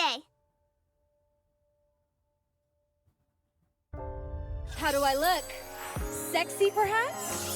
NIKKE. How do I look? Sexy, perhaps?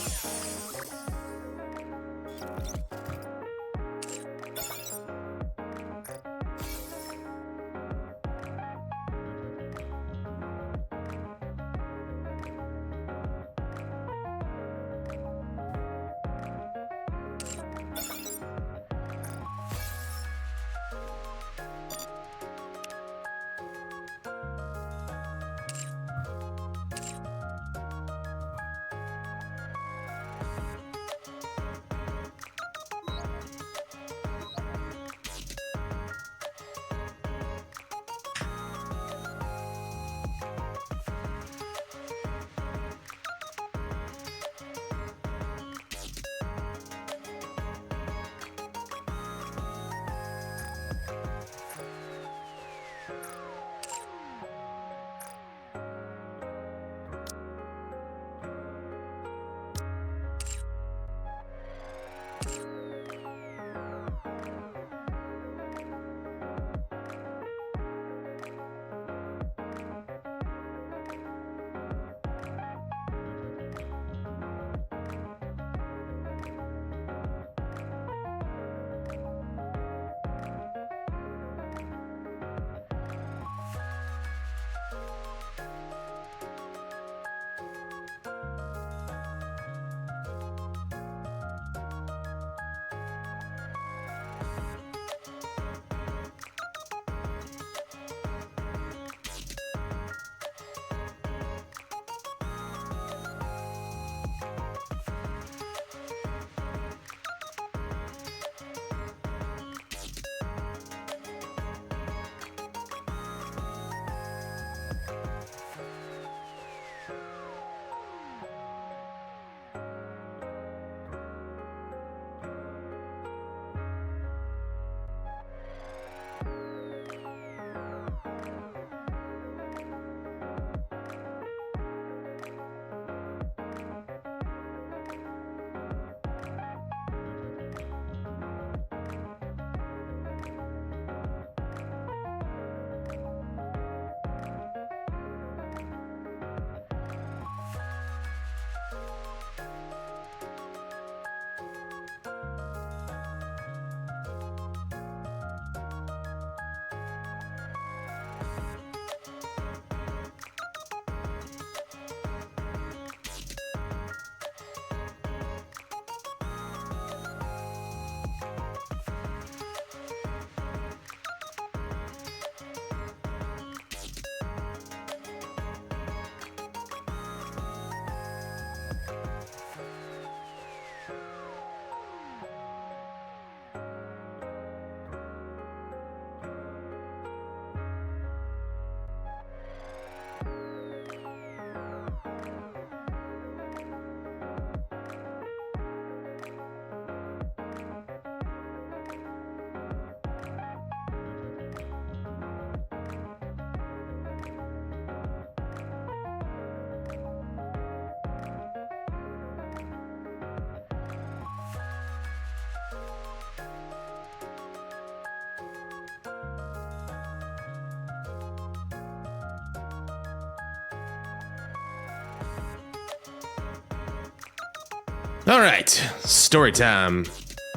All right, story time.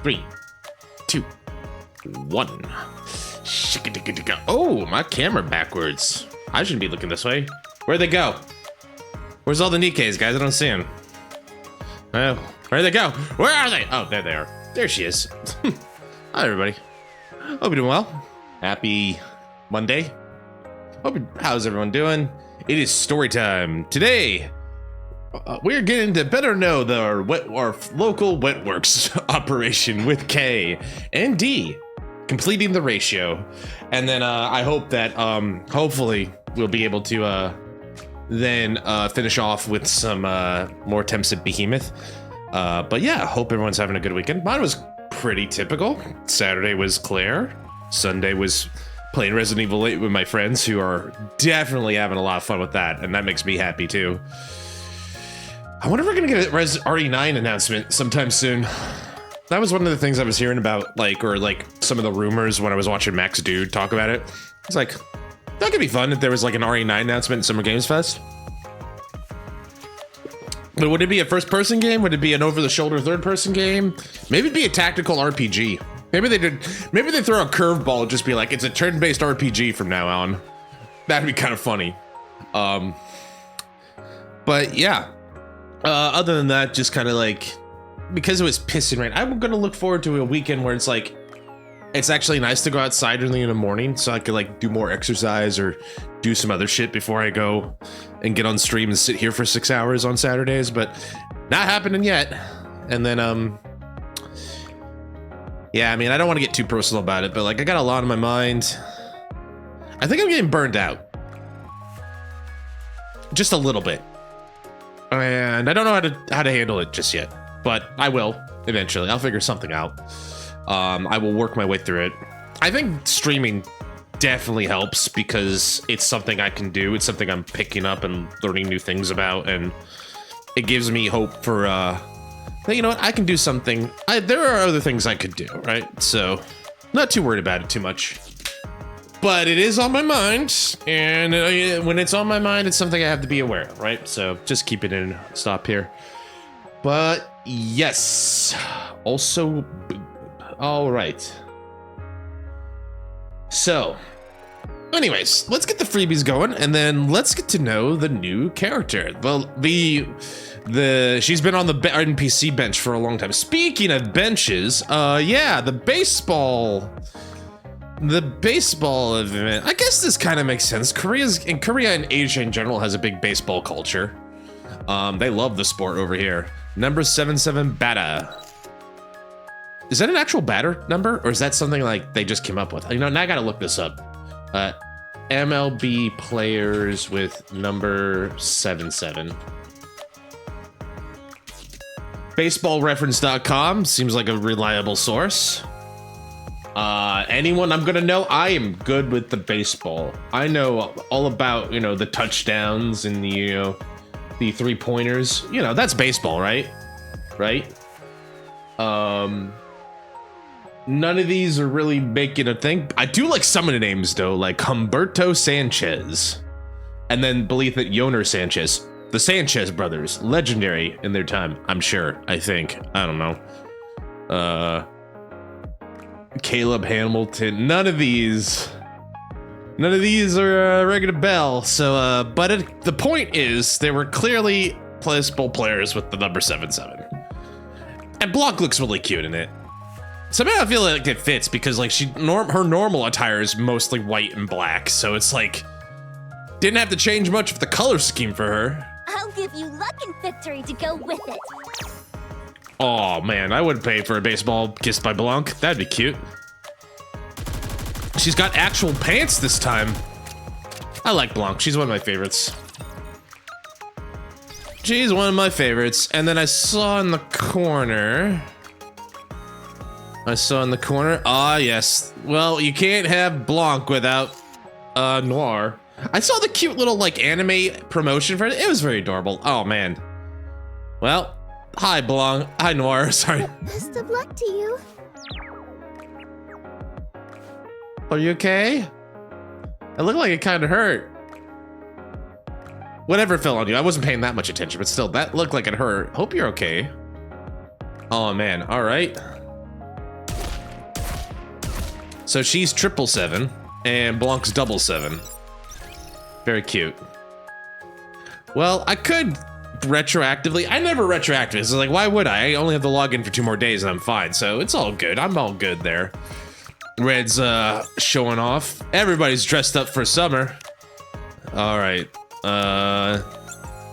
3, 2, 1. Oh, my camera backwards. I shouldn't be looking this way. Where'd they go? Where's all the NIKKEs, guys? I don't see them. Oh, where'd they go? Where are they? Oh, there they are. There she is. Hi, everybody. Hope you're doing well. Happy Monday. How's everyone doing? It is story time. Today, we're getting to better know our local wetworks operation with K and D, completing the ratio. And then I hope that hopefully we'll be able to then finish off with some more attempts at Behemoth. But yeah, hope everyone's having a good weekend. Mine was pretty typical. Saturday was Claire. Sunday was playing Resident Evil 8 with my friends, who are definitely having a lot of fun with that, and that makes me happy too. I wonder if we're gonna get a RE9 announcement sometime soon. That was one of the things I was hearing about, or some of the rumors when I was watching Max Dude talk about it. It's like, that could be fun if there was like an RE9 announcement at Summer Games Fest. But would it be a first-person game? Would it be an over-the-shoulder third-person game? Maybe it'd be a tactical RPG. Maybe they throw a curveball and just be like, it's a turn-based RPG from now on. That'd be kind of funny. But yeah. Other than that, just kind of like, because it was pissing rain, I'm gonna look forward to a weekend where it's like, it's actually nice to go outside early in the morning so I could like do more exercise or do some other shit before I go and get on stream and sit here for 6 hours on Saturdays, but not happening yet. And then, yeah, I mean, I don't want to get too personal about it, but like I got a lot on my mind. I think I'm getting burned out. Just a little bit. And I don't know how to handle it just yet, but I will eventually. I'll figure something out. I will work my way through it. I think streaming definitely helps because it's something I can do. It's something I'm picking up and learning new things about, and it gives me hope for, you know what, I can do something. There are other things I could do, right? So, not too worried about it too much. But it is on my mind, and when it's on my mind, it's something I have to be aware of, right? So, just keep it in, stop here. But, yes. Also, all right. So, anyways, let's get the freebies going, and then let's get to know the new character. Well, she's been on the NPC bench for a long time. Speaking of benches, yeah, the baseball event. I guess this kind of makes sense. Korea and Asia in general has a big baseball culture. They love the sport over here. Number 77 batter. Is that an actual batter number, or is that something like they just came up with? You know, now I gotta look this up. MLB players with number 77. Baseballreference.com seems like a reliable source. Anyone I'm gonna know? I am good with the baseball. I know all about, you know, the touchdowns and the 3-pointers. You know, that's baseball, right? Right? None of these are really making a thing. I do like some of the names though, like Humberto Sanchez, and then believe it, Yoner Sanchez. The Sanchez brothers, legendary in their time, I'm sure. I think. I don't know. Caleb Hamilton. None of these are ringing a bell. So, but the point is, they were clearly baseball players with the number 77. And Blanc looks really cute in it. Somehow I feel like it fits because like her normal attire is mostly white and black, so it's like didn't have to change much of the color scheme for her. I'll give you luck and victory to go with it. Oh man, I would pay for a baseball kissed by Blanc. That'd be cute. She's got actual pants this time. I like Blanc. She's one of my favorites. She's one of my favorites. And then I saw in the corner. Ah, yes. Well, you can't have Blanc without Noir. I saw the cute little like anime promotion for it. It was very adorable. Oh man. Well, hi Blanc. Hi Noir. Sorry. Best of luck to you. Are you okay? It looked like it kind of hurt. Whatever fell on you. I wasn't paying that much attention, but still, that looked like it hurt. Hope you're okay. Oh man. All right. So she's 777 and Blanc's 777. Very cute. Well, I could retroactively. I never retroactively. It's like, why would I? I only have to log in for 2 more days and I'm fine. So it's all good. I'm all good there. Red's showing off. Everybody's dressed up for summer. All right. The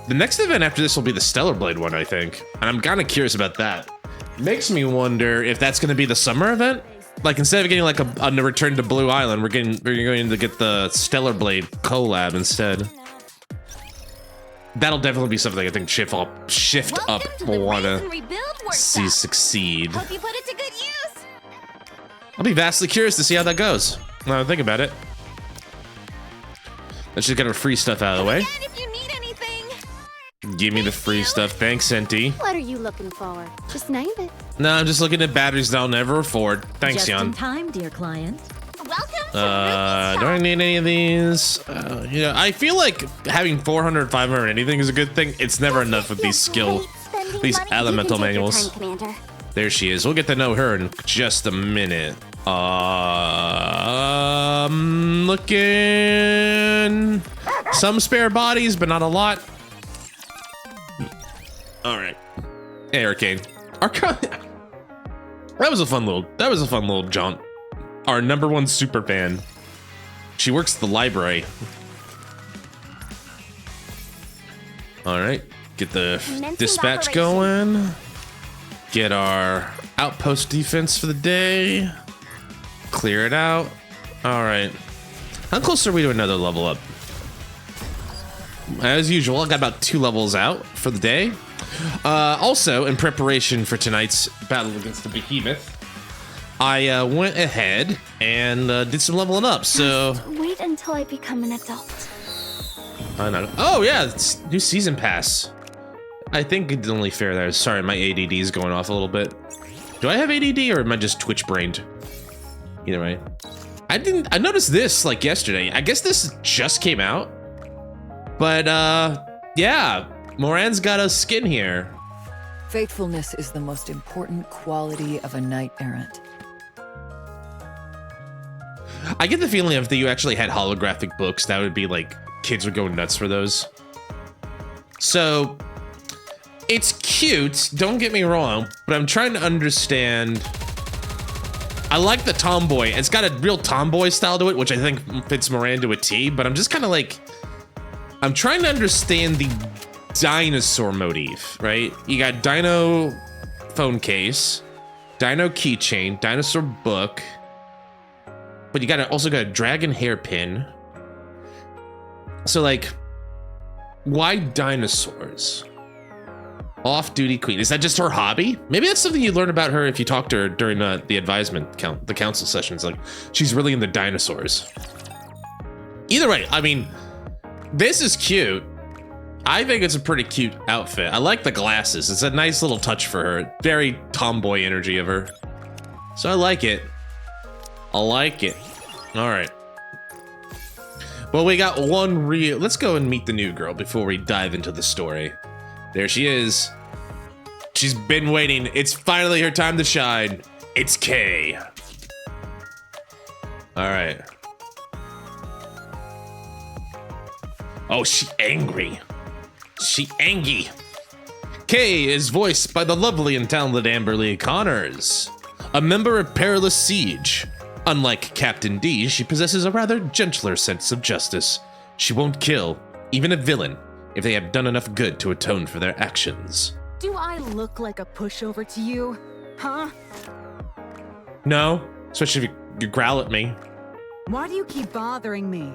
next event after this will be the Stellar Blade one, I think. And I'm kind of curious about that. Makes me wonder if that's going to be the summer event. Like instead of getting like a return to Blue Island, we're going to get the Stellar Blade collab instead. That'll definitely be something I think Shift Up will want to see succeed. Hope you put it to good use. I'll be vastly curious to see how that goes. Now I think about it. Let's just get our free stuff out of the way. If you need anything. Give me the free stuff. Thanks, Senti. What are you looking for? Just name it. No, I'm just looking at batteries that I'll never afford. Thanks, Just Jan. in time, dear client. Welcome Do I need any of these? Yeah, I feel like having 400, 500 anything is a good thing. It's never enough with these these elemental manuals. There she is. We'll get to know her in just a minute. Looking some spare bodies, but not a lot. All right, hey, Arcane. That was a fun little jaunt. Our #1 super fan. She works at the library. All right, get the dispatch going. Get our outpost defense for the day. Clear it out. All right. How close are we to another level up? As usual, I got about 2 levels out for the day. Also, in preparation for tonight's battle against the behemoth, I went ahead and did some leveling up. So wait until I become an adult. I know. Oh yeah, it's new season pass. I think it's only fair there. Sorry, my ADD is going off a little bit. Do I have ADD or am I just Twitch brained? Either way. I noticed this like yesterday. I guess this just came out. But yeah, Moran's got a skin here. Faithfulness is the most important quality of a knight errant. I get the feeling if you actually had holographic books, that would be like, kids would go nuts for those. So, it's cute, don't get me wrong, but I'm trying to understand. I like the tomboy. It's got a real tomboy style to it, which I think fits Moran to a T, but I'm just kind of like, I'm trying to understand the dinosaur motif, right? You got dino phone case, dino keychain, dinosaur book, but you also got a dragon hairpin. So like, why dinosaurs? Off-duty queen. Is that just her hobby? Maybe that's something you learn about her if you talk to her during the advisement the council sessions. Like, she's really into dinosaurs. Either way, I mean, this is cute. I think it's a pretty cute outfit. I like the glasses. It's a nice little touch for her. Very tomboy energy of her. So I like it. I like it. All right. Well, we got one real... Let's go and meet the new girl before we dive into the story. There she is. She's been waiting. It's finally her time to shine. It's Kay. All right. Oh, she angry. She angry. Kay is voiced by the lovely and talented Amberly Connors, a member of Perilous Siege. Unlike Captain D, she possesses a rather gentler sense of justice. She won't kill, even a villain, if they have done enough good to atone for their actions. Do I look like a pushover to you? Huh? No, especially if you growl at me. Why do you keep bothering me?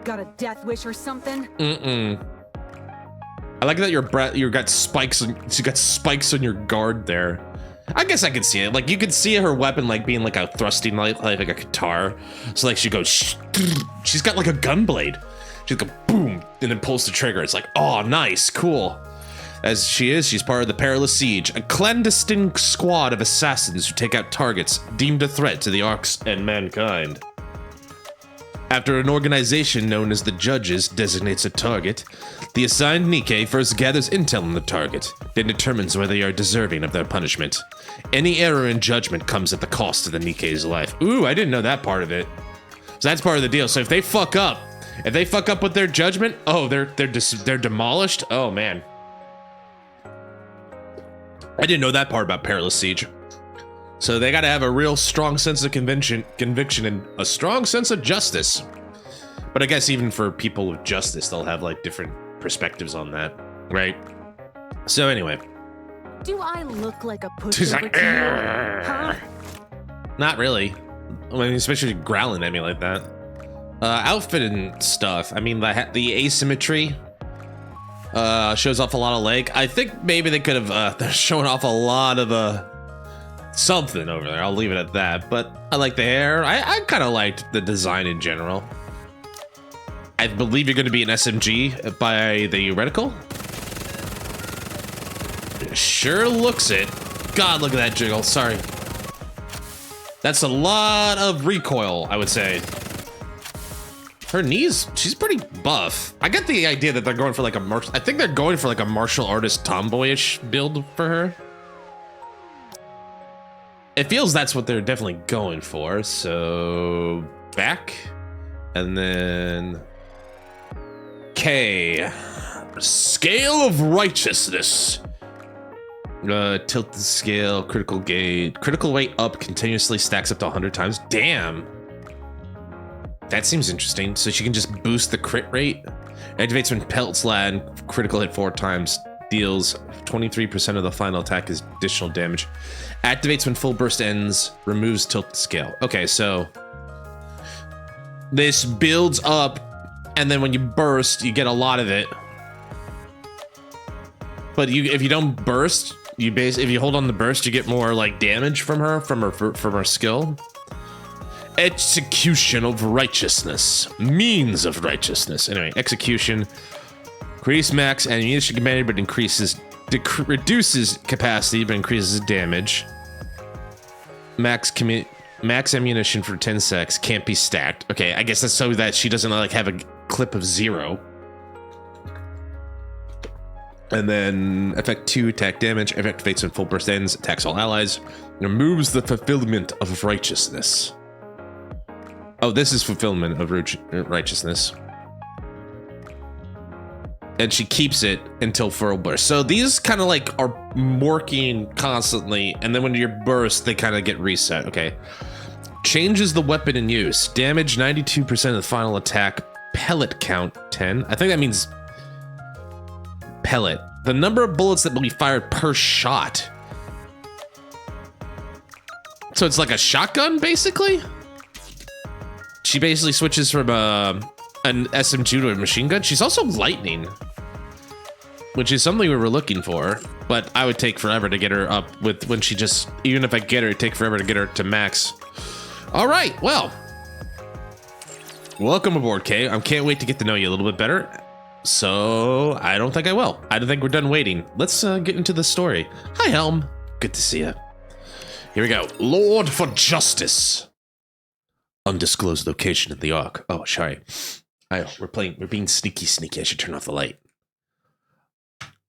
Got a death wish or something? I like that you got spikes on your guard there. I guess I could see it. Like, you could see her weapon like being like a thrusting light, like a guitar. So like she goes, she's got like a gun blade. She's like a boom, and then pulls the trigger. It's like, oh, nice, cool. As she's part of the Perilous Siege, a clandestine squad of assassins who take out targets deemed a threat to the Arcs and mankind. After an organization known as the Judges designates a target, the assigned NIKKE first gathers intel on the target, then determines whether they are deserving of their punishment. Any error in judgment comes at the cost of the NIKKE's life. Ooh, I didn't know that part of it. So that's part of the deal. So if they fuck up with their judgment, oh, they're demolished. Oh man, I didn't know that part about Perilous Siege. So they got to have a real strong sense of conviction and a strong sense of justice. But I guess even for people with justice, they'll have like different perspectives on that, right? So anyway. Do I look like a She's pushover like, to you? Huh? Not really. I mean, especially growling at me like that. Outfit and stuff. I mean, the asymmetry shows off a lot of leg. I think maybe they could have they're showing off a lot of something over there. I'll leave it at that. But I like the hair. I kind of liked the design in general. I believe you're going to be an SMG by the reticle. Sure looks it. God, look at that jiggle. Sorry. That's a lot of recoil, I would say. Her knees, she's pretty buff. I get the idea that they're going for like I think they're going for like a martial artist tomboyish build for her. It feels that's what they're definitely going for. So back and then K. Scale of righteousness. Tilt the scale, critical gauge, critical weight up continuously stacks up to 100 times. Damn. That seems interesting. So she can just boost the crit rate. Activates when pelts land, critical hit 4 times, deals 23% of the final attack is additional damage. Activates when full burst ends, removes tilt scale. Okay, so this builds up, and then when you burst, you get a lot of it. But if you don't burst, if you hold on the burst, you get more like damage from her skill. Execution of righteousness, means of righteousness. Anyway, execution, increase max ammunition commanded, but reduces capacity, but increases damage. Max ammunition for 10 secs can't be stacked. Okay, I guess that's so that she doesn't like have a clip of 0. And then effect 2, attack damage, activates when full burst ends, attacks all allies, removes the fulfillment of righteousness. Oh, this is fulfillment of righteousness. And she keeps it until full burst. So these kind of like are working constantly, and then when you're burst, they kind of get reset. Okay. Changes the weapon in use. Damage 92% of the final attack. Pellet count 10. I think that means pellet. The number of bullets that will be fired per shot. So it's like a shotgun, basically? She basically switches from an SMG to a machine gun. She's also lightning, which is something we were looking for, but I would take forever to get her up with when she just, even if I get her, it'd take forever to get her to max. All right, well, welcome aboard, Kay. I can't wait to get to know you a little bit better. So I don't think I will. I don't think we're done waiting. Let's get into the story. Hi, Helm. Good to see you. Here we go. Lord for Justice. Undisclosed location in the Ark. Oh, sorry. We're being sneaky. I should turn off the light.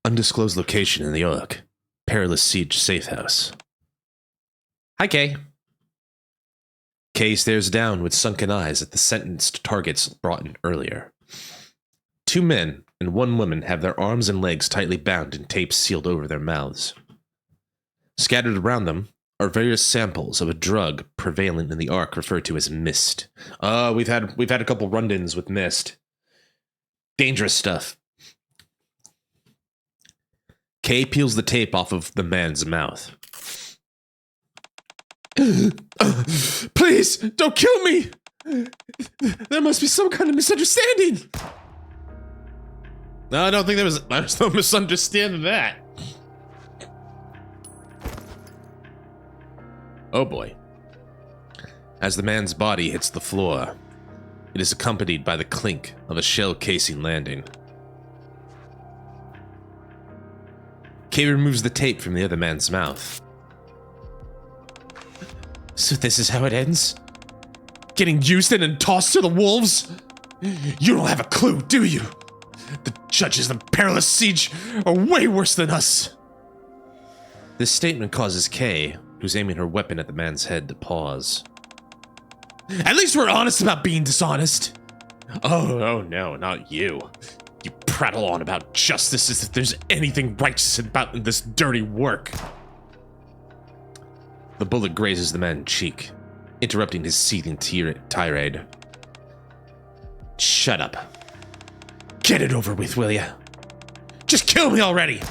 Undisclosed location in the Ark. Perilous siege safe house. Hi, Kay. Kay stares down with sunken eyes at the sentenced targets brought in earlier. 2 men and 1 woman have their arms and legs tightly bound and tape sealed over their mouths. Scattered around them are various samples of a drug prevalent in the Ark referred to as mist. We've had a couple run-ins with mist. Dangerous stuff. Kay peels the tape off of the man's mouth. Please, don't kill me! There must be some kind of misunderstanding. No, I don't think there was no misunderstanding that. Oh boy. As the man's body hits the floor, it is accompanied by the clink of a shell casing landing. Kay removes the tape from the other man's mouth. So this is how it ends? Getting used and then tossed to the wolves? You don't have a clue, do you? The judges of the Perilous Siege are way worse than us. This statement causes Kay, who's aiming her weapon at the man's head, to pause. At least we're honest about being dishonest. Oh no, not you. You prattle on about justice as if there's anything righteous about this dirty work. The bullet grazes the man's cheek, interrupting his seething tirade. Shut up. Get it over with, will ya? Just kill me already!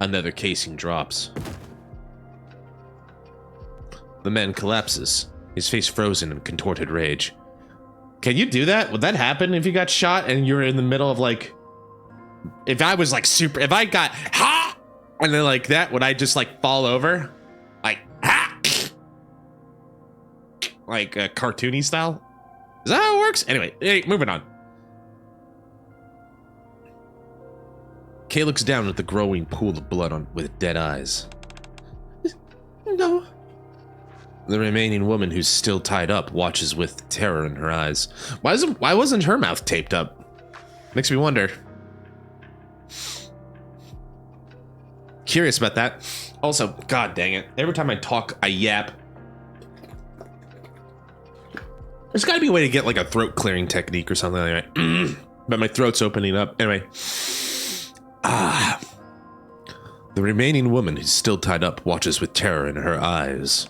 Another casing drops. The man collapses, his face frozen in contorted rage. Can you do that? Would that happen if you got shot and you're in the middle of like... If I was like super... If I got... Ha! And then like that, would I just like fall over? Like... Ha! Like cartoony style? Is that how it works? Anyway, hey, moving on. Kay looks down at the growing pool of blood with dead eyes. No. The remaining woman who's still tied up watches with terror in her eyes. Why wasn't her mouth taped up? Makes me wonder. Curious about that. Also, god dang it. Every time I talk, I yap. There's gotta be a way to get like a throat clearing technique or something like that. But my throat's opening up. Anyway. The remaining woman who's still tied up watches with terror in her eyes.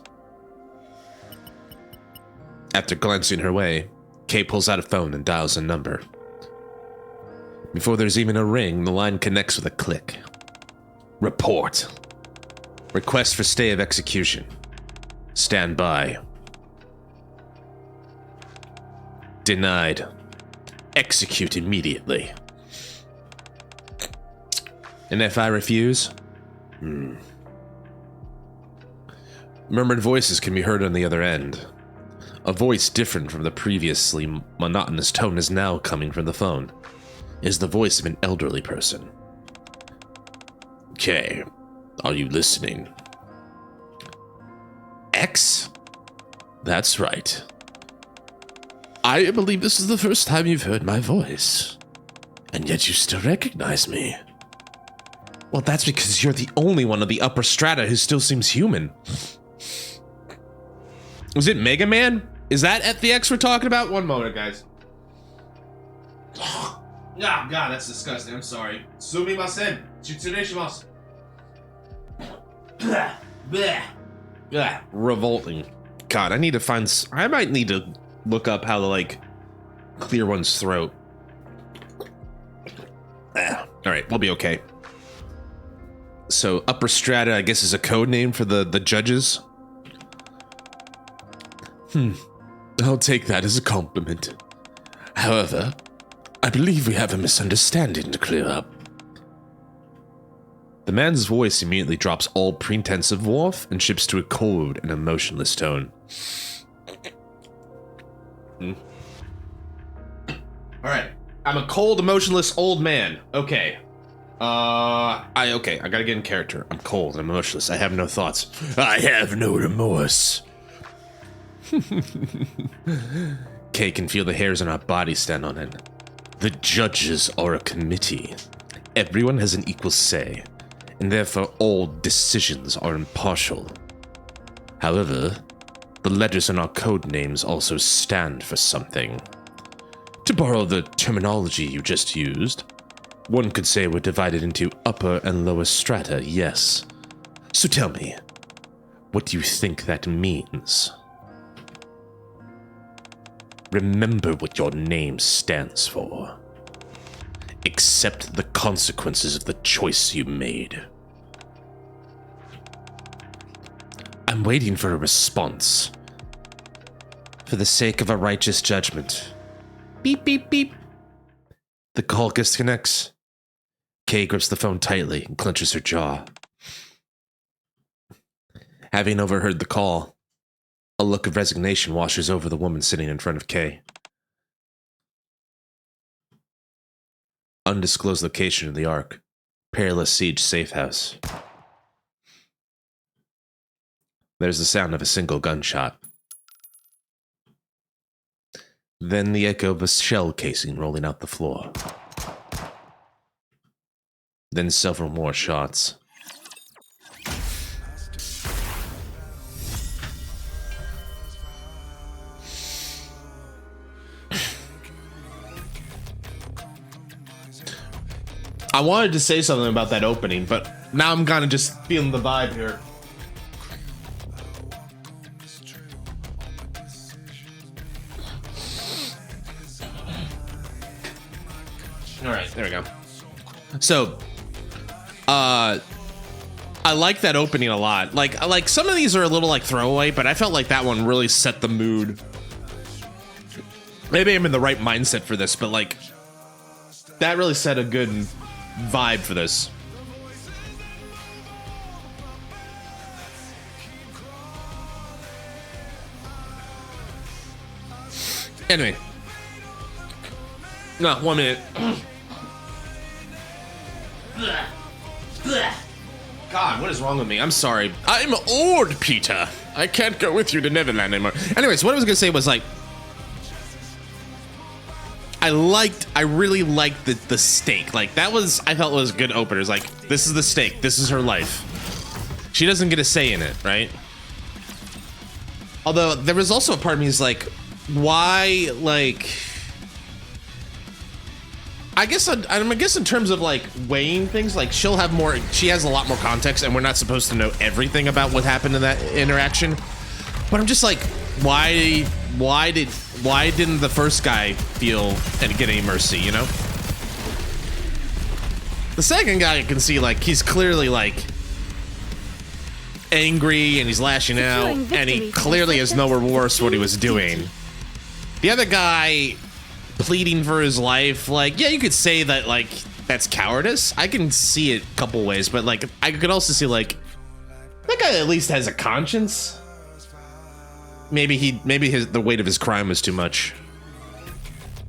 After glancing her way, Kay pulls out a phone and dials a number. Before there's even a ring, the line connects with a click. Report. Request for stay of execution. Stand by. Denied. Execute immediately. And if I refuse? Murmured voices can be heard on the other end. A voice different from the previously monotonous tone is now coming from the phone. It is the voice of an elderly person. Kay, are you listening? X? That's right. I believe this is the first time you've heard my voice. And yet you still recognize me. Well, that's because you're the only one of the upper strata who still seems human. Was it Mega Man? Is that at the X we're talking about? One moment, guys. Oh, God, that's disgusting. I'm sorry. Sumimasen. Chitsureshimasu. Revolting. God, I need to find... I might need to look up how to, like, clear one's throat. Alright, we'll be okay. So, upper strata, I guess, is a code name for the judges. I'll take that as a compliment. However, I believe we have a misunderstanding to clear up. The man's voice immediately drops all pretense of warmth and shifts to a cold and emotionless tone. Alright. I'm a cold, emotionless old man. Okay. I gotta get in character. I'm cold and emotionless. I have no thoughts. I have no remorse. Kay can feel the hairs on her body stand on end. The judges are a committee. Everyone has an equal say, and therefore all decisions are impartial. However, the letters in our code names also stand for something. To borrow the terminology you just used, one could say we're divided into upper and lower strata, yes. So tell me, what do you think that means? Remember what your name stands for. Accept the consequences of the choice you made. I'm waiting for a response. For the sake of a righteous judgment. Beep, beep, beep. The call disconnects. Kay grips the phone tightly and clenches her jaw. Having overheard the call, a look of resignation washes over the woman sitting in front of Kay. Undisclosed location of the Ark. Perilous Siege safe house. There's the sound of a single gunshot. Then the echo of a shell casing rolling out the floor. Then several more shots. I wanted to say something about that opening, but now I'm kind of just feeling the vibe here. All right, there we go. So, I like that opening a lot. Like some of these are a little like throwaway, but I felt like that one really set the mood. Maybe I'm in the right mindset for this, but like that really set a good vibe for this. Anyway. No, 1 minute. God, what is wrong with me? I'm sorry. I'm old, Peter. I can't go with you to Neverland anymore. Anyways, what I was gonna say was like, I really liked the stake. Like that was, I felt was good openers. Like this is the stake. This is her life. She doesn't get a say in it, right? Although there was also a part of me is like, why like? I guess in terms of like weighing things, like she has a lot more context, and we're not supposed to know everything about what happened in that interaction. But I'm just like, why didn't the first guy feel and get any mercy, you know? The second guy, I can see like he's clearly like angry and he's lashing out, and he clearly has no remorse for what he was doing. The other guy pleading for his life, like, yeah, you could say that like that's cowardice. I can see it a couple ways, but like I could also see like that guy at least has a conscience. Maybe the weight of his crime was too much.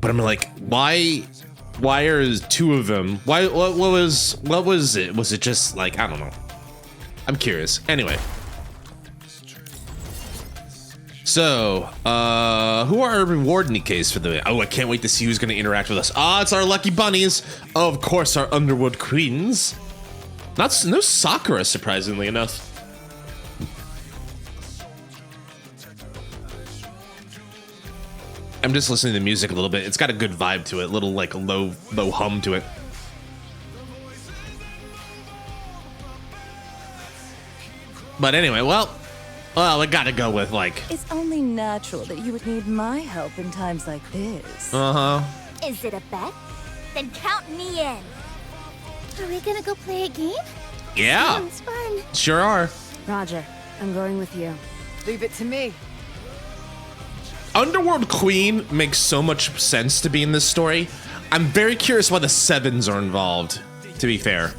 But I'm like, why are two of them? What was it? Was it just like, I don't know. I'm curious. Anyway. So, who are our reward NIKKEs for the... Oh, I can't wait to see who's going to interact with us. Ah, it's our lucky bunnies. Oh, of course, our Underwood queens. No Sakura, surprisingly enough. I'm just listening to the music a little bit. It's got a good vibe to it. A little, like, low hum to it. But anyway, well, I gotta go with, like... It's only natural that you would need my help in times like this. Uh-huh. Is it a bet? Then count me in. Are we gonna go play a game? Yeah. Sounds fun. Sure are. Roger, I'm going with you. Leave it to me. Underworld Queen makes so much sense to be in this story. I'm very curious why the Sevens are involved, to be fair.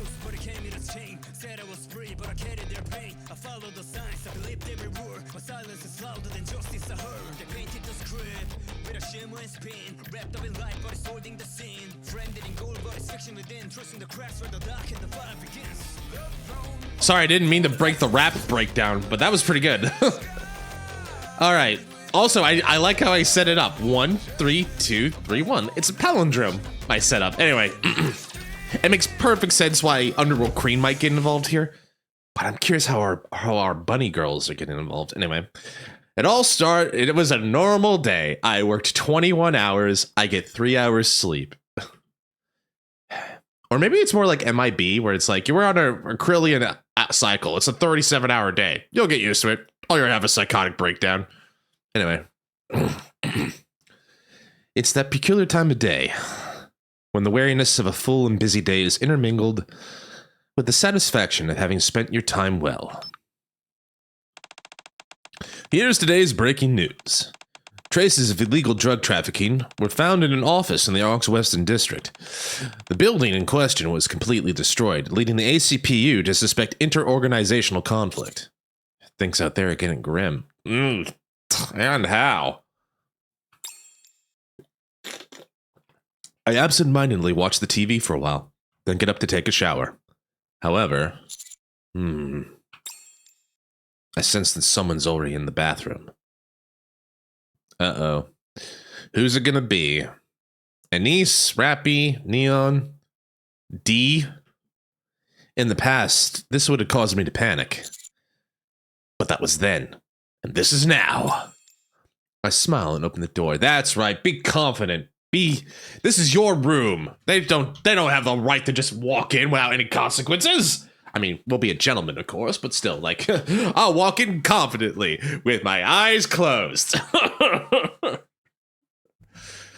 Sorry, I didn't mean to break the rap breakdown, but that was pretty good. All right. Also, I like how I set it up. 1, 3, 2, 3, 1. It's a palindrome, my setup. Anyway, it makes perfect sense why Underworld Queen might get involved here. But I'm curious how our bunny girls are getting involved. Anyway, it was a normal day. I worked 21 hours. I get 3 hours sleep. Or maybe it's more like MIB, where it's like, you were on a Krillian cycle. It's a 37-hour day. You'll get used to it. Or you'll have a psychotic breakdown. Anyway. It's that peculiar time of day when the weariness of a full and busy day is intermingled with the satisfaction of having spent your time well. Here's today's breaking news. Traces of illegal drug trafficking were found in an office in the Ox-Weston district. The building in question was completely destroyed, leading the ACPU to suspect inter-organizational conflict. Things out there are getting grim. And how? I absent-mindedly watch the TV for a while, then get up to take a shower. However, I sense that someone's already in the bathroom. Uh-oh. Who's it gonna be? Anise, Rappy, Neon, D? In the past, this would have caused me to panic. But that was then. And this is now. I smile and open the door. That's right, be confident. This is your room. They don't have the right to just walk in without any consequences. I mean, we'll be a gentleman, of course, but still, like, I'll walk in confidently with my eyes closed.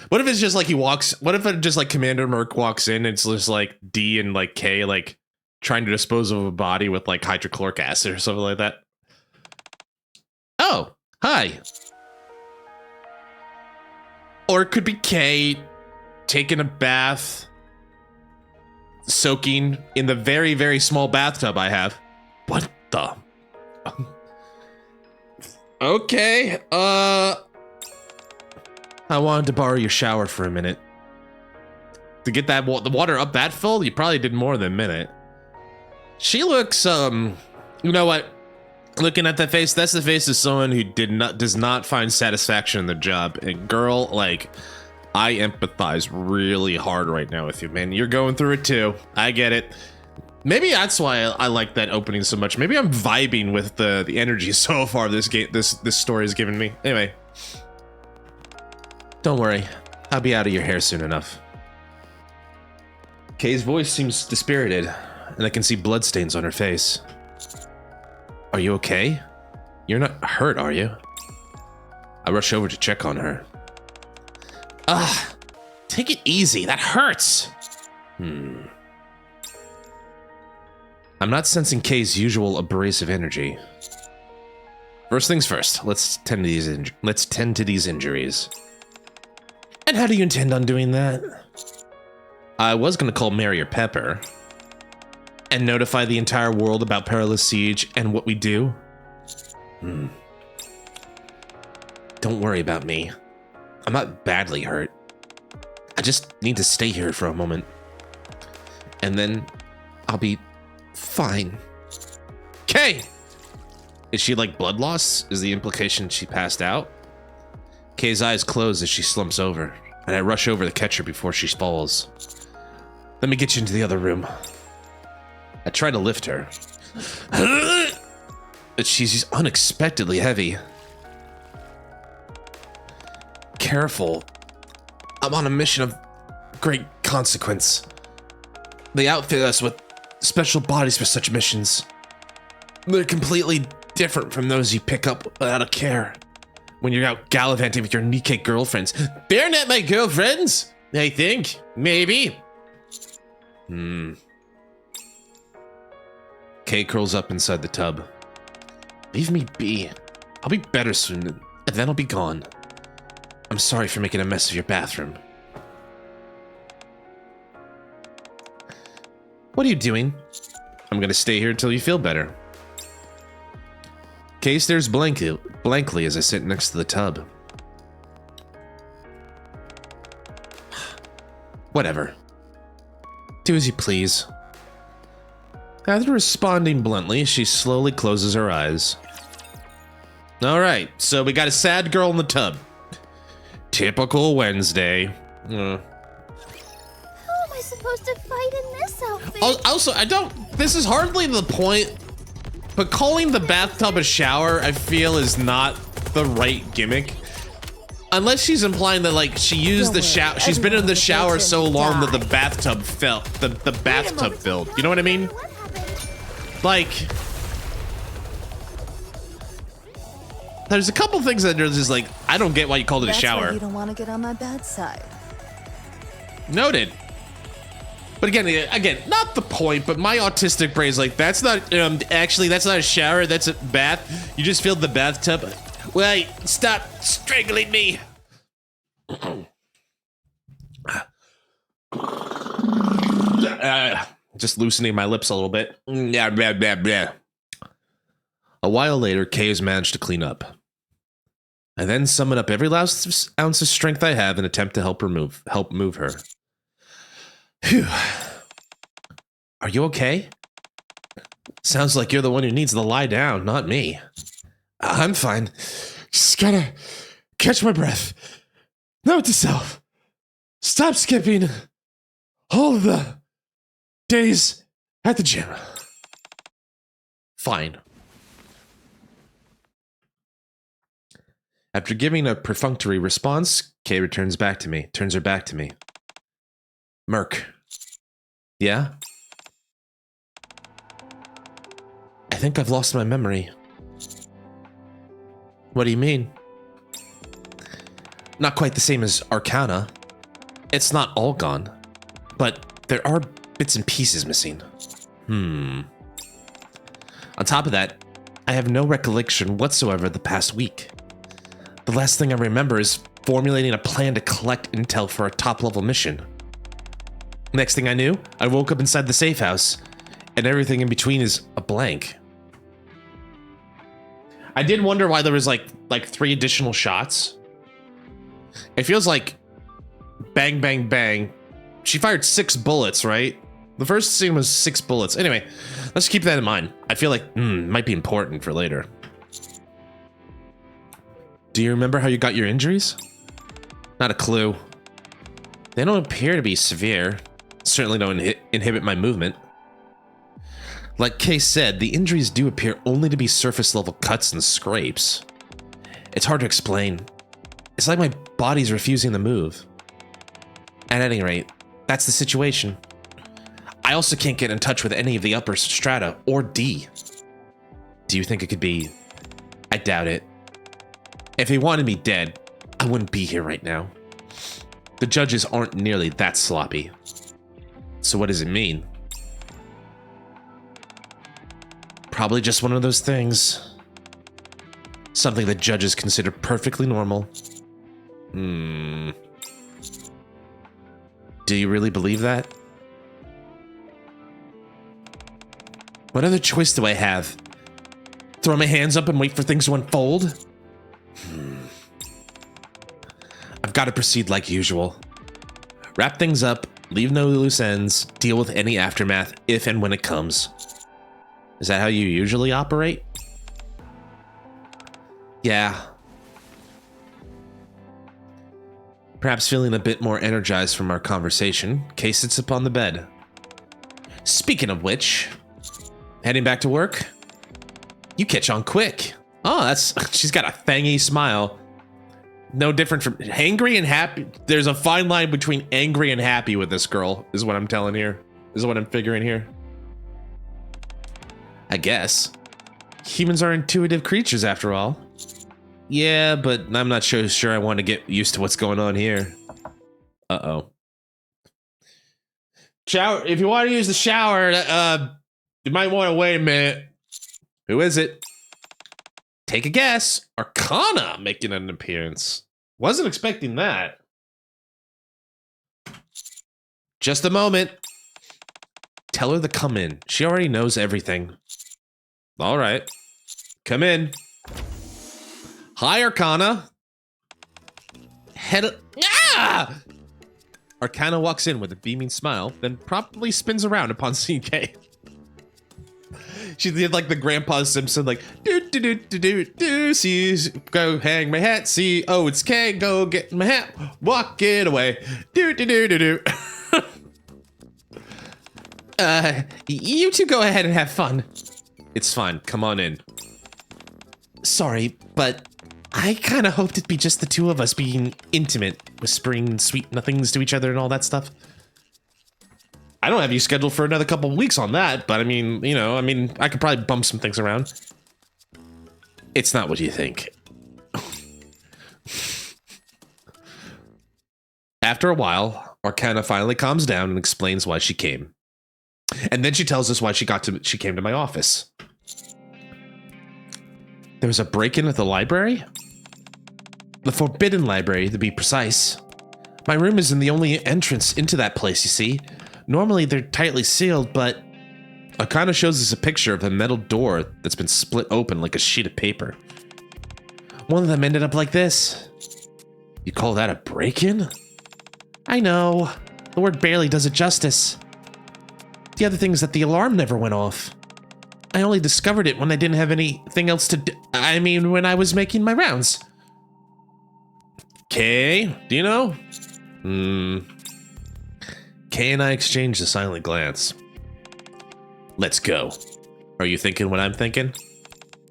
What if it's just like what if it just like Commander Merc walks in and it's just like D and like K, like trying to dispose of a body with like hydrochloric acid or something like that? Oh, hi. Or it could be K taking a bath, soaking in the very, very small bathtub I have. What the? Okay, I wanted to borrow your shower for a minute. To get the water up that full, you probably did more than a minute. She looks, you know what? Looking at that face, that's the face of someone who does not find satisfaction in the job. And girl, like, I empathize really hard right now with you, man. You're going through it too. I get it. Maybe that's why I like that opening so much. Maybe I'm vibing with the energy so far this story has given me. Anyway, don't worry, I'll be out of your hair soon enough. Kay's voice seems dispirited, and I can see bloodstains on her face. Are you okay? You're not hurt, are you? I rush over to check on her. Ugh, take it easy, that hurts. I'm not sensing Kay's usual abrasive energy. First things first, let's tend to these injuries. And how do you intend on doing that? I was gonna call Mary or Pepper and notify the entire world about Perilous Siege and what we do. Don't worry about me. I'm not badly hurt. I just need to stay here for a moment. And then I'll be fine. Kay! Is she like blood loss? Is the implication she passed out? Kay's eyes close as she slumps over, and I rush over to catch her before she falls. Let me get you into the other room. I try to lift her, but she's unexpectedly heavy. Careful. I'm on a mission of great consequence. They outfit us with special bodies for such missions. They're completely different from those you pick up out of care when you're out gallivanting with your NIKKE girlfriends. They're not my girlfriends, I think. Maybe. Kay curls up inside the tub. Leave me be. I'll be better soon, and then I'll be gone. I'm sorry for making a mess of your bathroom. What are you doing? I'm gonna stay here until you feel better. Kay stares blankly as I sit next to the tub. Whatever. Do as you please. After responding bluntly, she slowly closes her eyes. Alright, so we got a sad girl in the tub. Typical Wednesday. How am I supposed to fight in this outfit? Also, this is hardly the point, but calling the bathtub a shower, I feel, is not the right gimmick. Unless she's implying that, like, she used the shower, she's been in the shower so long that the bathtub filled. The bathtub filled. You know what I mean? Like, there's a couple things that are just like, I don't get why you called it a shower. That's why you don't want to get on my bad side. Noted. But again, not the point, but my autistic brain's like, that's not, actually, that's not a shower, that's a bath. You just filled the bathtub. Wait, stop strangling me. Just loosening my lips a little bit. A while later, Kay has managed to clean up. I then summon up every last ounce of strength I have in an attempt to help move her. Phew. Are you okay? Sounds like you're the one who needs to lie down, not me. I'm fine. Just gotta catch my breath. Note to self. Stop skipping all of the days at the gym. Fine. After giving a perfunctory response, Kay turns her back to me. Merc. Yeah? I think I've lost my memory. What do you mean? Not quite the same as Arcana. It's not all gone, but there are bits and pieces missing. On top of that, I have no recollection whatsoever the past week. The last thing I remember is formulating a plan to collect intel for a top-level mission. Next thing I knew, I woke up inside the safe house, and everything in between is a blank. I did wonder why there was like 3 additional shots. It feels like bang, bang, bang. She fired 6 bullets, right? The first scene was 6 bullets. Anyway, let's keep that in mind. I feel like, might be important for later. Do you remember how you got your injuries? Not a clue. They don't appear to be severe. Certainly don't inhibit my movement. Like Kay said, the injuries do appear only to be surface level cuts and scrapes. It's hard to explain. It's like my body's refusing to move. At any rate, that's the situation. I also can't get in touch with any of the upper strata or D. Do you think it could be? I doubt it. If he wanted me dead, I wouldn't be here right now. The judges aren't nearly that sloppy. So what does it mean? Probably just one of those things. Something that judges consider perfectly normal. Do you really believe that? What other choice do I have? Throw my hands up and wait for things to unfold? I've got to proceed like usual. Wrap things up, leave no loose ends, deal with any aftermath if and when it comes. Is that how you usually operate? Yeah. Perhaps feeling a bit more energized from our conversation, Kay sits upon the bed. Speaking of which, heading back to work? You catch on quick. Oh, she's got a fangy smile. No different from angry and happy. There's a fine line between angry and happy with this girl, is what I'm telling here. Is what I'm figuring here. I guess. Humans are intuitive creatures after all. Yeah, but I'm not sure I want to get used to what's going on here. Uh-oh. Shower, if you want to use the shower, you might want to wait a minute. Who is it? Take a guess. Arcana making an appearance. Wasn't expecting that. Just a moment. Tell her to come in. She already knows everything. All right. Come in. Hi, Arcana. Arcana walks in with a beaming smile, then promptly spins around upon seeing Kay. She did like the Grandpa Simpson, like, see, go hang my hat, see, oh, it's Kay, go get my hat, walk it away, you two go ahead and have fun. It's fine, come on in. Sorry, but I kind of hoped it'd be just the two of us being intimate, whispering sweet nothings to each other and all that stuff. I don't have you scheduled for another couple of weeks on that, but I mean, you know, I could probably bump some things around. It's not what you think. After a while, Arcana finally calms down and explains why she came. And then she tells us why she came to my office. There was a break-in at the library? The Forbidden Library, to be precise. My room isn't the only entrance into that place, you see. Normally, they're tightly sealed, but Arcana shows us a picture of a metal door that's been split open like a sheet of paper. One of them ended up like this. You call that a break-in? I know. The word barely does it justice. The other thing is that the alarm never went off. I only discovered it when I didn't have anything else to do. I mean, when I was making my rounds. Kay, do you know? Kay and I exchanged a silent glance. Let's go. Are you thinking what I'm thinking?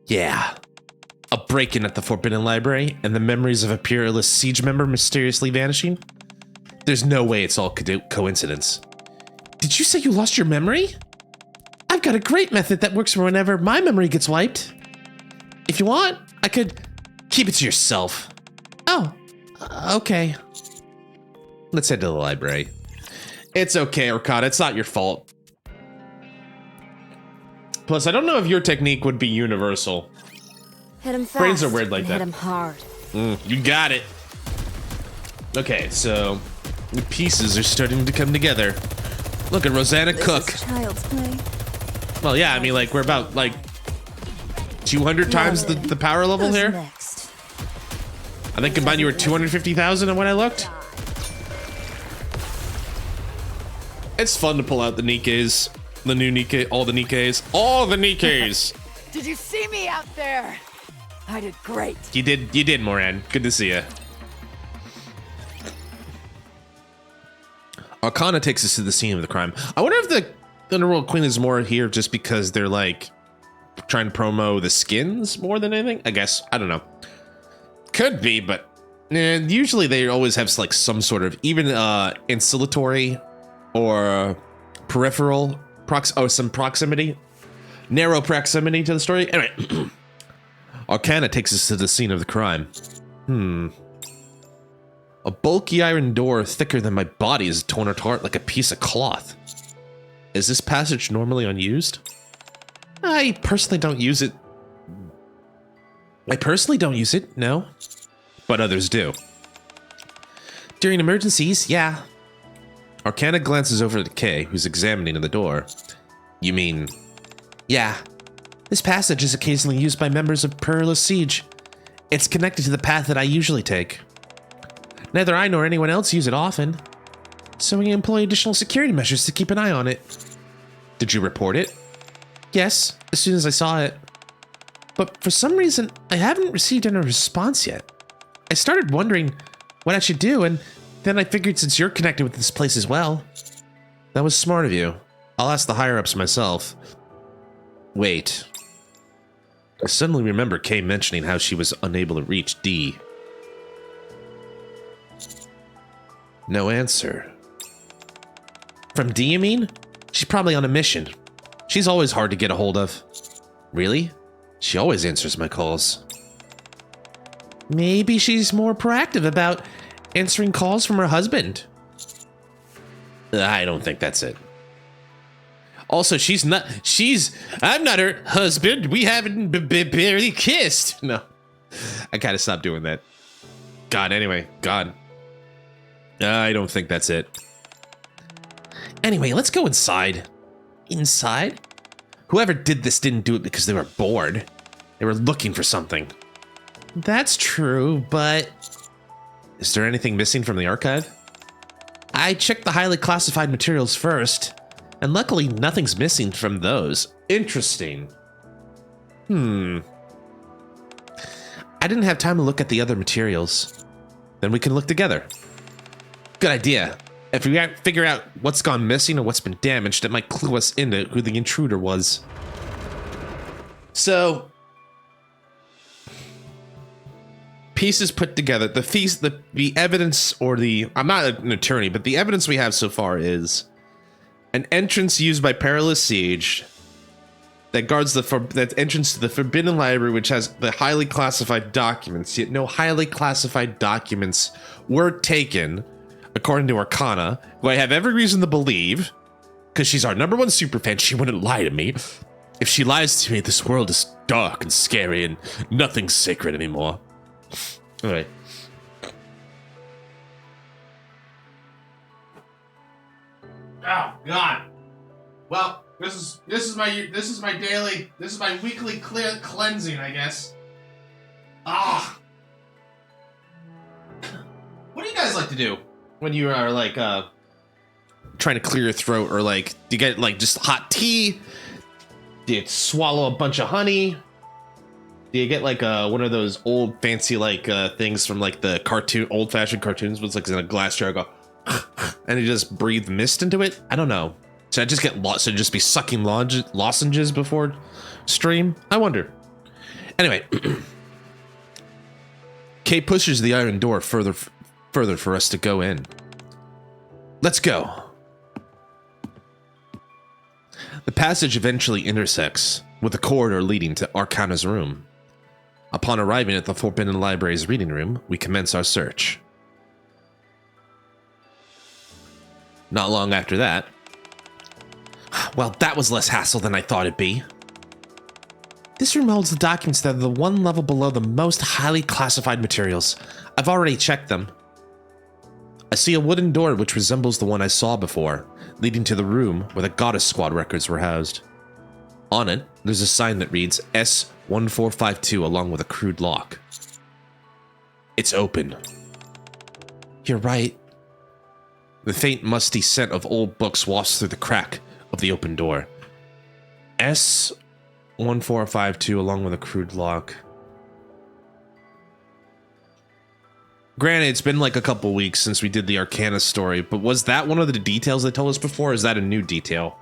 Yeah. A break-in at the Forbidden Library and the memories of a Peerless Siege member mysteriously vanishing? There's no way it's all coincidence. Did you say you lost your memory? I've got a great method that works for whenever my memory gets wiped. If you want, I could keep it to yourself. Oh, okay. Let's head to the library. It's okay, Arcana. It's not your fault. Plus, I don't know if your technique would be universal. Hit him fast. Brains are weird like that. Hit him hard. You got it. Okay, so the pieces are starting to come together. Look at Rosanna Cook. This is child's play. Well, yeah, I mean, like, we're about, like, 200 times the power level Who's here. next? I think combined you were 250,000 when I looked. It's fun to pull out the NIKKEs. The new NIKKE, all the NIKKEs. All the NIKKEs! Did you see me out there? I did great. You did, Moran. Good to see you. Arcana takes us to the scene of the crime. I wonder if the Underworld Queen is more here just because they're like trying to promo the skins more than anything. I guess. I don't know. Could be, but usually they always have like some sort of even ancillatory or peripheral some proximity, narrow proximity to the story. Anyway, Arcana takes us to the scene of the crime. A bulky iron door thicker than my body is torn apart like a piece of cloth. Is this passage normally unused? I personally don't use it. No. But others do. During emergencies, yeah. Arcana glances over at Kay, who's examining the door. You mean... Yeah. This passage is occasionally used by members of Perilous Siege. It's connected to the path that I usually take. Neither I nor anyone else use it often, so we employ additional security measures to keep an eye on it. Did you report it? Yes, as soon as I saw it. But for some reason, I haven't received any response yet. I started wondering what I should do, and then I figured since you're connected with this place as well. That was smart of you. I'll ask the higher-ups myself. Wait. I suddenly remember Kay mentioning how she was unable to reach D. No answer. From D, you mean? She's probably on a mission. She's always hard to get a hold of. Really? She always answers my calls. Maybe she's more proactive about answering calls from her husband. I don't think that's it. Also, I'm not her husband. We haven't barely kissed. No, I gotta stop doing that. God, anyway, God. I don't think that's it. Anyway, let's go inside. Inside? Whoever did this didn't do it because they were bored. They were looking for something. That's true, but... Is there anything missing from the archive? I checked the highly classified materials first, and luckily nothing's missing from those. Interesting. I didn't have time to look at the other materials. Then we can look together. Good idea. If we figure out what's gone missing or what's been damaged, it might clue us into who the intruder was. So, pieces put together. The evidence, or I'm not an attorney, but the evidence we have so far is an entrance used by Perilous Siege that guards that entrance to the Forbidden Library, which has the highly classified documents. Yet no highly classified documents were taken, according to Arcana, who I have every reason to believe, because she's our #1 superfan, she wouldn't lie to me. If she lies to me, this world is dark and scary and nothing's sacred anymore. Alright. Oh God. Well, this is my weekly cleansing, I guess. What do you guys like to do when you are like trying to clear your throat, or like do you get like just hot tea? Do you swallow a bunch of honey? Do you get like one of those old fancy like things from like the old-fashioned cartoons with like in a glass jar, go and you just breathe mist into it? I don't know. Should I just get lost? Should I just be sucking lozenges before stream? I wonder. Anyway, Kay pushes the iron door further for us to go in. Let's go. The passage eventually intersects with a corridor leading to Arcana's room. Upon arriving at the Forbidden Library's reading room, we commence our search. Not long after that... Well, that was less hassle than I thought it'd be. This room holds the documents that are the one level below the most highly classified materials. I've already checked them. I see a wooden door which resembles the one I saw before, leading to the room where the Goddess Squad records were housed. On it, there's a sign that reads S1452 along with a crude lock. It's open. You're right. The faint, musty scent of old books wafts through the crack of the open door. S1452 along with a crude lock. Granted, it's been like a couple weeks since we did the Arcana story, but was that one of the details they told us before? Or is that a new detail?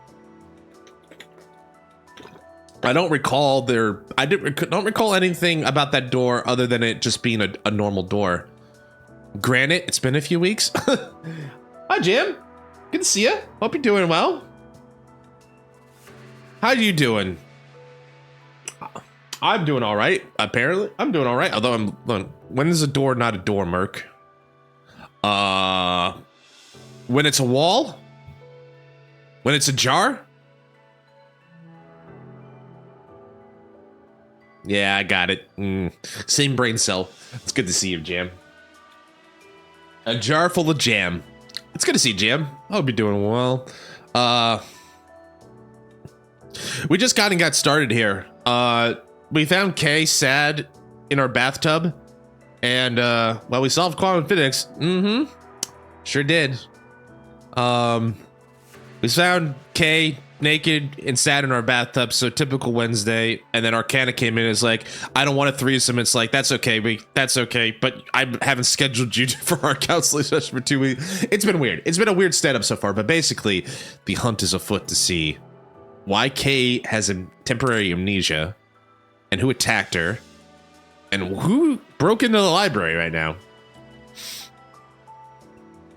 I don't recall don't recall anything about that door other than it just being a normal door. Granted, it's been a few weeks. Hi, Jim. Good to see you. Hope you're doing well. How you doing? I'm doing all right. Apparently, I'm doing all right. Although when is a door not a door, Merc? When it's a wall? When it's a jar? Yeah, I got it. Same brain cell. It's good to see you, Jam. A jar full of jam. It's good to see you, Jam. I hope you're doing well. We just got started here. We found Kay sad in our bathtub. And, well, we solved quantum physics. Sure did. We found Kay naked and sad in our bathtub, so typical Wednesday. And then Arcana came in and is like, I don't want a threesome. It's like, that's okay, that's okay, but I haven't scheduled you for our counseling session for 2 weeks. It's been weird. It's been a weird setup so far, but basically, the hunt is afoot to see why Kay has a temporary amnesia, and who attacked her, and who broke into the library right now.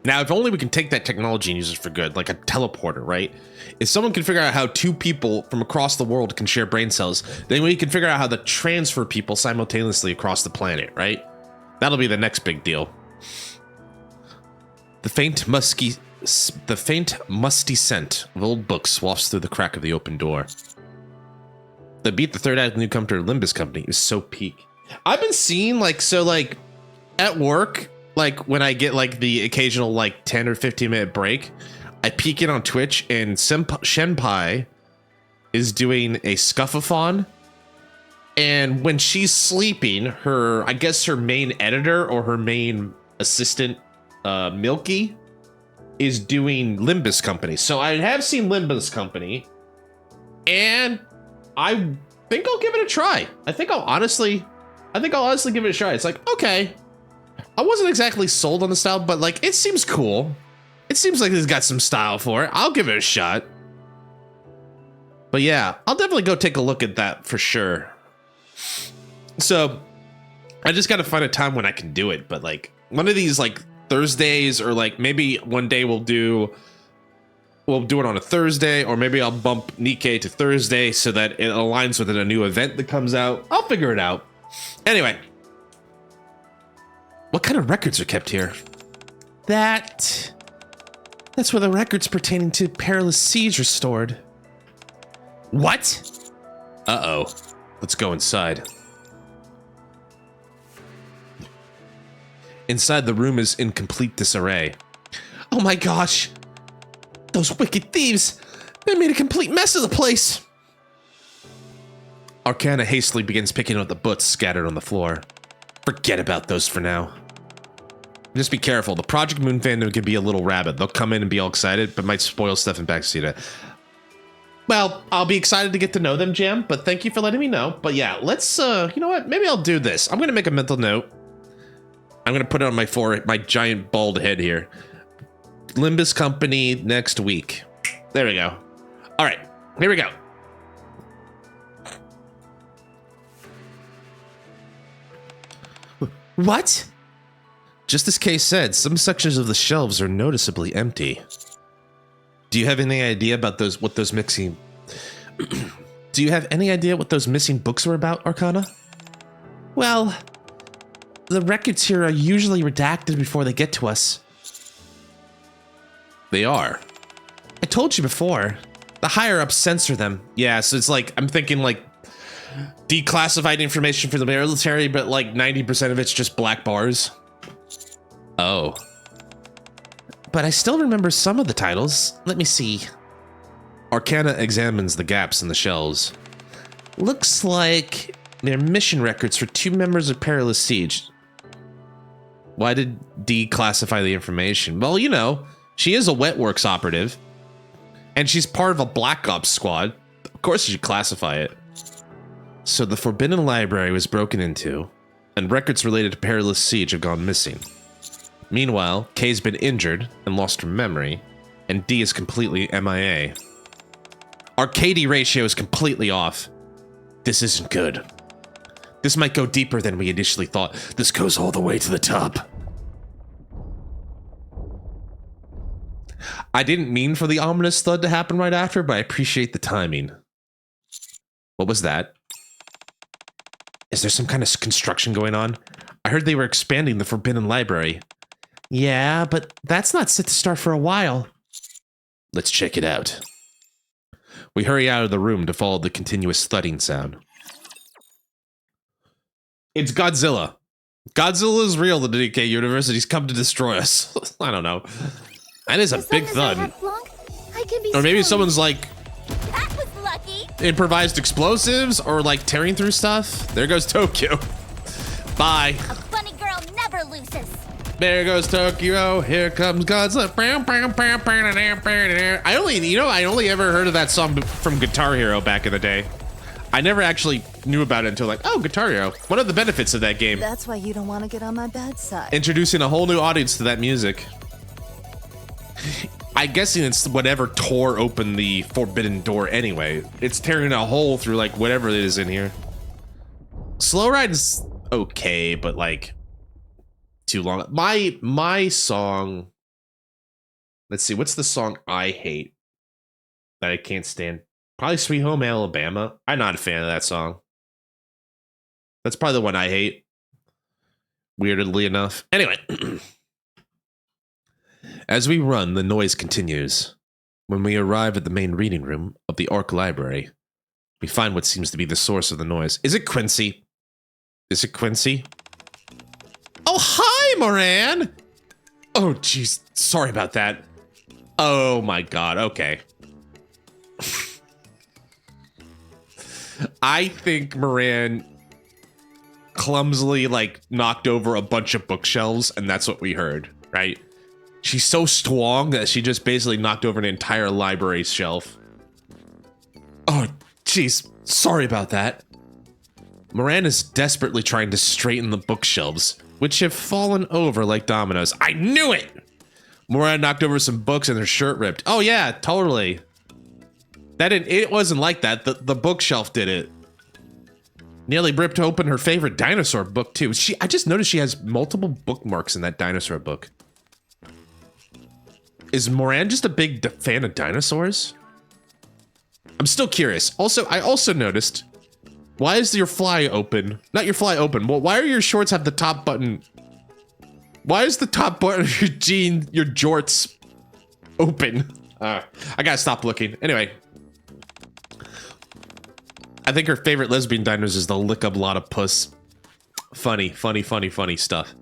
Now, if only we can take that technology and use it for good, like a teleporter, right? If someone can figure out how two people from across the world can share brain cells, then we can figure out how to transfer people simultaneously across the planet, right? That'll be the next big deal. The faint, musty scent of old books wafts through the crack of the open door. The beat the third act newcomer to Limbus Company is so peak. I've been seeing at work, like when I get like the occasional like 10 or 15 minute break, I peek in on Twitch and Shenpai is doing a scuffleathon. And when she's sleeping, I guess her main editor or her main assistant, Milky, is doing Limbus Company. So I have seen Limbus Company, and I think I'll give it a try. I think I'll honestly give it a try. It's like, okay, I wasn't exactly sold on the style, but like, it seems cool. It seems like it's got some style for it. I'll give it a shot. But yeah, I'll definitely go take a look at that for sure. So I just got to find a time when I can do it. But like one of these like Thursdays, or like maybe one day we'll do it on a Thursday, or maybe I'll bump NIKKE to Thursday so that it aligns with a new event that comes out. I'll figure it out. Anyway, what kind of records are kept here? That's where the records pertaining to Perilous Siege are stored. What? Uh-oh. Let's go inside. Inside, the room is in complete disarray. Oh my gosh! Those wicked thieves! They made a complete mess of the place! Arcana hastily begins picking up the books scattered on the floor. Forget about those for now. Just be careful. The Project Moon fandom can be a little rabid. They'll come in and be all excited, but might spoil stuff in backseat it. Well, I'll be excited to get to know them, Jam, but thank you for letting me know. But yeah, let's, you know what? Maybe I'll do this. I'm going to make a mental note. I'm going to put it on my forehead, my giant bald head here. Limbus Company next week. There we go. All right, here we go. What? Just as Kay said, some sections of the shelves are noticeably empty. Do you have any idea about what those missing books were about, Arcana? Well, the records here are usually redacted before they get to us. They are. I told you before. The higher-ups censor them. Yeah, so it's like, I'm thinking like declassified information for the military, but like 90% of it's just black bars. Oh. But I still remember some of the titles. Let me see. Arcana examines the gaps in the shelves. Looks like they're mission records for 2 members of Perilous Siege. Why did declassify the information? Well, you know, She is a Wetworks operative. And she's part of a Black Ops squad. Of course you should classify it. So the Forbidden Library was broken into, and records related to Perilous Siege have gone missing. Meanwhile, Kay's been injured and lost her memory, and D is completely MIA. Our KD ratio is completely off. This isn't good. This might go deeper than we initially thought. This goes all the way to the top. I didn't mean for the ominous thud to happen right after, but I appreciate the timing. What was that? Is there some kind of construction going on? I heard they were expanding the Forbidden Library. Yeah, but that's not set to start for a while. Let's check it out. We hurry out of the room to follow the continuous thudding sound. It's Godzilla. Godzilla is real, the NIKKE universe, and he's come to destroy us. I don't know. That is a big thud. Or maybe someone's like... That was lucky. Improvised explosives, or like tearing through stuff. There goes Tokyo. Bye. A funny girl never loses. There goes Tokyo. Here comes Godzilla. I only ever heard of that song from Guitar Hero back in the day. I never actually knew about it until like, oh, Guitar Hero. One of the benefits of that game. That's why you don't want to get on my bad side. Introducing a whole new audience to that music. I'm guessing it's whatever tore open the forbidden door anyway. It's tearing a hole through like whatever it is in here. Slow Ride is okay, but like too long. My song. Let's see, what's the song I hate that I can't stand? Probably Sweet Home Alabama. I'm not a fan of that song. That's probably the one I hate. Weirdly enough. Anyway. As we run, the noise continues. When we arrive at the main reading room of the Ark Library, we find what seems to be the source of the noise. Is it Quincy? Is it Quincy? Oh, hi, Moran! Oh, jeez. Sorry about that. Oh, my God. Okay. I think Moran clumsily, like, knocked over a bunch of bookshelves, and that's what we heard, right? She's so strong that she just basically knocked over an entire library shelf. Oh, jeez. Sorry about that. Moran is desperately trying to straighten the bookshelves, which have fallen over like dominoes. I knew it! Moran knocked over some books and her shirt ripped. Oh yeah, totally. It wasn't like that. The bookshelf did it. Nearly ripped open her favorite dinosaur book too. I just noticed she has multiple bookmarks in that dinosaur book. Is Moran just a big fan of dinosaurs? I'm still curious. Also, I also noticed, why is your fly open? Not your fly open. Well, why are your shorts have the top button? Why is the top button of your jorts open? I gotta stop looking. Anyway. I think her favorite lesbian diners is the lick up lot of puss. Funny stuff.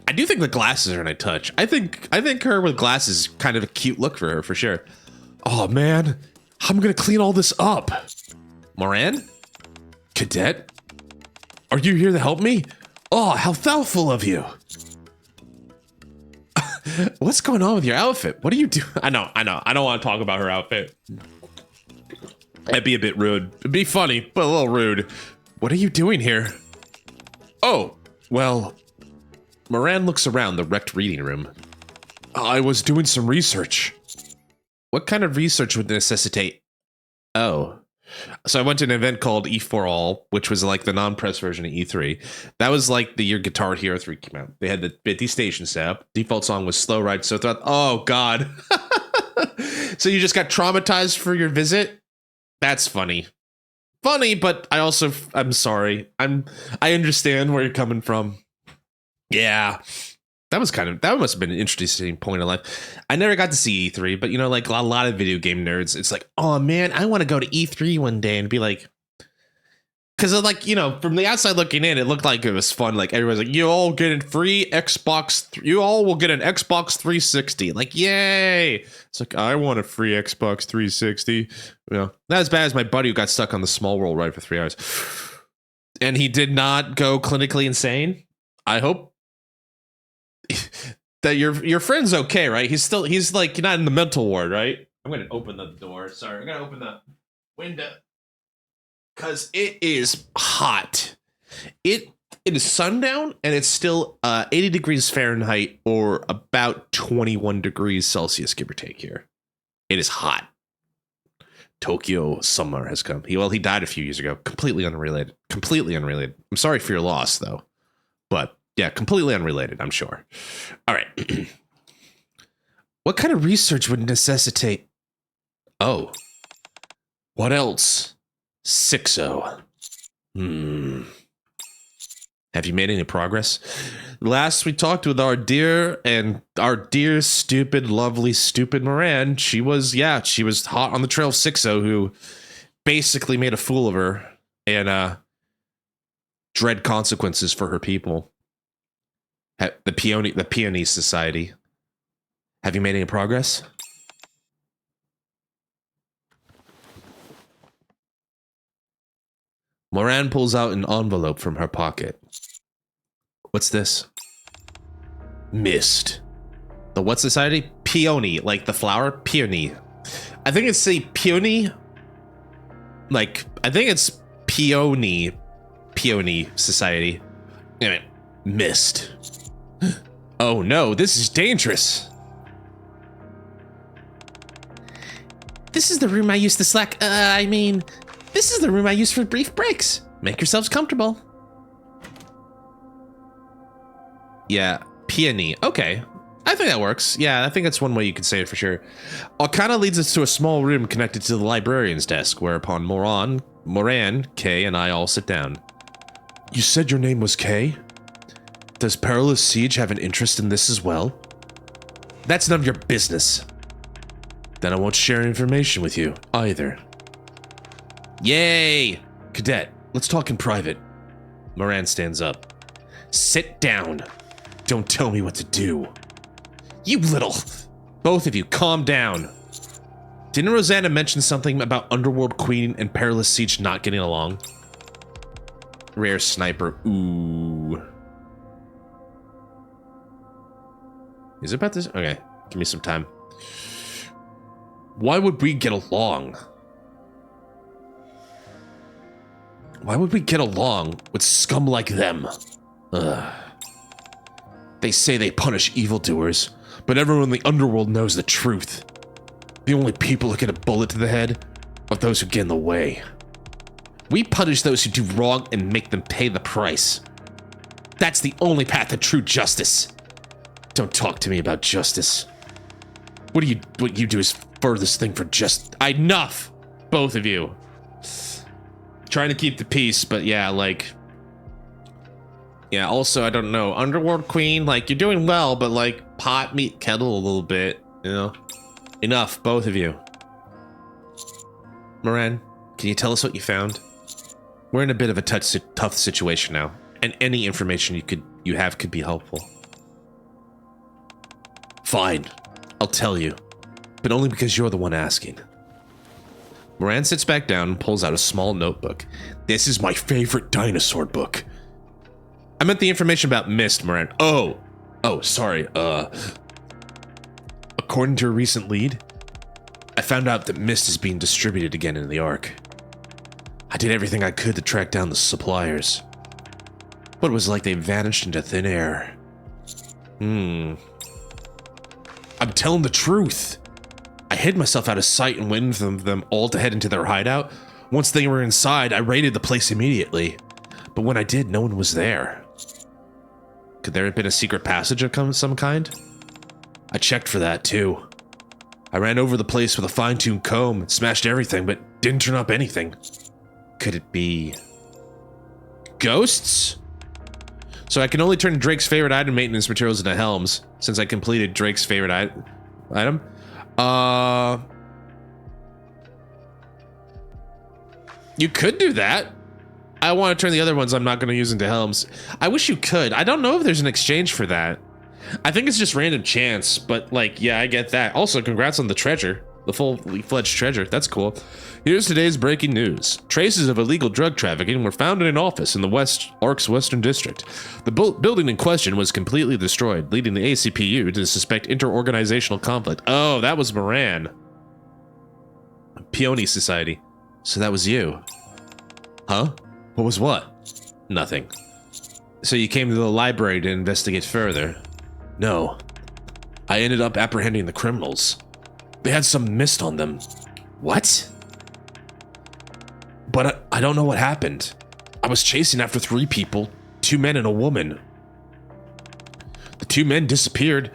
I do think the glasses are a nice touch. I think her with glasses is kind of a cute look for her, for sure. Oh man, I'm gonna clean all this up. Moran? Cadet? Are you here to help me? Oh, how thoughtful of you. What's going on with your outfit? What are you doing? I know. I don't want to talk about her outfit. That'd be a bit rude. It'd be funny, but a little rude. What are you doing here? Oh, well... Moran looks around the wrecked reading room. I was doing some research. What kind of research would necessitate? Oh. So I went to an event called E4 All, which was like the non-press version of E3. That was like the year Guitar Hero 3 came out. They had the Bitty Station set up. Default song was Slow Ride, so I thought, oh god. So you just got traumatized for your visit? That's funny. Funny, but I'm sorry. I understand where you're coming from. Yeah, that must have been an interesting point in life. I never got to see E3, but you know, like a lot of video game nerds, it's like, oh man, I want to go to E3 one day and be like, because like, you know, from the outside looking in, it looked like it was fun. Like everyone's like, you all get a free Xbox, you all will get an Xbox 360. Like, yay! It's like, I want a free Xbox 360. You know, not as bad as my buddy who got stuck on the Small World ride for 3 hours, and he did not go clinically insane. I hope. that your friend's okay, right? He's like not in the mental ward, right? I'm gonna open the door. Sorry, I'm gonna open the window because it is hot. It is sundown and it's still 80 degrees Fahrenheit or about 21 degrees Celsius, give or take here. It is hot. Tokyo summer has come. He died a few years ago. Completely unrelated. Completely unrelated. I'm sorry for your loss, though. But yeah, completely unrelated, I'm sure. All right. What kind of research would necessitate? Oh. What else? 6-0. Have you made any progress? Last we talked with our dear, stupid, lovely, stupid Moran. She was hot on the trail of 6-0, who basically made a fool of her and dread consequences for her people. The Peony Society. Have you made any progress? Moran pulls out an envelope from her pocket. What's this? Mist. The what society? Peony, like the flower? Peony. I think it's a peony. Like, I think it's peony. Peony society. Anyway, mist. Oh no, this is dangerous. This is the room I used to slack. This is the room I use for brief breaks. Make yourselves comfortable. Yeah, peony. Okay. I think that works. Yeah, I think that's one way you could say it for sure. It kind of leads us to a small room connected to the librarian's desk, whereupon Moran, Kay, and I all sit down. You said your name was Kay? Does Perilous Siege have an interest in this as well? That's none of your business. Then I won't share information with you, either. Yay! Cadet, let's talk in private. Moran stands up. Sit down. Don't tell me what to do. You little... Both of you, calm down. Didn't Rosanna mention something about Underworld Queen and Perilous Siege not getting along? Rare sniper. Ooh. Is it about this? Okay, give me some time. Why would we get along? Why would we get along with scum like them? Ugh. They say they punish evildoers, but everyone in the underworld knows the truth. The only people who get a bullet to the head are those who get in the way. We punish those who do wrong and make them pay the price. That's the only path to true justice. Don't talk to me about justice. What you do is furthest thing for just... Enough! Both of you. Trying to keep the peace, but yeah, like... Yeah, also, I don't know. Underworld Queen, like, you're doing well, but like, pot, meet, kettle a little bit, you know? Enough, both of you. Moran, can you tell us what you found? We're in a bit of a tough situation now, and any information you have could be helpful. Fine, I'll tell you, but only because you're the one asking. Moran sits back down and pulls out a small notebook. This is my favorite dinosaur book. I meant the information about Mist, Moran. Oh, sorry. According to a recent lead, I found out that Mist is being distributed again in the Ark. I did everything I could to track down the suppliers, but it was like they vanished into thin air. I'm telling the truth. I hid myself out of sight and waited for them all to head into their hideout. Once they were inside, I raided the place immediately. But when I did, no one was there. Could there have been a secret passage of some kind? I checked for that, too. I ran over the place with a fine-tuned comb, smashed everything, but didn't turn up anything. Could it be... ghosts? So I can only turn Drake's favorite item maintenance materials into helms, since I completed Drake's favorite item. You could do that. I want to turn the other ones I'm not going to use into helms. I wish you could. I don't know if there's an exchange for that. I think it's just random chance, but like, yeah, I get that. Also, congrats on the treasure. The full-fledged treasure. That's cool. Here's today's breaking news. Traces of illegal drug trafficking were found in an office in the Ark's Western District. The building in question was completely destroyed, leading the ACPU to suspect interorganizational conflict. Oh, that was Moran. Peony Society. So that was you. Huh? What was what? Nothing. So you came to the library to investigate further? No. I ended up apprehending the criminals. They had some mist on them. What? But I don't know what happened. I was chasing after 3 people, 2 men and a woman. The 2 men disappeared,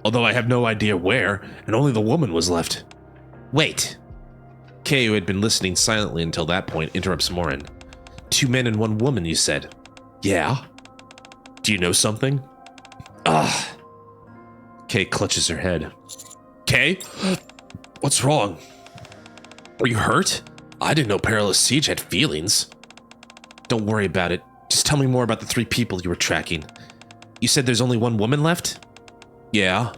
although I have no idea where, and only the woman was left. Wait. Kay, who had been listening silently until that point, interrupts Morin. 2 men and 1 woman, you said? Yeah. Do you know something? Ah. Kay clutches her head. Kay? What's wrong? Are you hurt? I didn't know Perilous Siege had feelings. Don't worry about it. Just tell me more about the 3 people you were tracking. You said there's only 1 woman left? Yeah.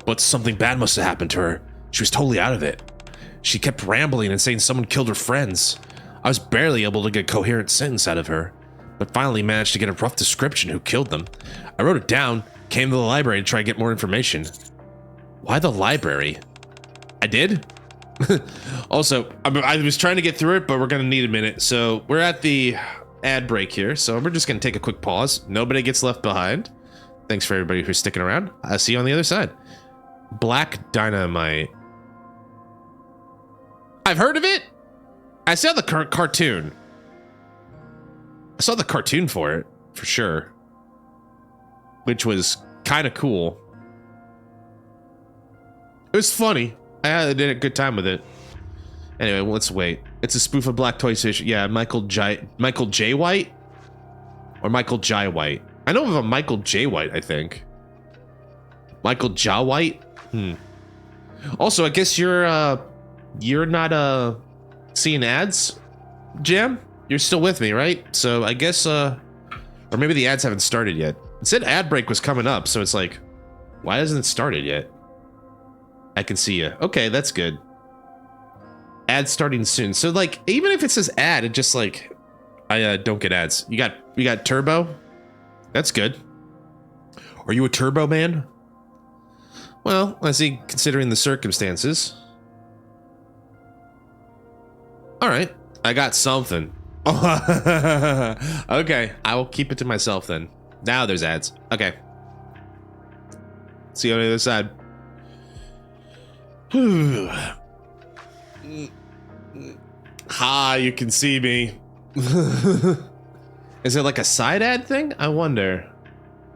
But something bad must have happened to her. She was totally out of it. She kept rambling and saying someone killed her friends. I was barely able to get a coherent sentence out of her, but finally managed to get a rough description who killed them. I wrote it down, came to the library to try to get more information. Why the library? I did? Also, I was trying to get through it, but we're gonna need a minute. So we're at the ad break here, so we're just gonna take a quick pause. Nobody gets left behind. Thanks for everybody who's sticking around. I'll see you on the other side. Black Dynamite. I've heard of it. I saw the cartoon. I saw the cartoon for it, for sure. Which was kind of cool. It was funny. I did a good time with it. Anyway, let's wait. It's a spoof of Black Toy Station. Yeah, Michael J. White? Or Michael J. White? I know of a Michael J. White, I think. Michael J. White? Also, I guess you're not seeing ads, Jam? You're still with me, right? So I guess or maybe the ads haven't started yet. It said ad break was coming up, so it's like, why hasn't it started yet? I can see you. Okay, that's good. Ad starting soon. So like, even if it says ad, it just like, I don't get ads. You got Turbo? That's good. Are you a Turbo man? Well, I see, considering the circumstances. All right, I got something. Okay, I will keep it to myself then. Now there's ads. Okay. See you on the other side. Ha, you can see me. Is it like a side ad thing? I wonder.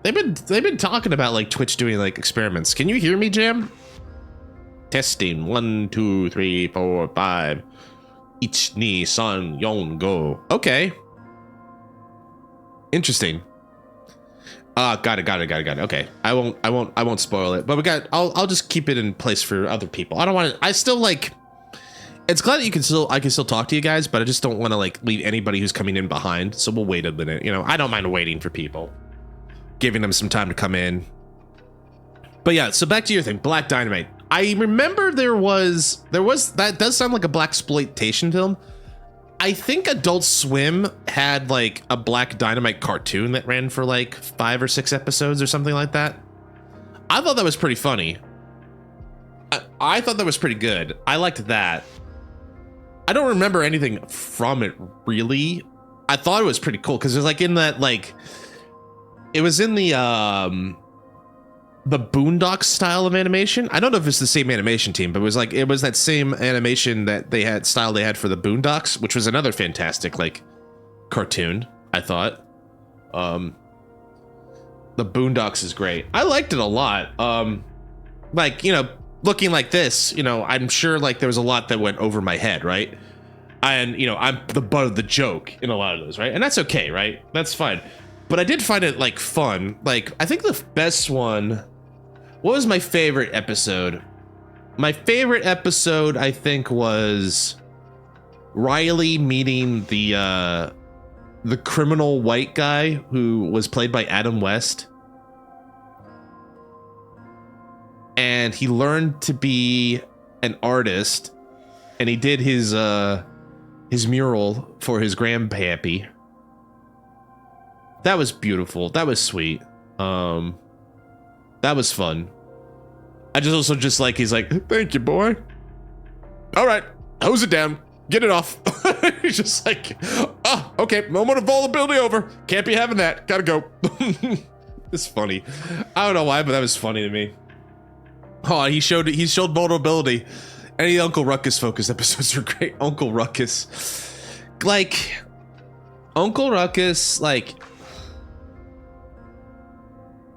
They've been talking about like Twitch doing like experiments. Can you hear me, Jam? Testing 1, 2, 3, 4, 5. Ich ni san yon go. Okay. Interesting. Got it. Okay. I won't spoil it. But I'll just keep it in place for other people. I don't want to. I still like. It's glad that I can still talk to you guys, but I just don't want to like leave anybody who's coming in behind. So we'll wait a minute. You know, I don't mind waiting for people, giving them some time to come in. But yeah, so back to your thing, Black Dynamite. I remember there was that does sound like a blaxploitation film. I think Adult Swim had like a Black Dynamite cartoon that ran for like 5 or 6 episodes or something like that. I thought that was pretty funny. I thought that was pretty good. I liked that. I don't remember anything from it really. I thought it was pretty cool because it was like in that like it was in the Boondocks style of animation. I don't know if it's the same animation team, but it was that same animation that they had for the Boondocks, which was another fantastic like cartoon, I thought. The Boondocks is great. I liked it a lot. Like, you know, looking like this, you know, I'm sure like there was a lot that went over my head, right? And, you know, I'm the butt of the joke in a lot of those, right? And that's okay, right? That's fine. But I did find it like fun. Like, I think the best one, what was my favorite episode? My favorite episode, I think, was Riley meeting the criminal white guy who was played by Adam West. And he learned to be an artist, and he did his mural for his grandpappy. That was beautiful. That was sweet. That was fun. I just also just like, he's like, thank you, boy. All right, hose it down. Get it off. He's just like, oh, okay, moment of vulnerability over. Can't be having that. Gotta go. It's funny. I don't know why, but that was funny to me. Oh, he showed vulnerability. Any Uncle Ruckus focused episodes are great. Uncle Ruckus. Like, Uncle Ruckus, like,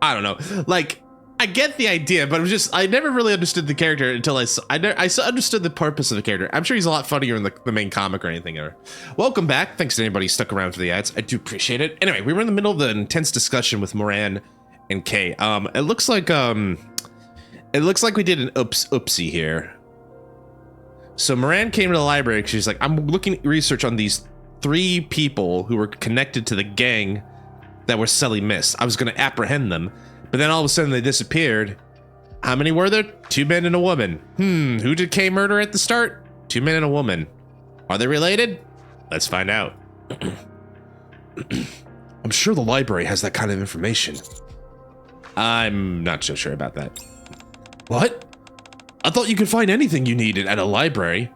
I don't know. Like, I get the idea, but it was just, I never really understood the character until I understood the purpose of the character. I'm sure he's a lot funnier in the main comic or anything. Welcome back. Thanks to anybody who stuck around for the ads. I do appreciate it. Anyway, we were in the middle of the intense discussion with Moran and Kay. It looks like we did an oopsie here. So Moran came to the library. She's like, I'm looking at research on these 3 people who were connected to the gang that were Sully missed. I was going to apprehend them, but then all of a sudden they disappeared. How many were there? 2 men and a woman. Who did Kay murder at the start? 2 men and a woman. Are they related? Let's find out. I'm sure the library has that kind of information. I'm not so sure about that. What? I thought you could find anything you needed at a library.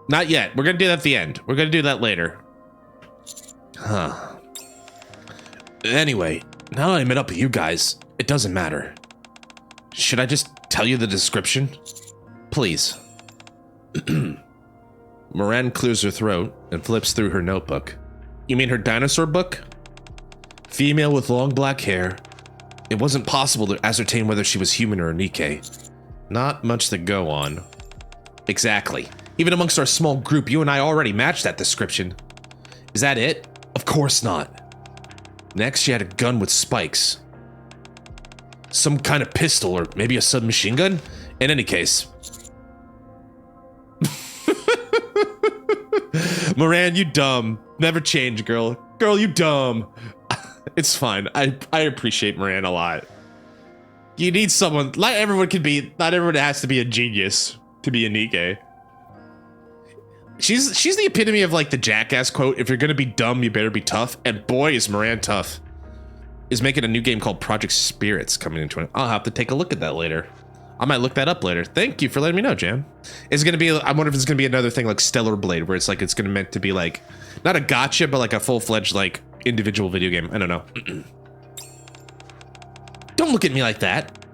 Not yet. We're gonna do that at the end. We're gonna do that later. Huh. Anyway, now that I met up with you guys, it doesn't matter. Should I just tell you the description? Please. Moran clears her throat and flips through her notebook. You mean her dinosaur book? Female with long black hair. It wasn't possible to ascertain whether she was human or a NIKKE. Not much to go on. Exactly. Even amongst our small group, you and I already matched that description. Is that it? Of course not. Next, she had a gun with spikes. Some kind of pistol, or maybe a submachine gun? In any case. Moran, you dumb. Never change, girl. Girl, you dumb. It's fine. I appreciate Moran a lot. You need someone. Not everyone has to be a genius to be a NIKKE. She's the epitome of like the Jackass quote, if you're gonna be dumb, you better be tough. And boy, is Moran tough. Is making a new game called Project Spirits coming into it. I'll have to take a look at that later. I might look that up later. Thank you for letting me know, Jam. It's gonna be, I wonder if it's gonna be another thing like Stellar Blade, where it's like, it's gonna meant to be like, not a gotcha, but like a full-fledged like individual video game. I don't know. Don't look at me like that.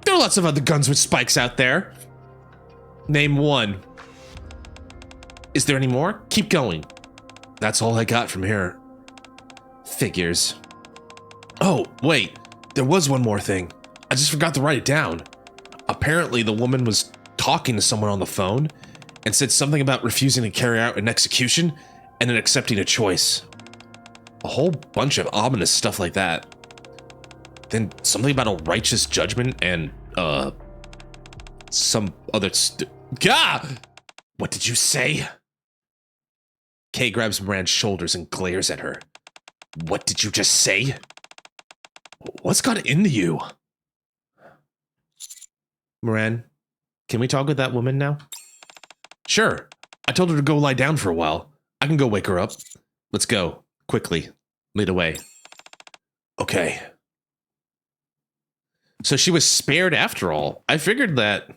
There are lots of other guns with spikes out there. Name one. Is there any more? Keep going. That's all I got from here. Figures. Oh, wait. There was one more thing. I just forgot to write it down. Apparently, the woman was talking to someone on the phone and said something about refusing to carry out an execution and then accepting a choice. A whole bunch of ominous stuff like that. Then something about a righteous judgment and, some other Gah! What did you say? Kay grabs Moran's shoulders and glares at her. What did you just say? What's got into you? Moran, can we talk with that woman now? Sure. I told her to go lie down for a while. I can go wake her up. Let's go. Quickly. Lead away. Okay. So she was spared after all. I figured that,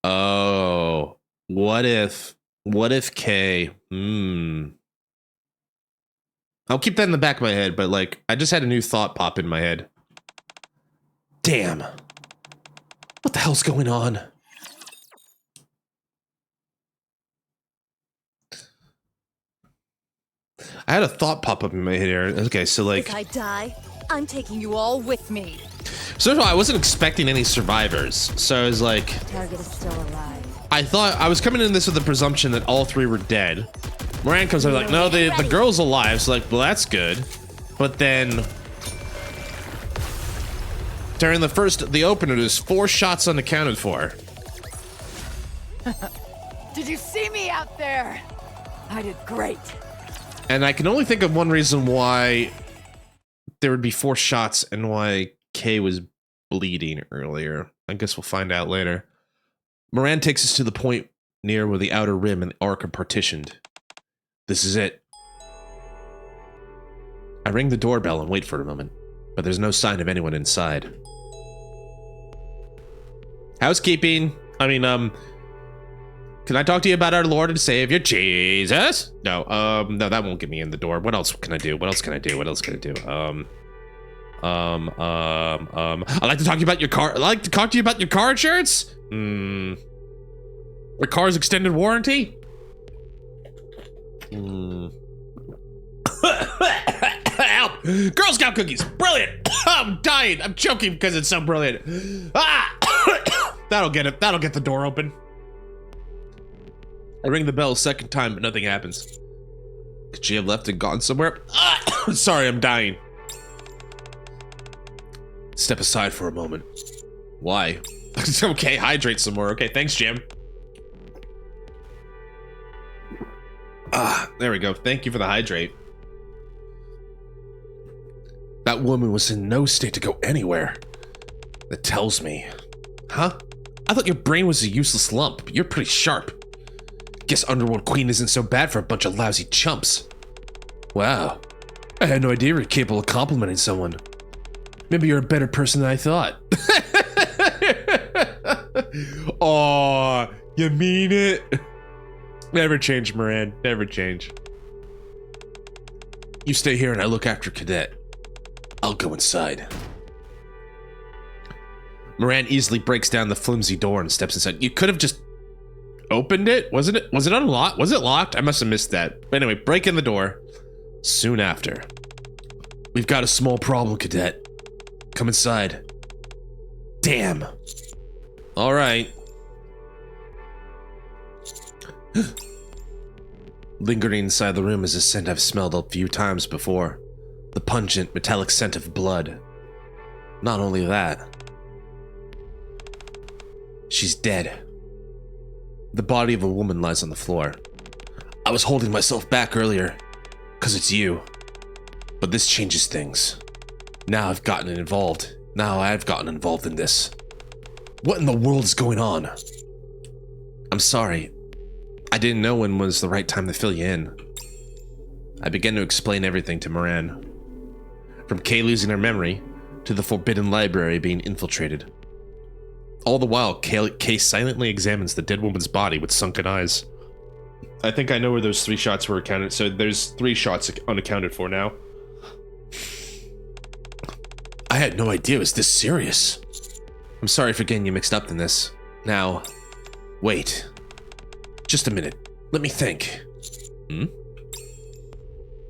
Oh. What if Kay, I'll keep that in the back of my head, but like, I just had a new thought pop in my head. Damn. What the hell's going on? I had a thought pop up in my head here. Okay, so like, If I die, I'm taking you all with me. so first of all, I wasn't expecting any survivors. So I was like, Target is still alive. I thought I was coming in this with the presumption that all 3 were dead. Moran comes over like, no, the girl's alive. So like, well, that's good. But then during the opener, there's 4 shots unaccounted for. Did you see me out there? I did great. And I can only think of one reason why there would be 4 shots and why Kay was bleeding earlier. I guess we'll find out later. Moran takes us to the point near where the outer rim and the arc are partitioned. This is it. I ring the doorbell and wait for a moment, but there's no sign of anyone inside. Housekeeping. I mean, can I talk to you about our Lord and Savior, Jesus? No, no, that won't get me in the door. What else can I do? What else can I do? What else can I do? I'd like to talk to you about your car. I'd like to talk to you about your car insurance. Your car's extended warranty. Help! Girl Scout cookies, brilliant. I'm dying. I'm choking because it's so brilliant. Ah! That'll get it. That'll get the door open. I ring the bell a second time, but nothing happens. Could she have left and gone somewhere? Ah! Sorry, I'm dying. Step aside for a moment. Why? Okay, hydrate some more. Okay, thanks, Jim. Ah, there we go. Thank you for the hydrate. That woman was in no state to go anywhere. That tells me. Huh? I thought your brain was a useless lump, but you're pretty sharp. Guess Underworld Queen isn't so bad for a bunch of lousy chumps. Wow. I had no idea you were capable of complimenting someone. Maybe you're a better person than I thought. Aw, you mean it? Never change, Moran. Never change. You stay here and I look after Cadet. I'll go inside. Moran easily breaks down the flimsy door and steps inside. You could have just opened it? Was it unlocked? Was it locked? I must have missed that. But anyway, break in the door. Soon after. We've got a small problem, Cadet. Come inside. Damn. All right. Lingering inside the room is a scent I've smelled a few times before. The pungent, metallic scent of blood. Not only that. She's dead. The body of a woman lies on the floor. I was holding myself back earlier, 'cause it's you. But this changes things. Now I've gotten involved. In this. What in the world is going on? I'm sorry. I didn't know when was the right time to fill you in. I began to explain everything to Moran. From Kay losing her memory, to the forbidden library being infiltrated. All the while, Kay silently examines the dead woman's body with sunken eyes. I think I know where those 3 shots were accounted, so there's 3 shots unaccounted for now. I had no idea it was this serious. I'm sorry for getting you mixed up in this. Now, wait. Just a minute. Let me think.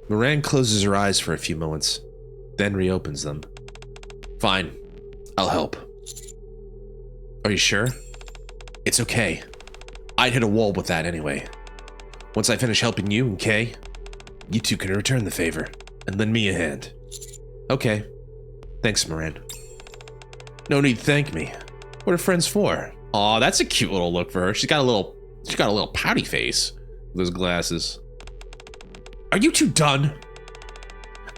Moran closes her eyes for a few moments, then reopens them. Fine. I'll help. Are you sure? It's okay. I'd hit a wall with that anyway. Once I finish helping you and Kay, you two can return the favor and lend me a hand. Okay. Thanks, Moran. No need to thank me. What are friends for? Aw, that's a cute little look for her. She's got a little pouty face with those glasses. Are you two done?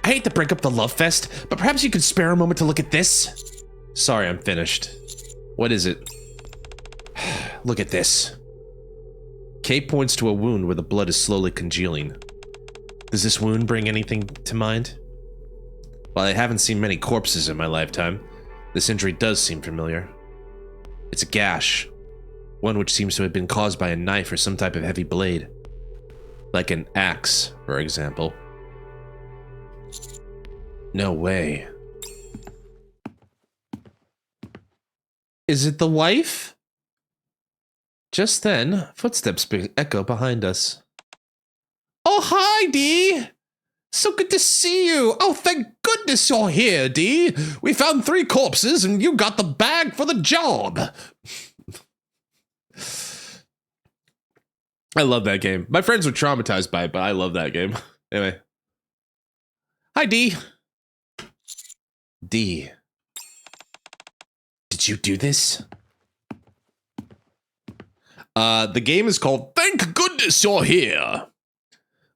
I hate to break up the love fest, but perhaps you could spare a moment to look at this? Sorry, I'm finished. What is it? Look at this. Kay points to a wound where the blood is slowly congealing. Does this wound bring anything to mind? While I haven't seen many corpses in my lifetime, this injury does seem familiar. It's a gash, one which seems to have been caused by a knife or some type of heavy blade. Like an axe, for example. No way. Is it the wife? Just then, footsteps echo behind us. Oh, hi, Dee! So good to see you! Oh, thank goodness you're here, Dee! We found 3 corpses and you got the bag for the job! I love that game. My friends were traumatized by it, but I love that game. Anyway. Hi, Dee! Dee. Did you do this? The game is called Thank Goodness You're Here.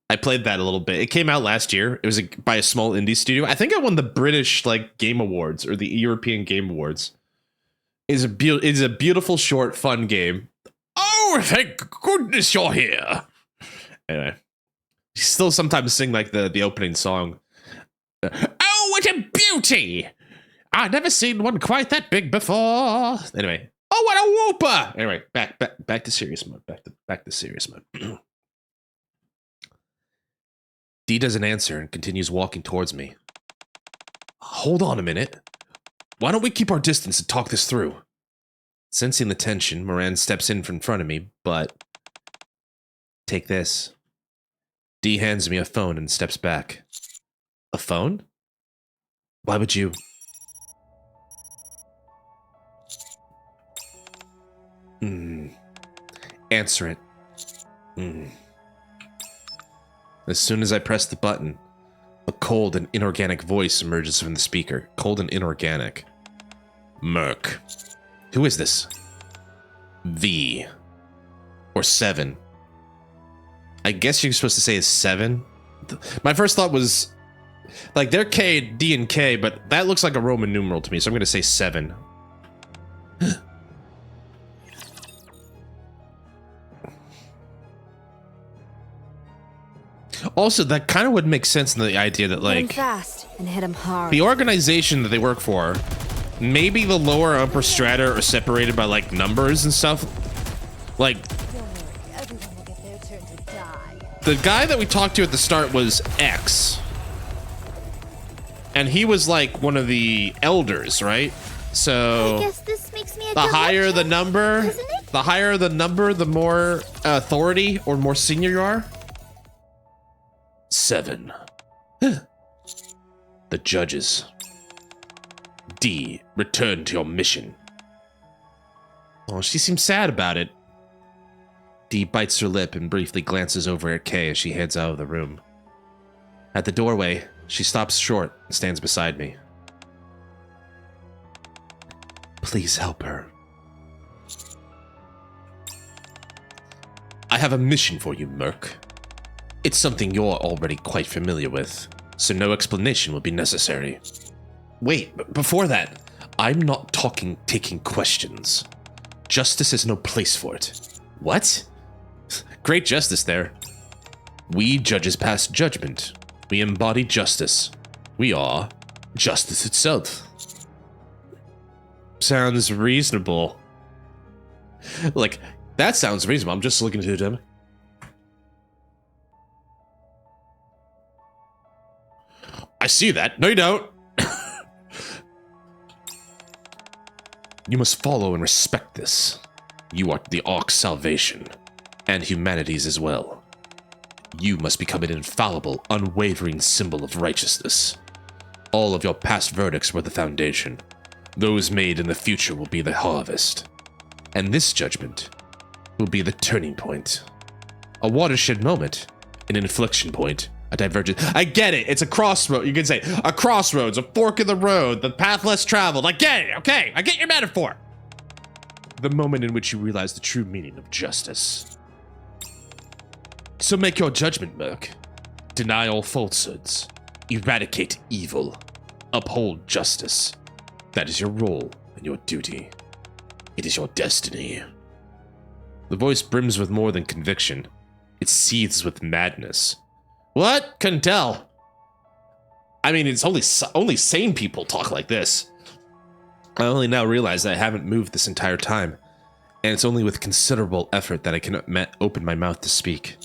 I played that a little bit. It came out last year. It was by a small indie studio. I think I won the British Game Awards or the European Game Awards is a beautiful, short, fun game. Oh, thank goodness you're here. Anyway, you still sometimes sing like the opening song. Oh, what a beauty! I've never seen one quite that big before. Anyway, oh, what a whooper! Anyway, back to serious mode. Back to serious mode. Dee doesn't answer and continues walking towards me. Hold on a minute. Why don't we keep our distance and talk this through? Sensing the tension, Moran steps in front of me, but... Take this. Dee hands me a phone and steps back. A phone? Why would you... Answer it. As soon as I press the button, a cold and inorganic voice emerges from the speaker. Cold and inorganic. Merc. Who is this? V. Or 7. I guess you're supposed to say 7. My first thought was... Like, they're K, D, and K, but that looks like a Roman numeral to me, so I'm going to say 7. Also, that kind of would make sense in the idea that, like... Hit him fast and hit him hard. The organization that they work for, maybe the lower and upper strata are separated by, like, numbers and stuff. Like... Everyone will get their turn to die. The guy that we talked to at the start was X. And he was like one of the elders, right? So I guess this makes me a the good higher luck the charm, number, doesn't it? the higher the number, the more authority or more senior you are. 7. The judges. D, return to your mission. Oh, she seems sad about it. D bites her lip and briefly glances over at K as she heads out of the room. At the doorway, she stops short and stands beside me. Please help her. I have a mission for you, Merc. It's something you're already quite familiar with, so no explanation will be necessary. Wait, before that, I'm not taking questions. Justice has no place for it. What? Great justice there. We judges pass judgment. We embody justice. We are justice itself. Sounds reasonable. Like, that sounds reasonable. I'm just looking at him. I see that. No, you don't. You must follow and respect this. You are the Ark's salvation, and humanity's as well. You must become an infallible, unwavering symbol of righteousness. All of your past verdicts were the foundation. Those made in the future will be the harvest. And this judgment will be the turning point. A watershed moment, an inflection point, a divergence. I get it. It's a crossroad. You can say a crossroads, a fork in the road, the path less traveled. I get it. Okay. I get your metaphor. The moment in which you realize the true meaning of justice. So make your judgment, Merc. Deny all falsehoods. Eradicate evil. Uphold justice. That is your role and your duty. It is your destiny. The voice brims with more than conviction. It seethes with madness. What? Couldn't tell. I mean, it's only sane people talk like this. I only now realize that I haven't moved this entire time, and it's only with considerable effort that I can open my mouth to speak.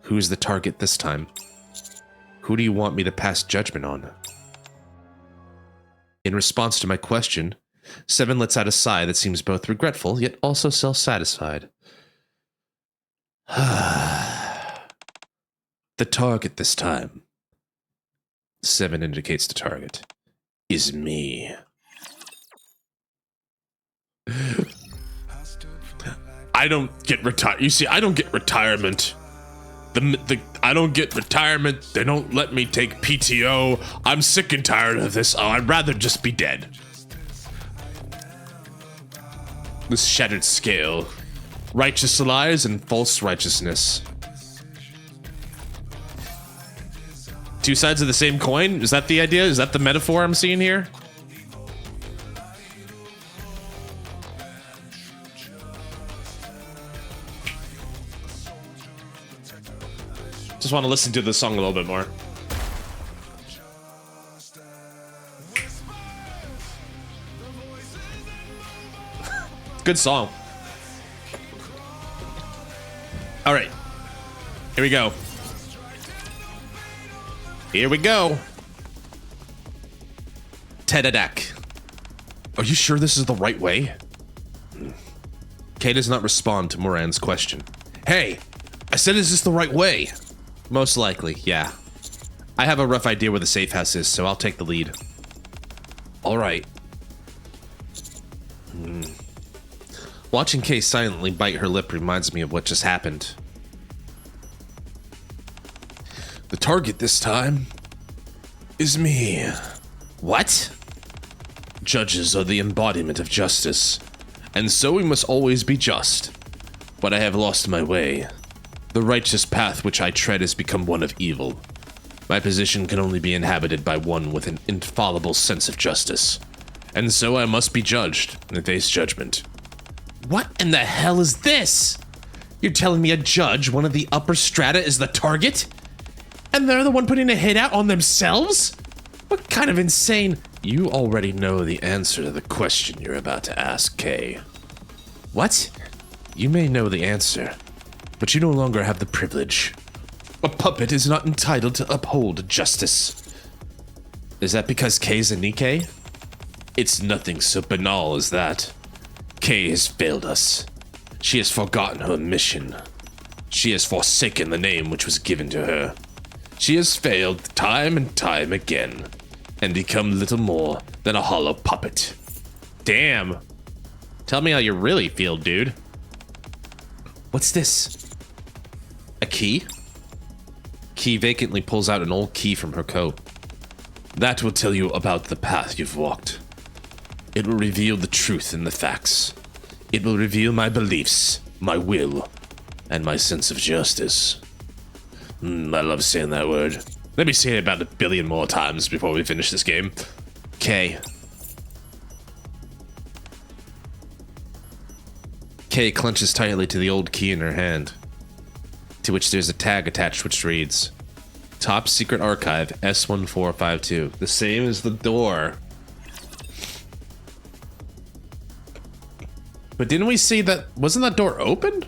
Who's the target this time? Who do you want me to pass judgment on? In response to my question, 7 lets out a sigh that seems both regretful, yet also self-satisfied. The target this time, 7 indicates the target, is me. I don't get retired. You see, I don't get retirement. I don't get retirement. They don't let me take PTO. I'm sick and tired of this. Oh, I'd rather just be dead. This shattered scale. Righteous lies and false righteousness. Two sides of the same coin? Is that the idea? Is that the metaphor I'm seeing here? Just want to listen to the song a little bit more. Good song. All right. Here we go. Here we go. Tedadak. Are you sure this is the right way? Kay does not respond to Moran's question. Hey, I said, is this the right way? Most likely, yeah. I have a rough idea where the safe house is, so I'll take the lead. All right. Watching Kay silently bite her lip reminds me of what just happened. The target this time is me. What? Judges are the embodiment of justice, and so we must always be just. But I have lost my way. The righteous path which I tread has become one of evil. My position can only be inhabited by one with an infallible sense of justice, and so I must be judged and face judgment. What in the hell is this? You're telling me a judge, one of the upper strata, is the target? And they're the one putting a hit out on themselves? What kind of insane... You already know the answer to the question you're about to ask, Kay. What? You may know the answer, but you no longer have the privilege. A puppet is not entitled to uphold justice. Is that because Kay's a NIKKE? It's nothing so banal as that. Kay has failed us. She has forgotten her mission. She has forsaken the name which was given to her. She has failed time and time again, and become little more than a hollow puppet. Damn. Tell me how you really feel, dude. What's this? A key? Key vacantly pulls out an old key from her coat. That will tell you about the path you've walked. It will reveal the truth and the facts. It will reveal my beliefs, my will, and my sense of justice. I love saying that word. Let me say it about 1 billion more times before we finish this game. Kay. Kay clenches tightly to the old key in her hand, to which there's a tag attached which reads, Top Secret Archive S1452. The same as the door. But didn't we see that? Wasn't that door open?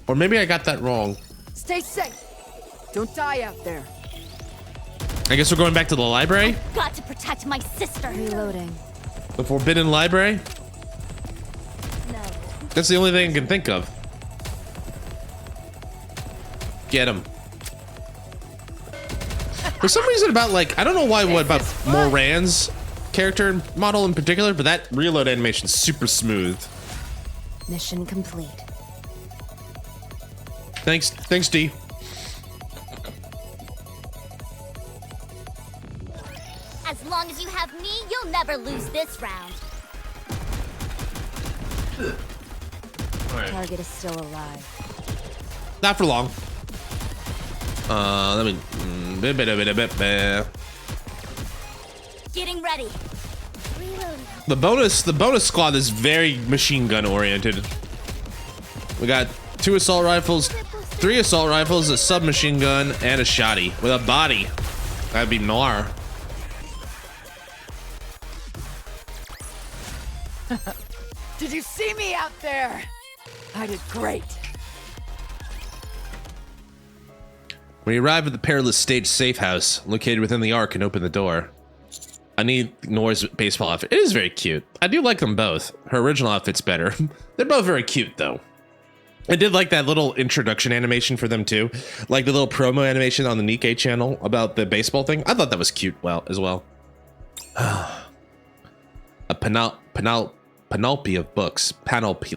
Or maybe I got that wrong. Stay safe. Don't die out there. I guess we're going back to the library? Got to protect my sister. Reloading. The Forbidden Library? No. That's the only thing I can think of. Get him. For some reason about, like, I don't know why, what about Moran's character model in particular, but that reload animation is super smooth. Mission complete. Thanks, D. As long as you have me, you'll never lose this round. Target is still alive. Not for long. Let me... Getting ready. Reloading. The bonus squad is very machine gun oriented. We got 2 assault rifles, 3 assault rifles, a submachine gun, and a shotty with a body. That'd be Noir. Did you see me out there? I did great. When you arrive at the Perilous Stage safe house, located within the Ark, and open the door, I need Noir's baseball outfit. It is very cute. I do like them both. Her original outfit's better. They're both very cute, though. I did like that little introduction animation for them, too. Like the little promo animation on the NIKKE channel about the baseball thing. I thought that was cute as well. A panoply of books. Panoply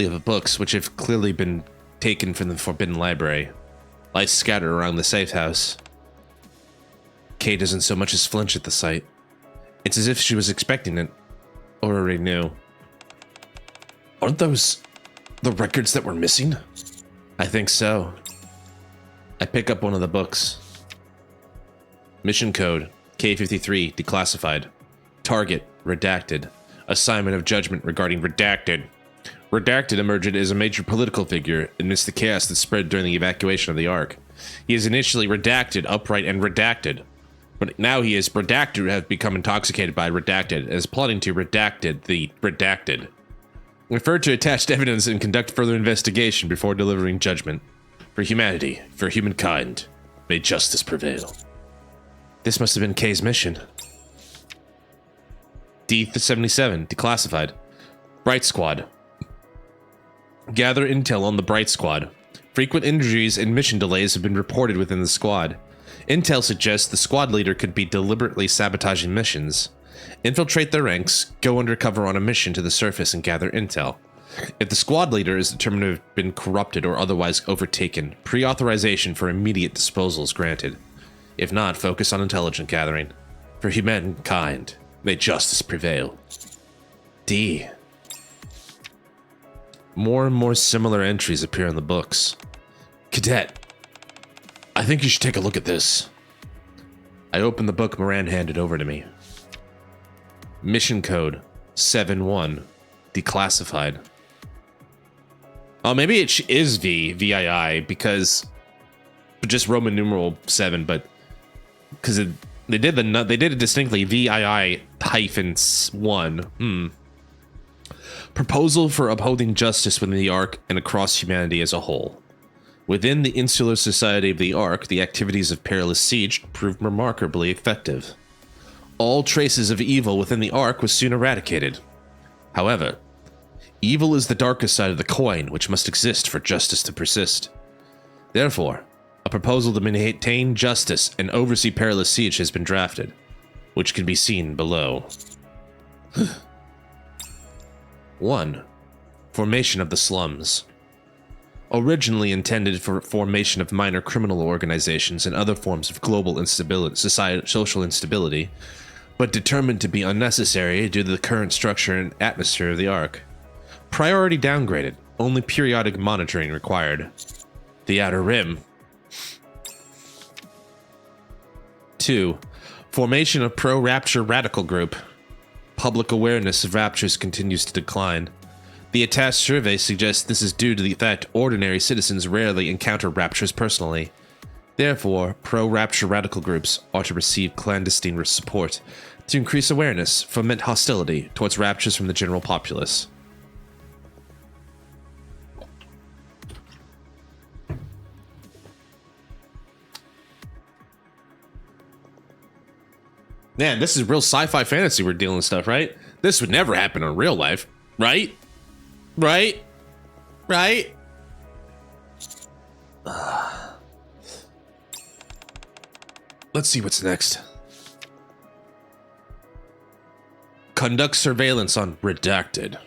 of books which have clearly been taken from the Forbidden Library lie scattered around the safe house. Kay doesn't so much as flinch at the sight. It's as if she was expecting it, or already knew. Aren't those the records that were missing? I think so. I pick up one of the books. Mission code, K.34, declassified. Target, redacted. Assignment of judgment regarding redacted. Redacted emerged as a major political figure amidst the chaos that spread during the evacuation of the Ark. He is initially redacted, upright, and redacted. But now he is redacted who have become intoxicated by redacted and is plotting to redacted the redacted. Refer to attached evidence and conduct further investigation before delivering judgment. For humanity, for humankind, may justice prevail. This must have been K's mission. D-77, declassified. Bright Squad. Gather intel on the Bright Squad. Frequent injuries and mission delays have been reported within the squad. Intel suggests the squad leader could be deliberately sabotaging missions. Infiltrate their ranks, go undercover on a mission to the surface and gather intel. If the squad leader is determined to have been corrupted or otherwise overtaken, pre-authorization for immediate disposal is granted. If not, focus on intelligence gathering. For humankind, may justice prevail. D. More and more similar entries appear in the books. Cadet, I think you should take a look at this. I opened the book Moran handed over to me. Mission code 7-1, declassified. Oh, maybe it is VII because just Roman numeral 7, but because they did it distinctly VII-1. Proposal for upholding justice within the Ark and across humanity as a whole. Within the insular society of the Ark, the activities of Perilous Siege proved remarkably effective. All traces of evil within the Ark was soon eradicated. However, evil is the darkest side of the coin, which must exist for justice to persist. Therefore, a proposal to maintain justice and oversee Perilous Siege has been drafted, which can be seen below. 1. Formation of the slums. Originally intended for formation of minor criminal organizations and other forms of global instability, social instability, but determined to be unnecessary due to the current structure and atmosphere of the Ark. Priority downgraded, only periodic monitoring required. The Outer Rim. 2. Formation of pro-Rapture radical group. Public awareness of raptures continues to decline. The attached survey suggests this is due to the fact ordinary citizens rarely encounter raptures personally. Therefore, pro-rapture radical groups are to receive clandestine support to increase awareness, foment hostility towards raptures from the general populace. Man, this is real sci-fi fantasy we're dealing with stuff, right? This would never happen in real life, right? Right? Right? Let's see what's next. Conduct surveillance on Redacted.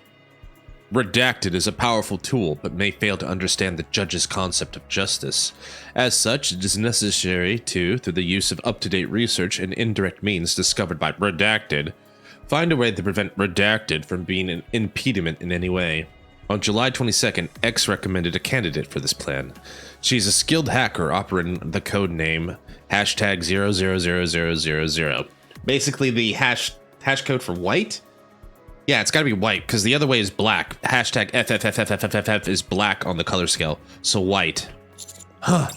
Redacted is a powerful tool, but may fail to understand the judge's concept of justice. As such, it is necessary to, through the use of up-to-date research and indirect means discovered by Redacted, find a way to prevent Redacted from being an impediment in any way. On July 22nd, X recommended a candidate for this plan. She is a skilled hacker operating the code name #000000. Basically the hash code for white? Yeah, it's gotta be white, because the other way is black. #FFFFFFF is black on the color scale, so white. Huh.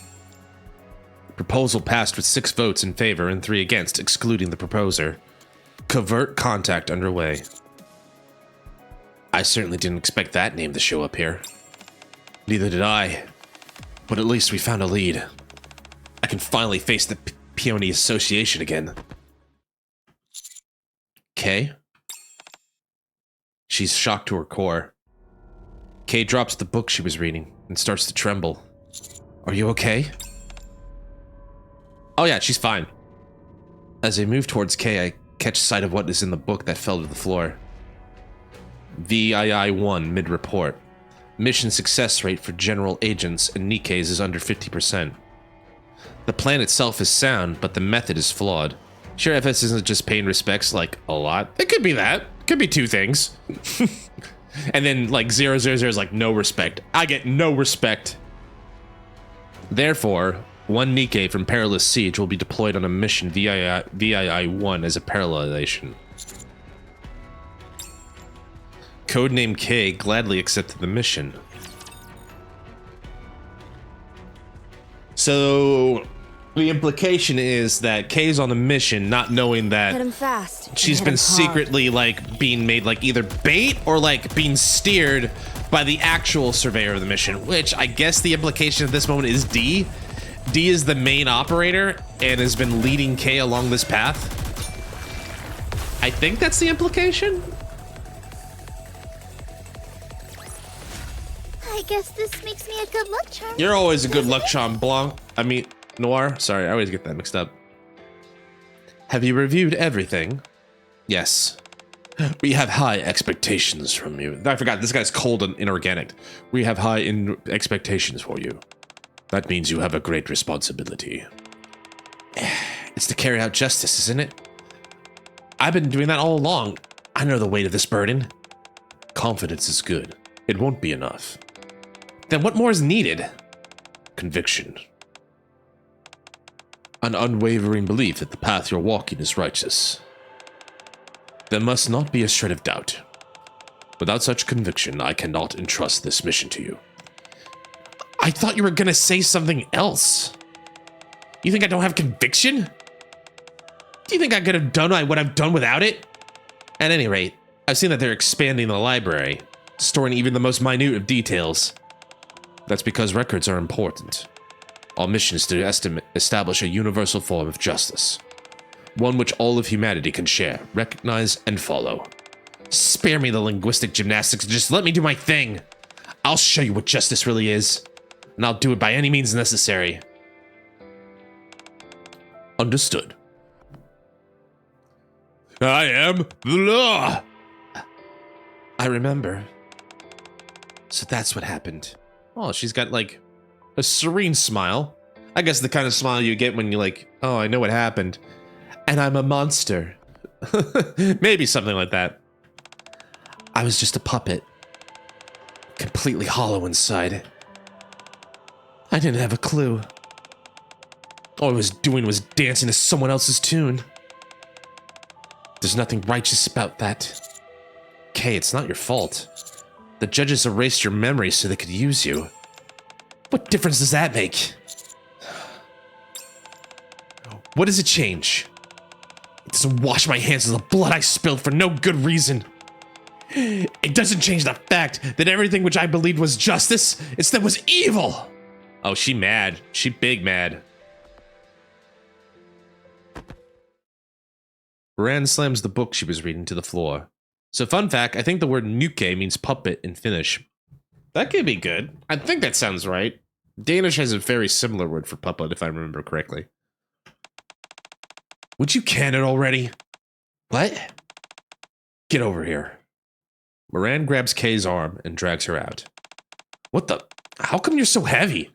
Proposal passed with 6 votes in favor and 3 against, excluding the proposer. Covert contact underway. I certainly didn't expect that name to show up here. Neither did I. But at least we found a lead. I can finally face the Peony Association again. K? She's shocked to her core. Kay drops the book she was reading and starts to tremble. Are you okay? Oh yeah, she's fine. As I move towards Kay, I catch sight of what is in the book that fell to the floor. VII-1 mid-report. Mission success rate for general agents and NIKKEs is under 50%. The plan itself is sound, but the method is flawed. Sure, FS isn't just paying respects like a lot. It could be that. Could be 2 things. And then like 000 is like no respect. I get no respect. Therefore, 1 NIKKE from Perilous Siege will be deployed on a mission VII-1 as a parallelization. codename K gladly accepted the mission. So the implication is that K's on the mission, not knowing Hit that him fast. she's and hit been him hard. secretly like being made like either bait or like being steered by the actual surveyor of the mission, which I guess the implication at this moment is D. D is the main operator and has been leading K along this path. I think that's the implication. I guess this makes me a good luck charm. You're always a good doesn't luck it? charm, Blanc. I mean, Noir. Sorry, I always get that mixed up. Have you reviewed everything? Yes. We have high expectations from you. I forgot, this guy's cold and inorganic. We have high expectations for you. That means you have a great responsibility. It's to carry out justice, isn't it? I've been doing that all along. I know the weight of this burden. Confidence is good. It won't be enough. Then what more is needed? Conviction. An unwavering belief that the path you're walking is righteous. There must not be a shred of doubt. Without such conviction, I cannot entrust this mission to you. I thought you were gonna say something else. You think I don't have conviction? Do you think I could have done what I've done without it? At any rate, I've seen that they're expanding the library, storing even the most minute of details. That's because records are important. Our mission is to establish a universal form of justice. One which all of humanity can share, recognize, and follow. Spare me the linguistic gymnastics and just let me do my thing. I'll show you what justice really is, and I'll do it by any means necessary. Understood. I am the law. I remember. So that's what happened. Oh, she's got like a serene smile. I guess the kind of smile you get when you like, oh, I know what happened. And I'm a monster. Maybe something like that. I was just a puppet. Completely hollow inside. I didn't have a clue. All I was doing was dancing to someone else's tune. There's nothing righteous about that. Kay, it's not your fault. The judges erased your memory so they could use you. What difference does that make? What does it change? It doesn't wash my hands of the blood I spilled for no good reason. It doesn't change the fact that everything which I believed was justice instead was evil. Oh, she mad. She big mad. Moran slams the book she was reading to the floor. So fun fact, I think the word NIKKE means puppet in Finnish. That could be good. I think that sounds right. Danish has a very similar word for puppet, if I remember correctly. Would you can it already? What? Get over here. Moran grabs Kay's arm and drags her out. What the? How come you're so heavy?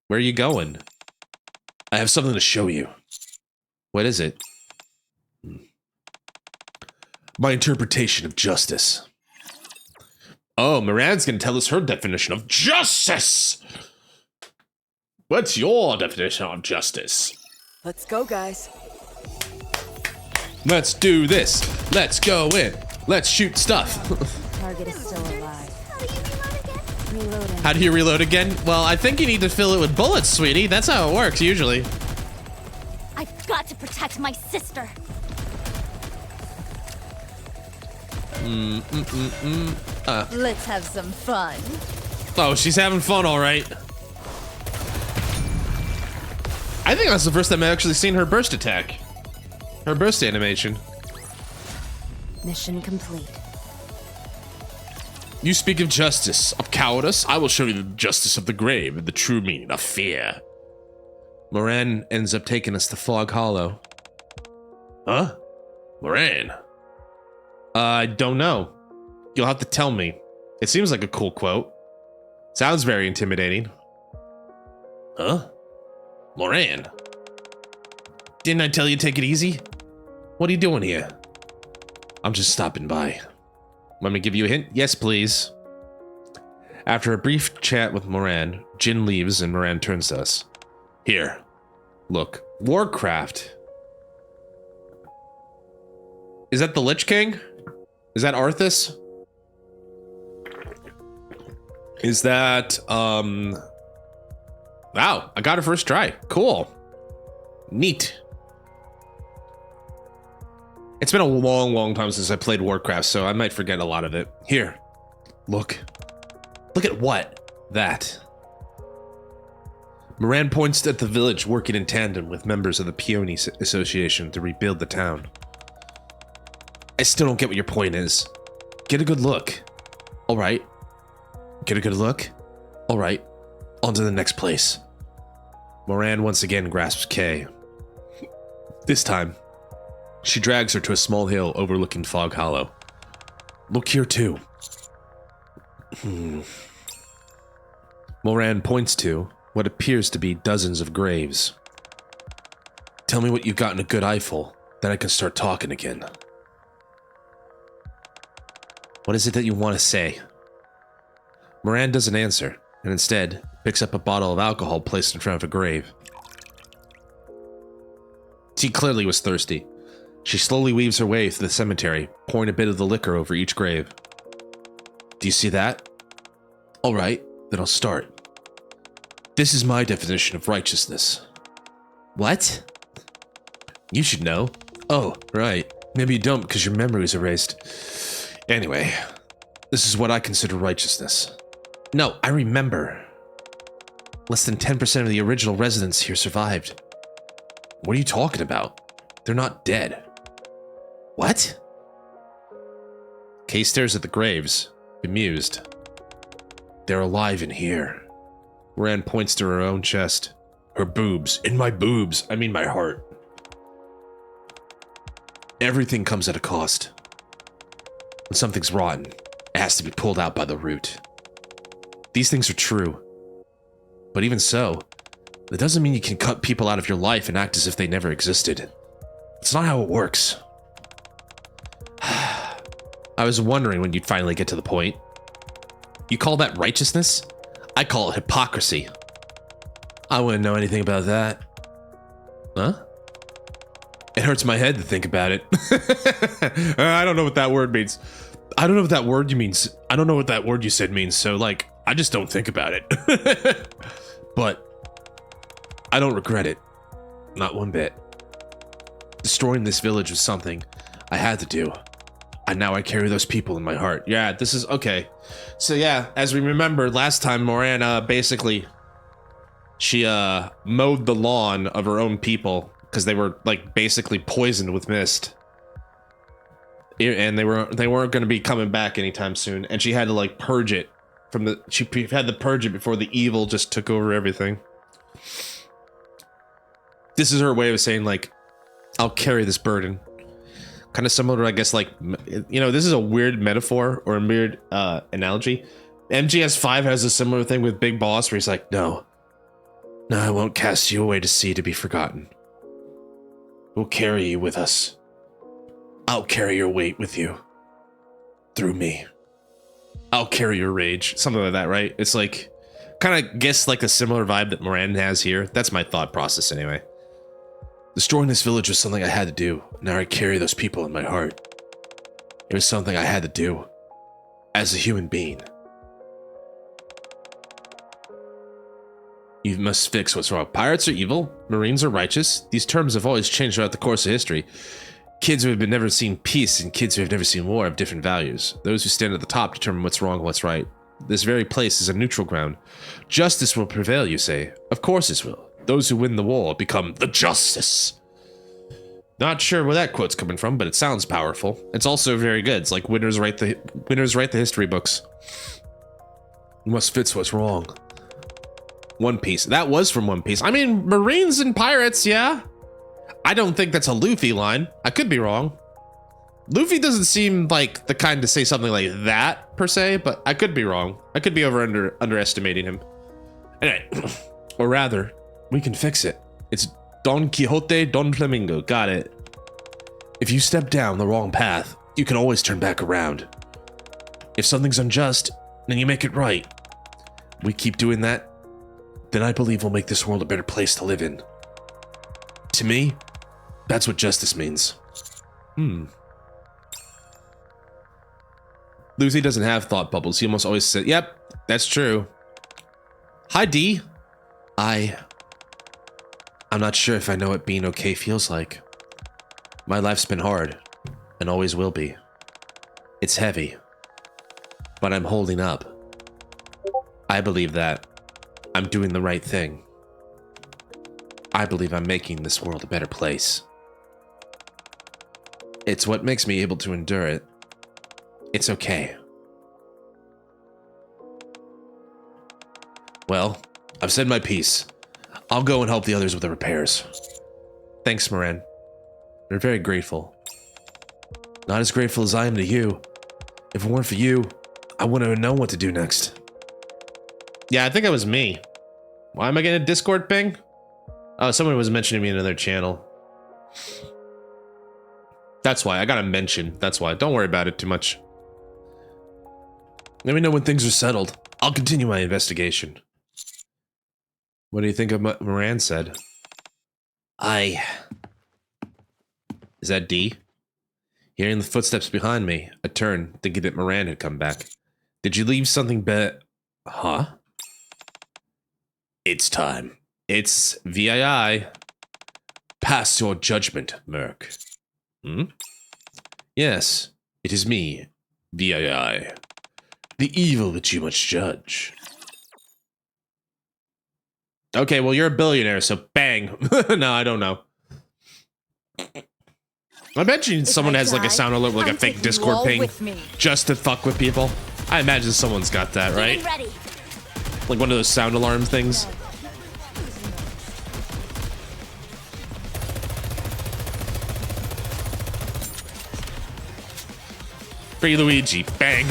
Where are you going? I have something to show you. What is it? My interpretation of justice. Oh, Moran's gonna tell us her definition of justice! What's your definition of justice? Let's go, guys. Let's do this. Let's go in. Let's shoot stuff. Target is still alive. How do you reload again? Reloading. How do you reload again? Well, I think you need to fill it with bullets, sweetie. That's how it works, usually. I've got to protect my sister. Let's have some fun. Oh, she's having fun, all right. I think that's the first time I've actually seen her burst attack. Her burst animation. Mission complete. You speak of justice, of cowardice. I will show you the justice of the grave and the true meaning of fear. Moran ends up taking us to Fog Hollow. Huh? Moran? I don't know. You'll have to tell me. It seems like a cool quote. Sounds very intimidating. Huh? Moran? Didn't I tell you to take it easy? What are you doing here? I'm just stopping by. Want me to give you a hint? Yes, please. After a brief chat with Moran, Jin leaves and Moran turns to us. Here. Look. Warcraft. Is that the Lich King? Is that Arthas? is that, wow, I got it first try. Cool. Neat. It's been a long time since I played Warcraft, so I might forget a lot of it. Here, look. Look at what? That. Moran points at the village working in tandem with members of the Peony Association to rebuild the town. I still don't get what your point is. Get a good look. All right. Get a good look. All right. On to the next place. Moran once again grasps Kay. This time, she drags her to a small hill overlooking Fog Hollow. Look here too. Moran points to what appears to be dozens of graves. Tell me what you've got in a good eyeful, then I can start talking again. What is it that you want to say? Moran doesn't answer, and instead picks up a bottle of alcohol placed in front of a grave. She clearly was thirsty. She slowly weaves her way through the cemetery, pouring a bit of the liquor over each grave. Do you see that? All right, then I'll start. This is my definition of righteousness. What? You should know. Oh, right. Maybe you don't because your memory is erased. Anyway, this is what I consider righteousness. No, I remember. Less than 10% of the original residents here survived. What are you talking about? They're not dead. What? Kay stares at the graves, bemused. They're alive in here. Moran points to her own chest. Her boobs. In my boobs. I mean my heart. Everything comes at a cost. When something's rotten, it has to be pulled out by the root. These things are true. But even so, that doesn't mean you can cut people out of your life and act as if they never existed. It's not how it works. I was wondering when you'd finally get to the point. You call that righteousness? I call it hypocrisy. I wouldn't know anything about that. Huh? It hurts my head to think about it. I don't know what that word means. I don't know what that word you means. I don't know what that word you said means, so like, I just don't think about it. But I don't regret it. Not one bit. Destroying this village was something I had to do. And now I carry those people in my heart. Yeah, this is okay. So yeah, as we remember last time, Moran basically she mowed the lawn of her own people because they were like basically poisoned with mist. And they weren't going to be coming back anytime soon, and she had to like purge it from the she had to purge it before the evil just took over everything. This is her way of saying like, I'll carry this burden. Kind of similar to, I guess, like, you know, this is a weird metaphor or a weird analogy. MGS5 has a similar thing with Big Boss where he's like, no, I won't cast you away to sea to be forgotten. We'll carry you with us. I'll carry your weight with you. Through me. I'll carry your rage. Something like that, right? It's like, kind of guess like a similar vibe that Moran has here. That's my thought process anyway. Destroying this village was something I had to do. Now I carry those people in my heart. It was something I had to do. As a human being. You must fix what's wrong. Pirates are evil. Marines are righteous. These terms have always changed throughout the course of history. Kids who have never seen peace and kids who have never seen war have different values. Those who stand at the top determine what's wrong and what's right. This very place is a neutral ground. Justice will prevail, you say. Of course it will. Those who win the war become the justice. Not sure where that quote's coming from, but it sounds powerful. It's also very good. It's like winners write the history books. You must fix what's wrong. One Piece. That was from One Piece. I mean, Marines and pirates, yeah. I don't think that's a Luffy line. I could be wrong. Luffy doesn't seem like the kind to say something like that, per se, but I could be wrong. I could be underestimating him. Anyway, or rather, we can fix it. It's Don Quixote, Don Flamingo. Got it. If you step down the wrong path, you can always turn back around. If something's unjust, then you make it right. We keep doing that, then I believe we'll make this world a better place to live in. To me, that's what justice means. Lucy doesn't have thought bubbles. He almost always said, yep, that's true. Hi, D. I'm not sure if I know what being okay feels like. My life's been hard, and always will be. It's heavy, but I'm holding up. I believe that I'm doing the right thing. I believe I'm making this world a better place. It's what makes me able to endure it. It's okay. Well, I've said my piece. I'll go and help the others with the repairs. Thanks, Moran. We're very grateful. Not as grateful as I am to you. If it weren't for you, I wouldn't have known what to do next. Yeah, I think it was me. Why am I getting a Discord ping? Oh, someone was mentioning me in another channel. That's why. I got a mention. That's why. Don't worry about it too much. Let me know when things are settled. I'll continue my investigation. What do you think of what Moran said? Is that D? Hearing the footsteps behind me, I turned, thinking that Moran had come back. Did you leave something Huh? It's time. It's VII. Pass your judgment, Merc. Hmm? Yes, it is me, VII. The evil that you must judge. Okay, well, you're a billionaire, so bang. No, I don't know. I imagine someone has like a sound alert, like a fake Discord ping, just to fuck with people. I imagine someone's got that, right? Like one of those sound alarm things. Free Luigi, bang.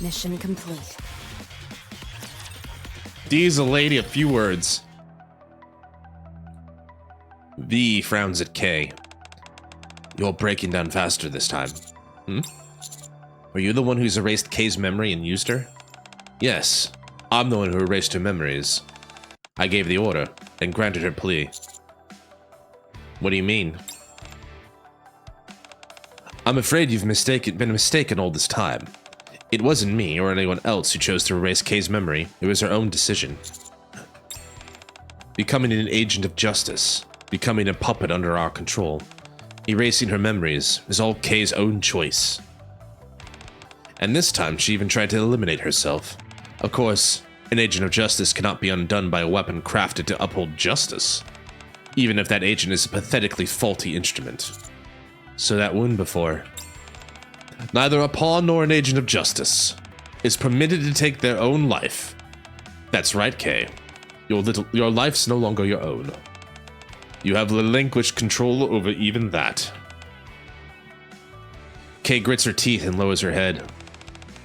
Mission complete. D's a lady, a few words. V frowns at K. You're breaking down faster this time. Hmm? Were you the one who's erased K's memory and used her? Yes, I'm the one who erased her memories. I gave the order and granted her plea. What do you mean? I'm afraid you've been mistaken all this time. It wasn't me or anyone else who chose to erase Kay's memory. It was her own decision. Becoming an agent of justice, becoming a puppet under our control, erasing her memories is all Kay's own choice. And this time she even tried to eliminate herself. Of course, an agent of justice cannot be undone by a weapon crafted to uphold justice, even if that agent is a pathetically faulty instrument. So that wound before. Neither a pawn nor an agent of justice is permitted to take their own life. That's right, Kay. Your life's no longer your own. You have relinquished control over even that. Kay grits her teeth and lowers her head.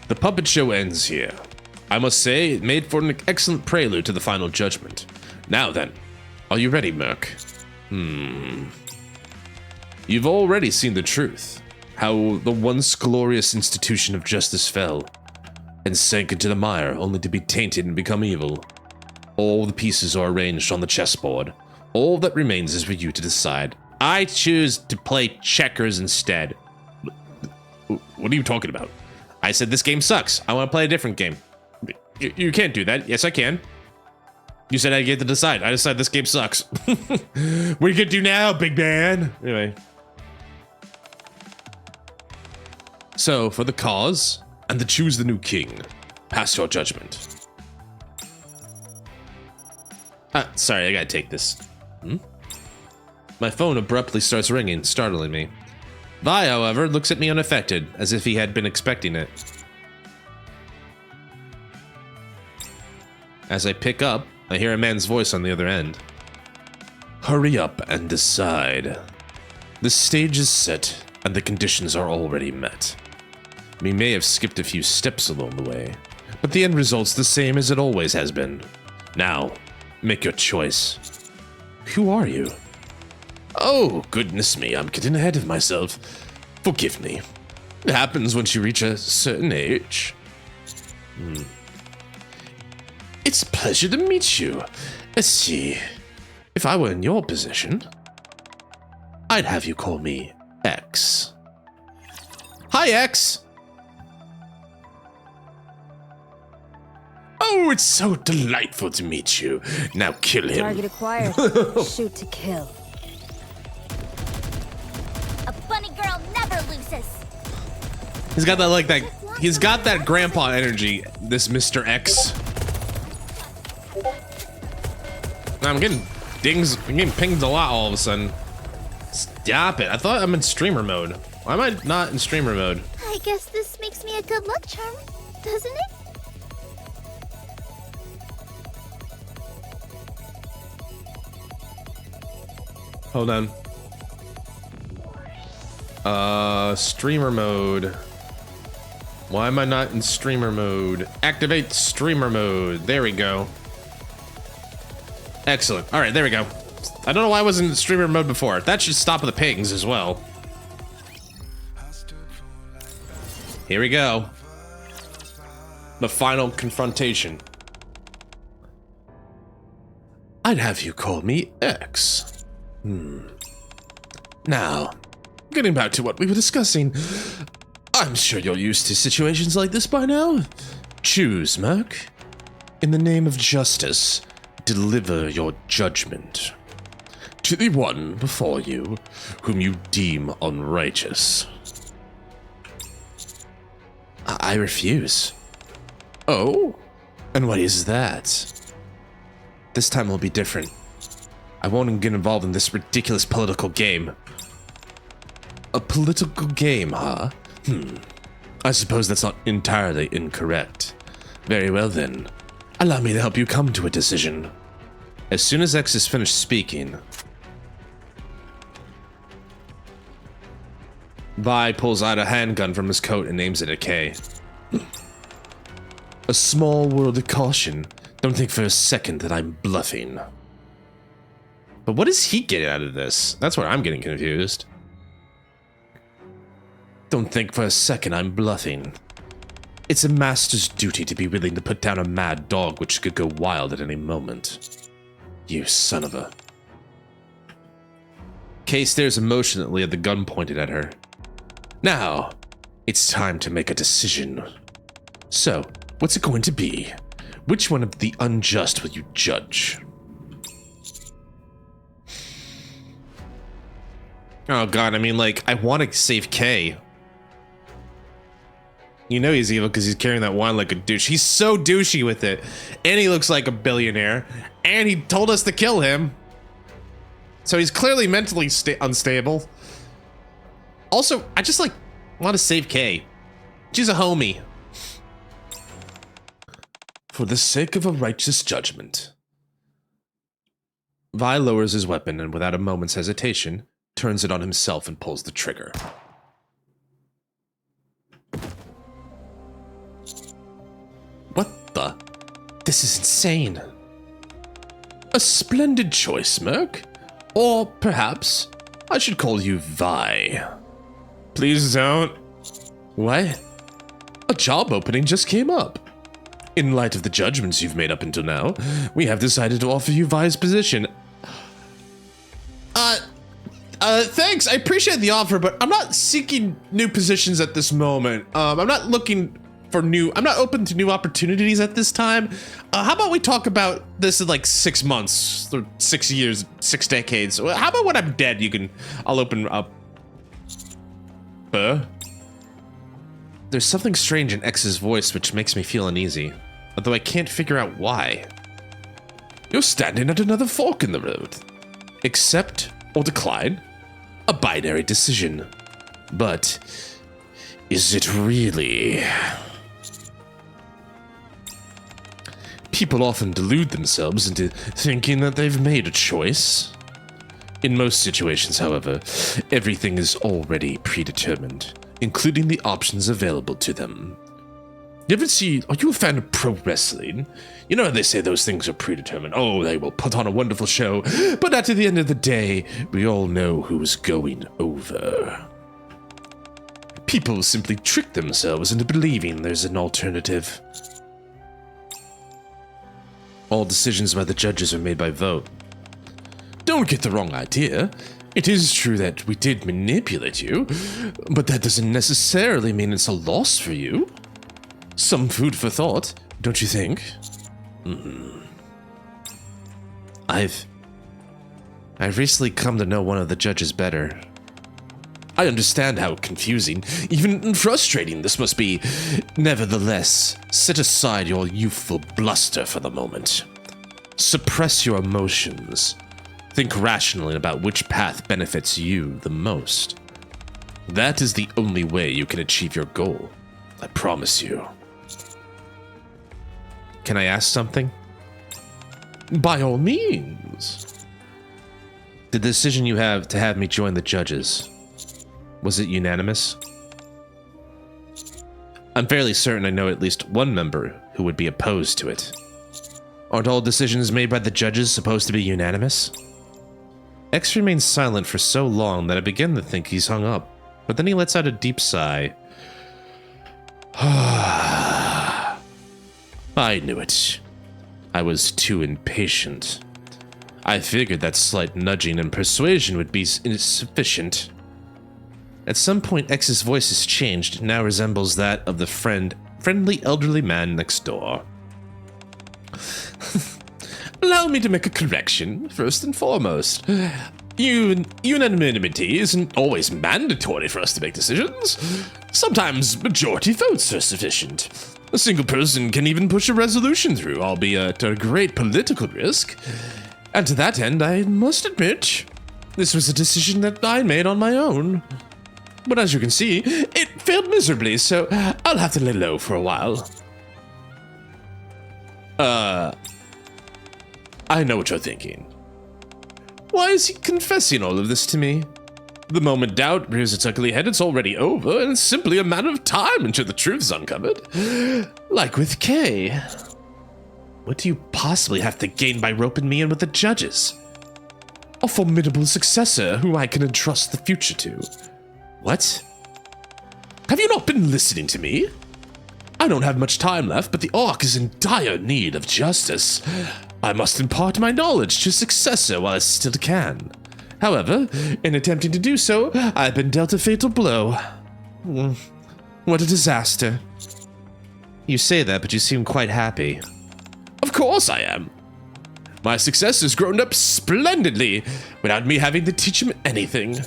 The puppet show ends here. I must say, it made for an excellent prelude to the final judgment. Now then, are you ready, Merc? You've already seen the truth. How the once glorious institution of justice fell, and sank into the mire only to be tainted and become evil. All the pieces are arranged on the chessboard. All that remains is for you to decide. I choose to play checkers instead. What are you talking about? I said this game sucks. I want to play a different game. You can't do that. Yes, I can. You said I get to decide. I decide this game sucks. What are you gonna do now, big man? Anyway. So, for the cause, and to choose the new king, pass your judgment. Sorry, I gotta take this. My phone abruptly starts ringing, startling me. Vi, however, looks at me unaffected, as if he had been expecting it. As I pick up, I hear a man's voice on the other end. Hurry up and decide. The stage is set, and the conditions are already met. We may have skipped a few steps along the way, but the end result's the same as it always has been. Now, make your choice. Who are you? Oh, goodness me, I'm getting ahead of myself. Forgive me. It happens once you reach a certain age. It's a pleasure to meet you. Let's see. If I were in your position, I'd have you call me X. Hi, X! Oh, it's so delightful to meet you. Now kill him. Target acquired. Shoot to kill. A bunny girl never loses. He's got that, he's got that grandpa energy, this Mr. X. I'm getting dings, I'm getting pinged a lot all of a sudden. Stop it. I thought I'm in streamer mode. Why am I not in streamer mode? I guess this makes me a good luck charm, doesn't it? Hold on. Streamer mode. Why am I not in streamer mode? Activate streamer mode. There we go. Excellent. All right, there we go. I don't know why I wasn't in streamer mode before. That should stop the pings as well. Here we go. The final confrontation. I'd have you call me X. Now, getting back to what we were discussing, I'm sure you're used to situations like this by now. Choose, Merc. In the name of justice, deliver your judgment to the one before you, whom you deem unrighteous. I refuse. Oh? And what is that? This time will be different. I won't get involved in this ridiculous political game. A political game, huh? I suppose that's not entirely incorrect. Very well then. Allow me to help you come to a decision. As soon as X is finished speaking, Vi pulls out a handgun from his coat and aims it at K. A small world of caution. Don't think for a second that I'm bluffing. But what does he get out of this? That's where I'm getting confused. Don't think for a second I'm bluffing. It's a master's duty to be willing to put down a mad dog which could go wild at any moment. You son of a... Kay stares emotionally at the gun pointed at her. Now, it's time to make a decision. So, what's it going to be? Which one of the unjust will you judge? Oh god, I mean, like, I want to save Kay. You know he's evil because he's carrying that wine like a douche. He's so douchey with it. And he looks like a billionaire. And he told us to kill him. So he's clearly mentally unstable. Also, I just, like, want to save Kay. She's a homie. For the sake of a righteous judgment. Vi lowers his weapon and without a moment's hesitation, turns it on himself and pulls the trigger. What the? This is insane. A splendid choice, Merc. Or perhaps I should call you Vi. Please don't. What? A job opening just came up. In light of the judgments you've made up until now, we have decided to offer you Vi's position. Thanks, I appreciate the offer, but I'm not seeking new positions at this moment. I'm not looking for I'm not open to new opportunities at this time. How about we talk about this in like 6 months, or 6 years, 6 decades? How about when I'm dead, I'll open up. There's something strange in X's voice which makes me feel uneasy, although I can't figure out why. You're standing at another fork in the road. Accept or decline? A binary decision. But is it really? People often delude themselves into thinking that they've made a choice. In most situations, however, everything is already predetermined, including the options available to them. Are you a fan of pro wrestling? You know how they say those things are predetermined. Oh, they will put on a wonderful show, but at the end of the day, we all know who's going over. People simply trick themselves into believing there's an alternative. All decisions by the judges are made by vote. Don't get the wrong idea. It is true that we did manipulate you, but that doesn't necessarily mean it's a loss for you. Some food for thought, don't you think? I've recently come to know one of the judges better. I understand how confusing, even frustrating this must be. Nevertheless, set aside your youthful bluster for the moment. Suppress your emotions. Think rationally about which path benefits you the most. That is the only way you can achieve your goal. I promise you. Can I ask something? By all means. The decision you have to have me join the judges, was it unanimous? I'm fairly certain I know at least one member who would be opposed to it. Aren't all decisions made by the judges supposed to be unanimous? X remains silent for so long that I begin to think he's hung up, but then he lets out a deep sigh. I knew it. I was too impatient. I figured that slight nudging and persuasion would be insufficient. At some point, X's voice has changed, now resembles that of the friendly elderly man next door. Allow me to make a correction, first and foremost. Unanimity isn't always mandatory for us to make decisions. Sometimes majority votes are sufficient. A single person can even push a resolution through, albeit at a great political risk. And to that end, I must admit, this was a decision that I made on my own. But as you can see, it failed miserably, so I'll have to lay low for a while. I know what you're thinking. Why is he confessing all of this to me? The moment doubt rears its ugly head, it's already over, and it's simply a matter of time until the truth is uncovered. Like with Kay. What do you possibly have to gain by roping me in with the judges? A formidable successor who I can entrust the future to. What? Have you not been listening to me? I don't have much time left, but the Ark is in dire need of justice. I must impart my knowledge to a successor while I still can. However, in attempting to do so, I've been dealt a fatal blow. What a disaster. You say that, but you seem quite happy. Of course I am. My successor's grown up splendidly without me having to teach him anything.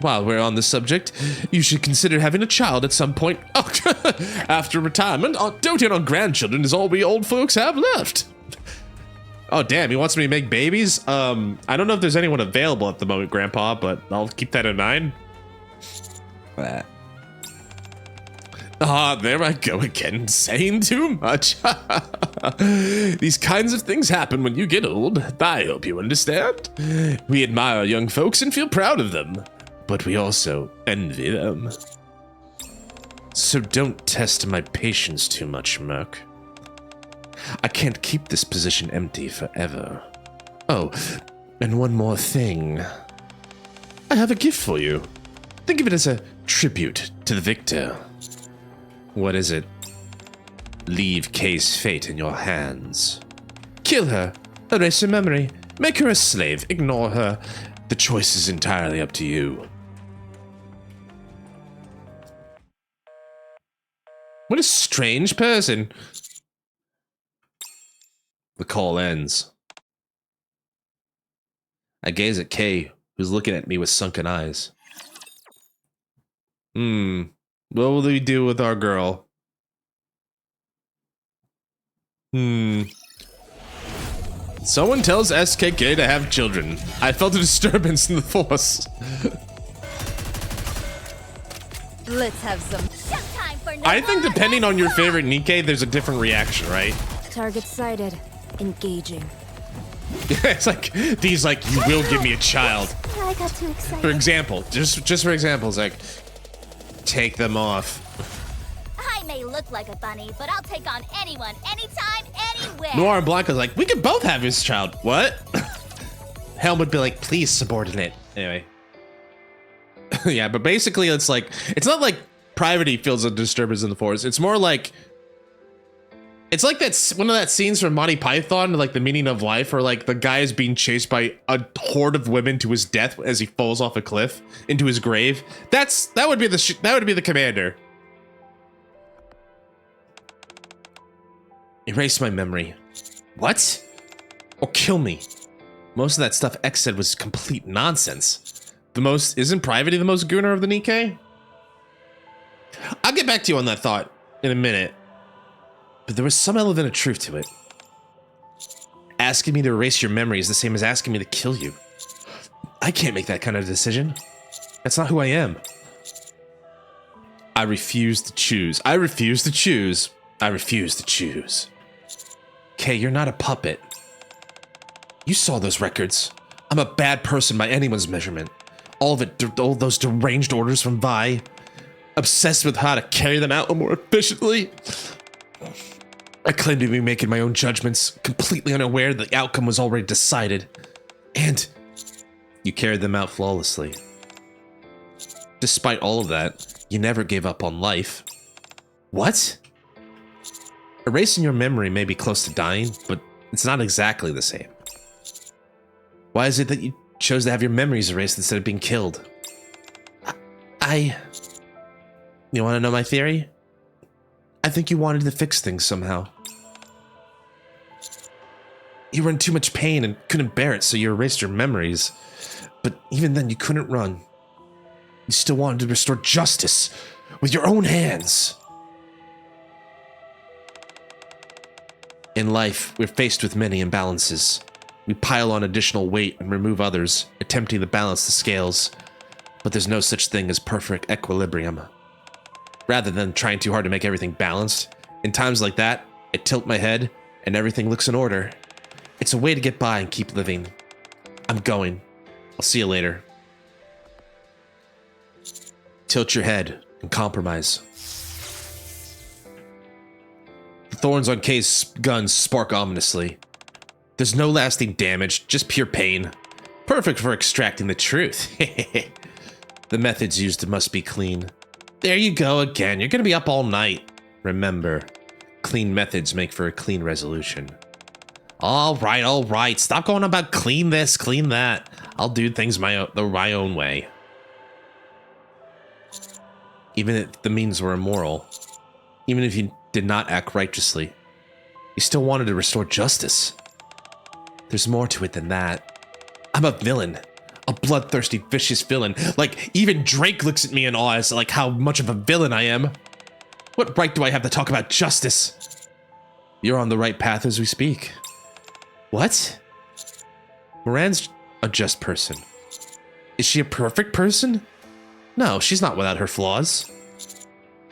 While we're on the subject, you should consider having a child at some point. Oh, after retirement, doting on grandchildren is all we old folks have left. Oh, damn, he wants me to make babies? I don't know if there's anyone available at the moment, Grandpa, but I'll keep that in mind. There I go again, saying too much. These kinds of things happen when you get old. I hope you understand. We admire young folks and feel proud of them, but we also envy them. So don't test my patience too much, Merc. I can't keep this position empty forever. Oh, and one more thing. I have a gift for you. Think of it as a tribute to the victor. What is it? Leave Kay's fate in your hands. Kill her, erase her memory, make her a slave, ignore her. The choice is entirely up to you. What a strange person. The call ends. I gaze at Kay, who's looking at me with sunken eyes. What will we do with our girl? Someone tells SKK to have children. I felt a disturbance in the force. Let's have some. Showtime for I think depending on your favorite NIKKE, there's a different reaction, right? Target sighted. Engaging. It's like these, like, you will give me a child. I got too excited. For example, just for example, it's like, take them off. I may look like a bunny, but I'll take on anyone, anytime, anywhere. Noir and Blanca's like, we could both have his child. What? Helm would be like, please, subordinate. Anyway. Yeah, but basically it's like, it's not like Privity feels a disturbance in the force. It's more like, It's like one of that scenes from Monty Python, like The Meaning of Life, where like the guy is being chased by a horde of women to his death as he falls off a cliff into his grave. That would be the commander. Erase my memory. What? Or kill me. Most of that stuff X said was complete nonsense. Isn't Privity the most gooner of the NIKKE? I'll get back to you on that thought in a minute. But there was some element of truth to it. Asking me to erase your memory is the same as asking me to kill you. I can't make that kind of decision. That's not who I am. I refuse to choose. I refuse to choose. I refuse to choose. Kay, you're not a puppet. You saw those records. I'm a bad person by anyone's measurement. All of it, all those deranged orders from Vi. Obsessed with how to carry them out more efficiently. I claim to be making my own judgments, completely unaware the outcome was already decided. And you carried them out flawlessly. Despite all of that, you never gave up on life. What? Erasing your memory may be close to dying, but it's not exactly the same. Why is it that you chose to have your memories erased instead of being killed? You want to know my theory? I think you wanted to fix things somehow. You were in too much pain and couldn't bear it, so you erased your memories. But even then, you couldn't run. You still wanted to restore justice with your own hands. In life, we're faced with many imbalances. We pile on additional weight and remove others, attempting to balance the scales. But there's no such thing as perfect equilibrium. Rather than trying too hard to make everything balanced, in times like that, I tilt my head and everything looks in order. It's a way to get by and keep living. I'm going. I'll see you later. Tilt your head and compromise. The thorns on Kay's gun spark ominously. There's no lasting damage, just pure pain. Perfect for extracting the truth. The methods used must be clean. There you go again. You're gonna be up all night. Remember, clean methods make for a clean resolution. All right. Stop going about clean this, clean that. I'll do things my own way. Even if the means were immoral, even if you did not act righteously, you still wanted to restore justice. There's more to it than that. I'm a villain. A bloodthirsty, vicious villain. Like, even Drake looks at me in awe as like how much of a villain I am. What right do I have to talk about justice? You're on the right path as we speak. What? Moran's a just person. Is she a perfect person? No, she's not without her flaws.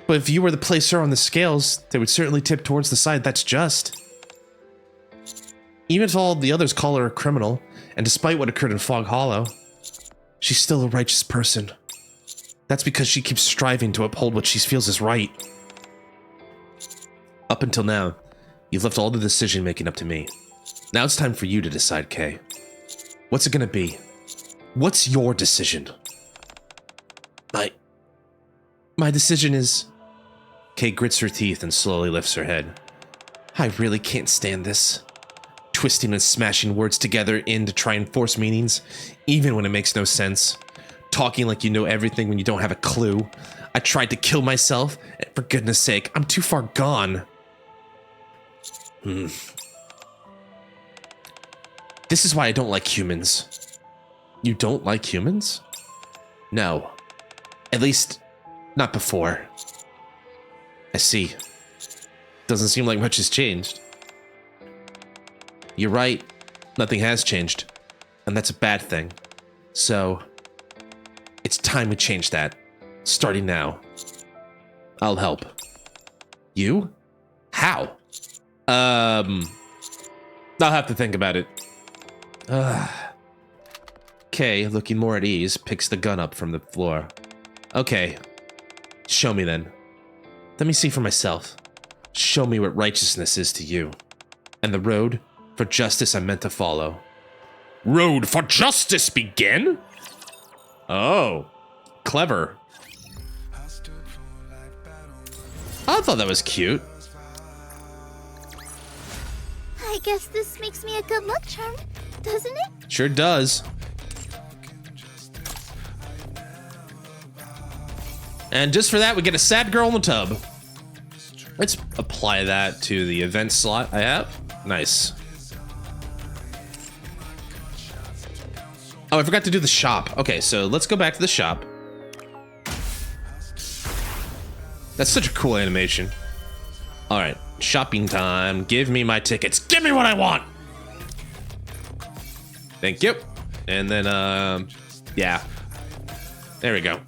But if you were to place her on the scales, they would certainly tip towards the side that's just. Even if all the others call her a criminal, and despite what occurred in Fog Hollow, she's still a righteous person. That's because she keeps striving to uphold what she feels is right. Up until now, you've left all the decision-making up to me. Now it's time for you to decide, Kay. What's it gonna be? What's your decision? My decision is... Kay grits her teeth and slowly lifts her head. I really can't stand this. Twisting and smashing words together in to try and force meanings, even when it makes no sense. Talking like you know everything when you don't have a clue. I tried to kill myself, and for goodness sake, I'm too far gone. This is why I don't like humans. You don't like humans? No. At least, not before. I see. Doesn't seem like much has changed. You're right. Nothing has changed. And that's a bad thing. So, it's time we change that. Starting now. I'll help. You? How? I'll have to think about it. Kay, looking more at ease, picks the gun up from the floor. Okay. Show me then. Let me see for myself. Show me what righteousness is to you. And the road for justice I'm meant to follow. Road for justice begin? Oh. Clever. I thought that was cute. I guess this makes me a good luck charm, doesn't it? Sure does. And just for that, we get a sad girl in the tub. Let's apply that to the event slot I have. Nice. Oh, I forgot to do the shop. Okay, so let's go back to the shop. That's such a cool animation. All right, shopping time. Give me my tickets. Give me what I want. Thank you. And then, yeah. There we go.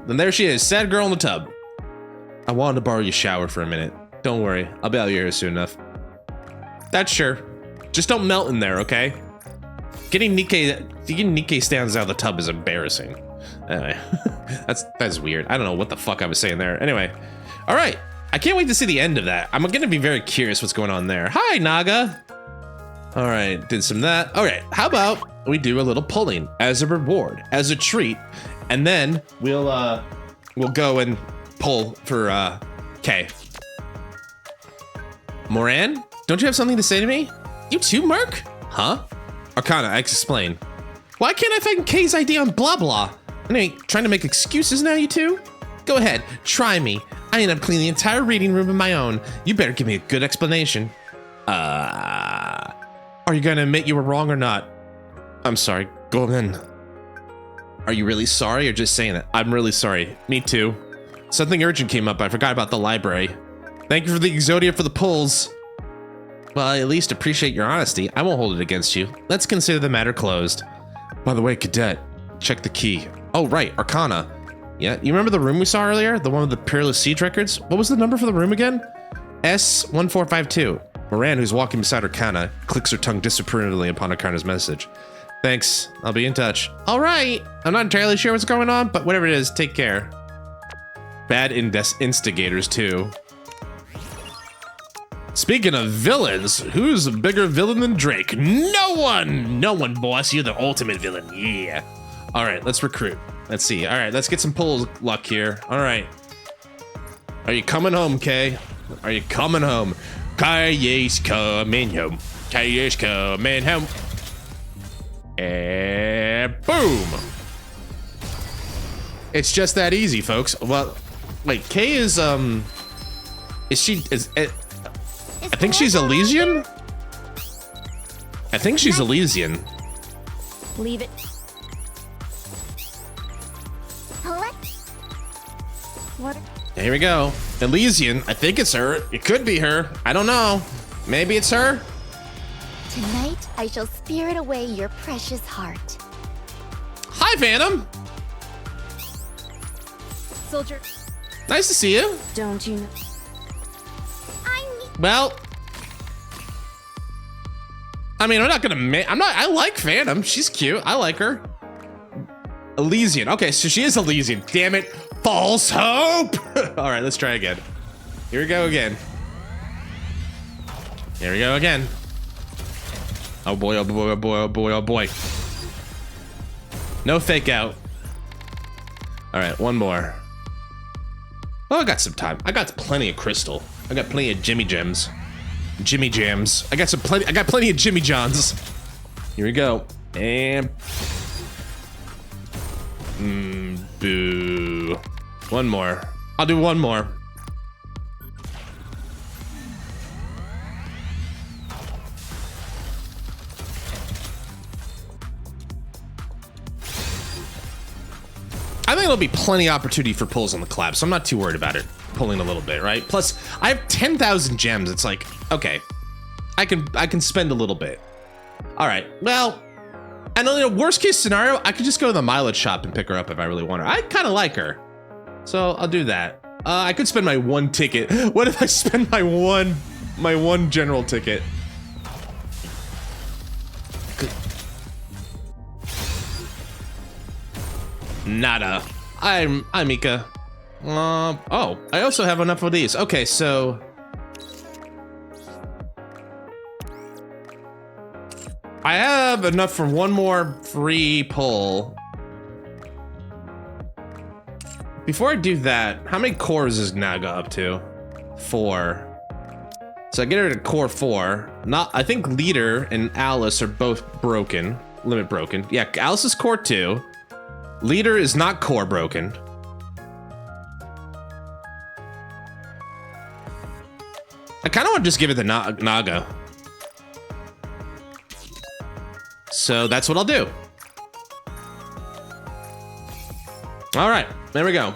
And there she is, sad girl in the tub. I wanted to borrow your shower for a minute. Don't worry, I'll be out here soon enough. That's sure. Just don't melt in there, okay? Getting NIKKE stands out of the tub is embarrassing. Anyway, that's weird. I don't know what the fuck I was saying there. Anyway, all right. I can't wait to see the end of that. I'm gonna be very curious what's going on there. Hi, Naga. All right, did some of that. All right, how about we do a little pulling as a reward, as a treat, and then we'll go and pull for K. Moran, don't you have something to say to me? You too, Merc? Huh? Arcana, I explain. Why can't I find K's ID on blah blah? And ain't trying to make excuses now, you two? Go ahead, try me. I end up cleaning the entire reading room of my own. You better give me a good explanation. Are you gonna admit you were wrong or not? I'm sorry, go in. Are you really sorry or just saying it? I'm really sorry. Me too. Something urgent came up. I forgot about the library. Thank you for the Exodia for the pulls. Well, I at least appreciate your honesty. I won't hold it against you. Let's consider the matter closed. By the way, Cadet, check the key. Oh, right, Arcana. Yeah, you remember the room we saw earlier? The one with the Peerless Siege records? What was the number for the room again? S1452. Moran, who's walking beside Arcana, clicks her tongue disapprovingly upon Arcana's message. Thanks, I'll be in touch. All right, I'm not entirely sure what's going on, but whatever it is, take care. Bad instigators, too. Speaking of villains, who's a bigger villain than Drake? No one! No one, boss. You're the ultimate villain. Yeah. All right, let's recruit. Let's see. All right, let's get some pull luck here. All right. Are you coming home, Kay? Are you coming home? Kay's coming home. Kay's coming home. And boom. It's just that easy, folks. Well, wait, Kay is I think she's Elysian? I think she's Elysian. Leave it. What? Here we go. Elysian. I think it's her. It could be her. I don't know. Maybe it's her. Tonight, I shall spirit away your precious heart. Hi, Phantom. Soldier. Nice to see you. Don't you know? Well, I mean, I'm not gonna. I like Phantom. She's cute. I like her. Elysian. Okay, so she is Elysian. Damn it. False hope. All right, let's try again. Here we go again. Here we go again. Oh boy, oh boy, oh boy, oh boy, oh boy. No fake out. All right, one more. Oh, I got some time. I got plenty of crystal. I got plenty of Jimmy Gems. Jimmy Jams. I got plenty of Jimmy Johns. Here we go. And boo. One more. I'll do one more. I think there'll be plenty of opportunity for pulls on the collab, so I'm not too worried about it. Pulling a little bit, right? Plus, I have 10,000 gems. It's like, okay, I can spend a little bit. All right, well, and in the worst case scenario, I could just go to the mileage shop and pick her up if I really want her. I kind of like her, so I'll do that. I could spend my one ticket. What if I spend my one general ticket? Nada. I'm Mika. Oh, I also have enough of these. Okay, so I have enough for one more free pull. before I do that, how many cores is Naga up to? 4. So I get her to core 4. I think Leader and Alice are both broken. Limit broken. Yeah, Alice is core 2. Leader is not core broken. I kind of want to just give it the Naga. So that's what I'll do. All right, there we go.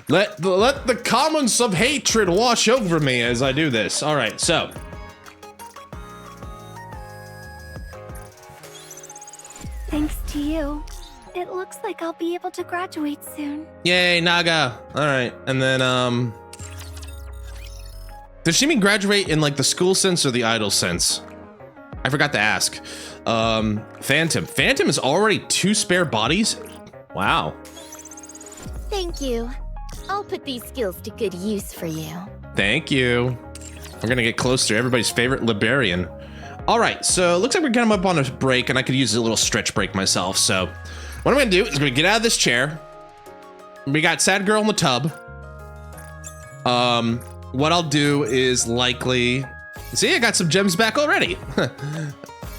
Let the comments of hatred wash over me as I do this. All right, so. Thanks to you, it looks like I'll be able to graduate soon. Yay, Naga. All right, and then, does she mean graduate in like the school sense or the idol sense? I forgot to ask. Phantom. Phantom is already 2 spare bodies? Wow. Thank you. I'll put these skills to good use for you. Thank you. We're gonna get close to everybody's favorite librarian. All right, so it looks like we're coming up on a break, and I could use a little stretch break myself. So what I'm gonna do is I'm gonna get out of this chair. We got Sad Girl in the tub. What I'll do is likely... See, I got some gems back already.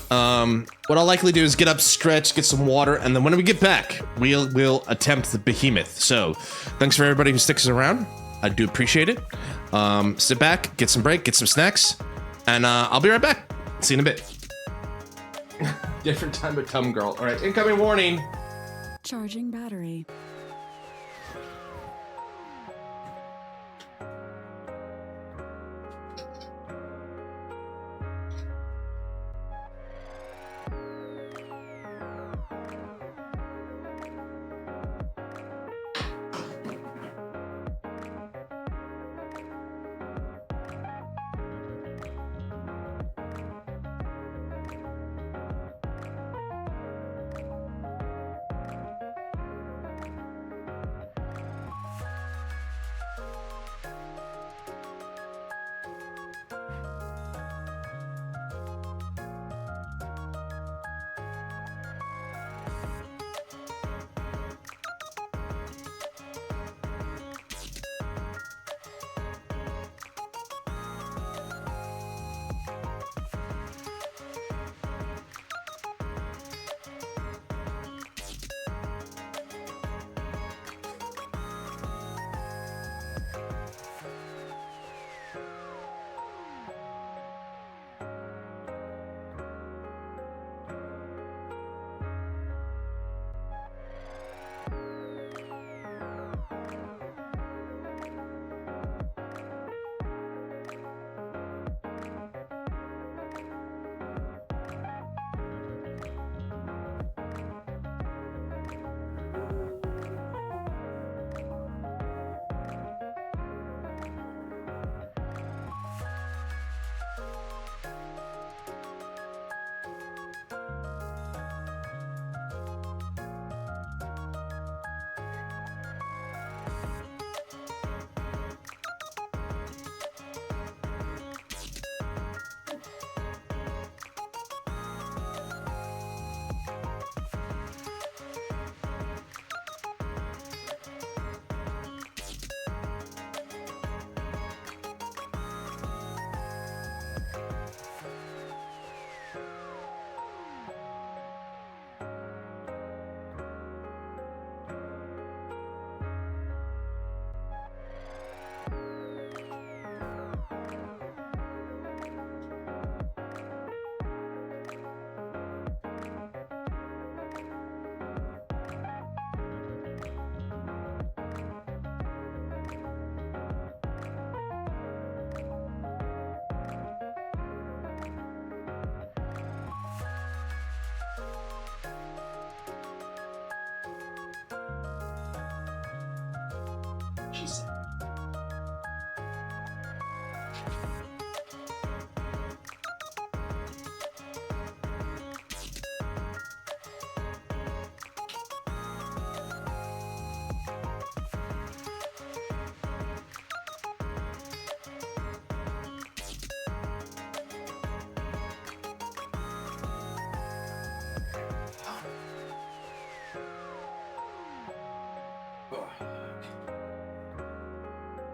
What I'll likely do is get up, stretch, get some water, and then when we get back, we'll attempt the behemoth. So, thanks for everybody who sticks around. I do appreciate it. Sit back, get some break, get some snacks, and I'll be right back. See you in a bit. Different time but Tum Girl. All right, incoming warning. Charging battery.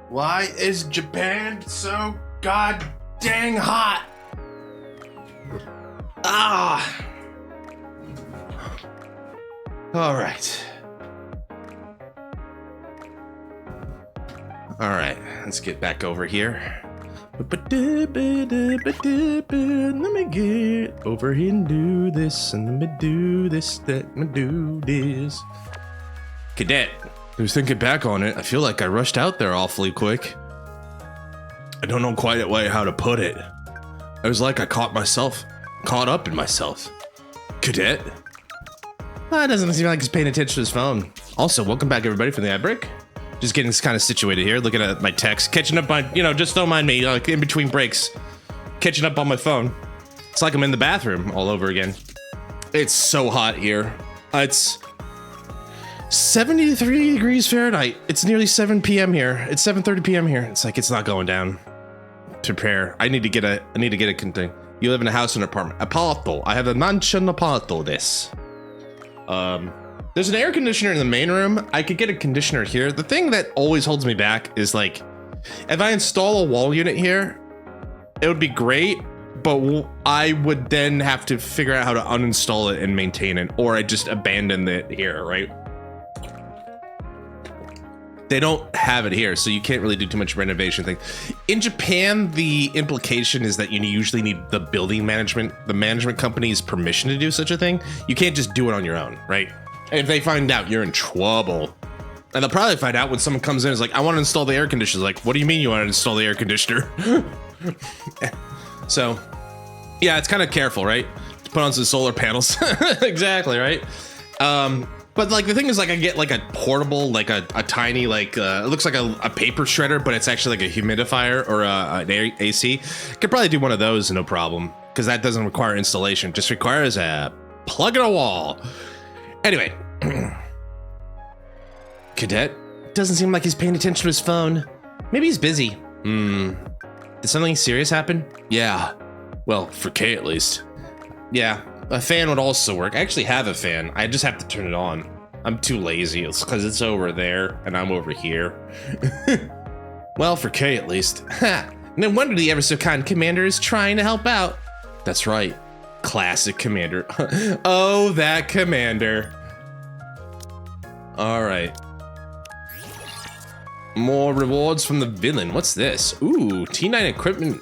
Why is Japan so god dang hot? Ah. All right. All right, let's get back over here. Let me get over here and do this, and let me do this, let me do this. Cadet, I was thinking back on it. I feel like I rushed out there awfully quick. I don't know quite how to put it. It was like I caught up in myself. Cadet? It doesn't seem like he's paying attention to his phone. Also, welcome back everybody from the ad break. Just getting kind of situated here, looking at my text, catching up on, just don't mind me, like in between breaks, catching up on my phone. It's like I'm in the bathroom all over again. It's so hot here. It's 73 degrees Fahrenheit. It's nearly 7 p.m. here. It's 7:30 p.m. here. It's like it's not going down. Prepare. I need to get a thing. You live in a house or an apartment? Apartment. I have a mansion apartment. This. There's an air conditioner in the main room. I could get a conditioner here. The thing that always holds me back is like, if I install a wall unit here, it would be great, but I would then have to figure out how to uninstall it and maintain it, or I just abandon it here, right? They don't have it here, so you can't really do too much renovation thing. In Japan, the implication is that you usually need the management company's permission to do such a thing. You can't just do it on your own, right? And if they find out, you're in trouble. And they'll probably find out when someone comes in and is like, I want to install the air conditioner. Like, what do you mean you want to install the air conditioner? So, yeah, it's kind of careful, right? To put on some solar panels. Exactly, right? But like the thing is, like I get like a portable, like a tiny, like it looks like a paper shredder, but it's actually like a humidifier or an AC. Could probably do one of those, no problem, because that doesn't require installation. Just requires a plug in a wall. Anyway, Cadet doesn't seem like he's paying attention to his phone. Maybe he's busy. Did something serious happen? Yeah. Well, for Kay at least. Yeah. A fan would also work. I actually have a fan. I just have to turn it on. I'm too lazy. It's because it's over there and I'm over here. Well, for Kay at least. Ha! No wonder the ever so kind commander is trying to help out. That's right. Classic commander. Oh, that commander. All right. More rewards from the villain. What's this? Ooh, T9 equipment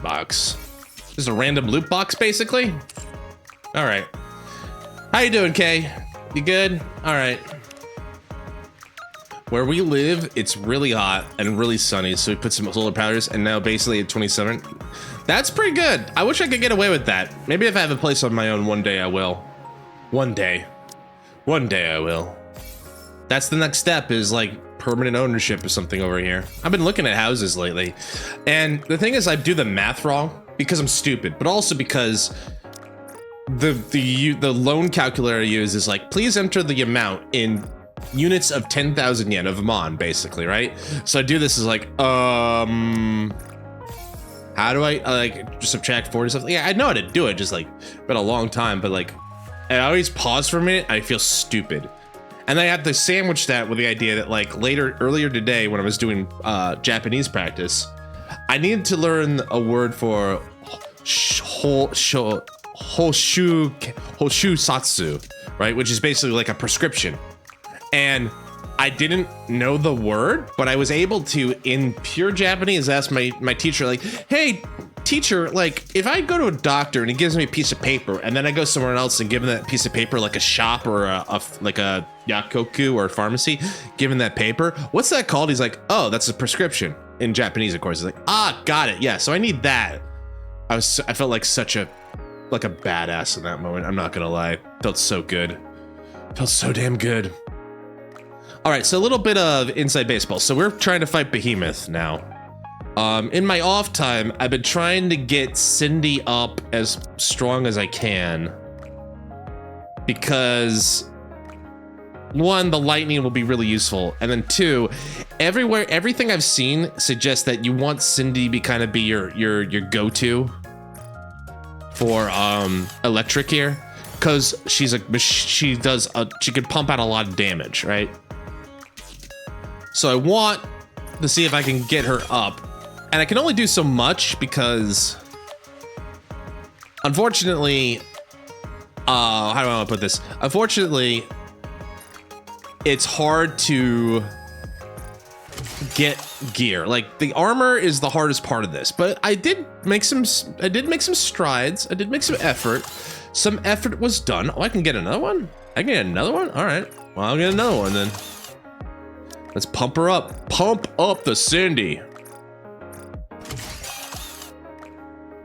box. This is a random loot box, basically. All right. How you doing, Kay? You good? All right. Where we live, it's really hot and really sunny, so we put some solar panels, and now basically at 27. That's pretty good. I wish I could get away with that. Maybe if I have a place on my own one day, I will. One day. One day I will. That's the next step, is like permanent ownership or something over here. I've been looking at houses lately, and the thing is I do the math wrong because I'm stupid, but also because the loan calculator I use is like, please enter the amount in units of 10,000 yen of Mon, basically, right? So I do this as like, how do I like just subtract 40 something? Yeah, I know how to do it, just like been a long time, but like I always pause for a minute. I feel stupid. And I have to sandwich that with the idea that like earlier today when I was doing Japanese practice, I needed to learn a word for hoshu satsu, right? Which is basically like a prescription. And I didn't know the word, but I was able to, in pure Japanese, ask my teacher, like, hey, teacher, like, if I go to a doctor and he gives me a piece of paper, and then I go somewhere else and give him that piece of paper, like a shop or like a yakoku or a pharmacy, give him that paper, what's that called? He's like, oh, that's a prescription. In Japanese, of course. He's like, ah, got it. Yeah, so I need that. I felt like such a badass in that moment. I'm not gonna lie. Felt so good. Felt so damn good. All right, so a little bit of inside baseball. So we're trying to fight Behemoth now. In my off time, I've been trying to get Cindy up as strong as I can, because one, the lightning will be really useful, and then two, everything I've seen suggests that you want Cindy to kind of be your go-to for electric here, because she can pump out a lot of damage, right? So I want to see if I can get her up. And I can only do so much because, unfortunately, how do I want to put this? Unfortunately, it's hard to get gear. Like, the armor is the hardest part of this, but I did make some strides. I did make some effort. Some effort was done. Oh, I can get another one? I can get another one? All right. Well, I'll get another one then. Let's pump her up. Pump up the Cindy.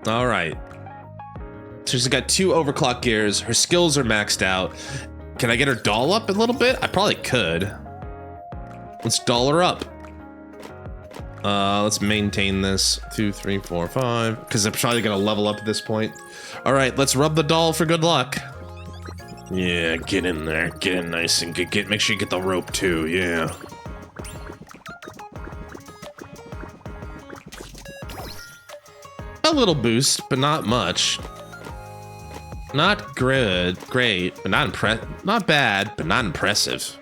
All right. So she's got 2 overclock gears. Her skills are maxed out. Can I get her doll up a little bit? I probably could. Let's doll her up. Let's maintain this. 2, 3, 4, 5. Because I'm probably gonna level up at this point. All right, let's rub the doll for good luck. Yeah, get in there. Get in nice and get. Make sure you get the rope too. Yeah. A little boost, but not much. Not great, but not bad, but not impressive.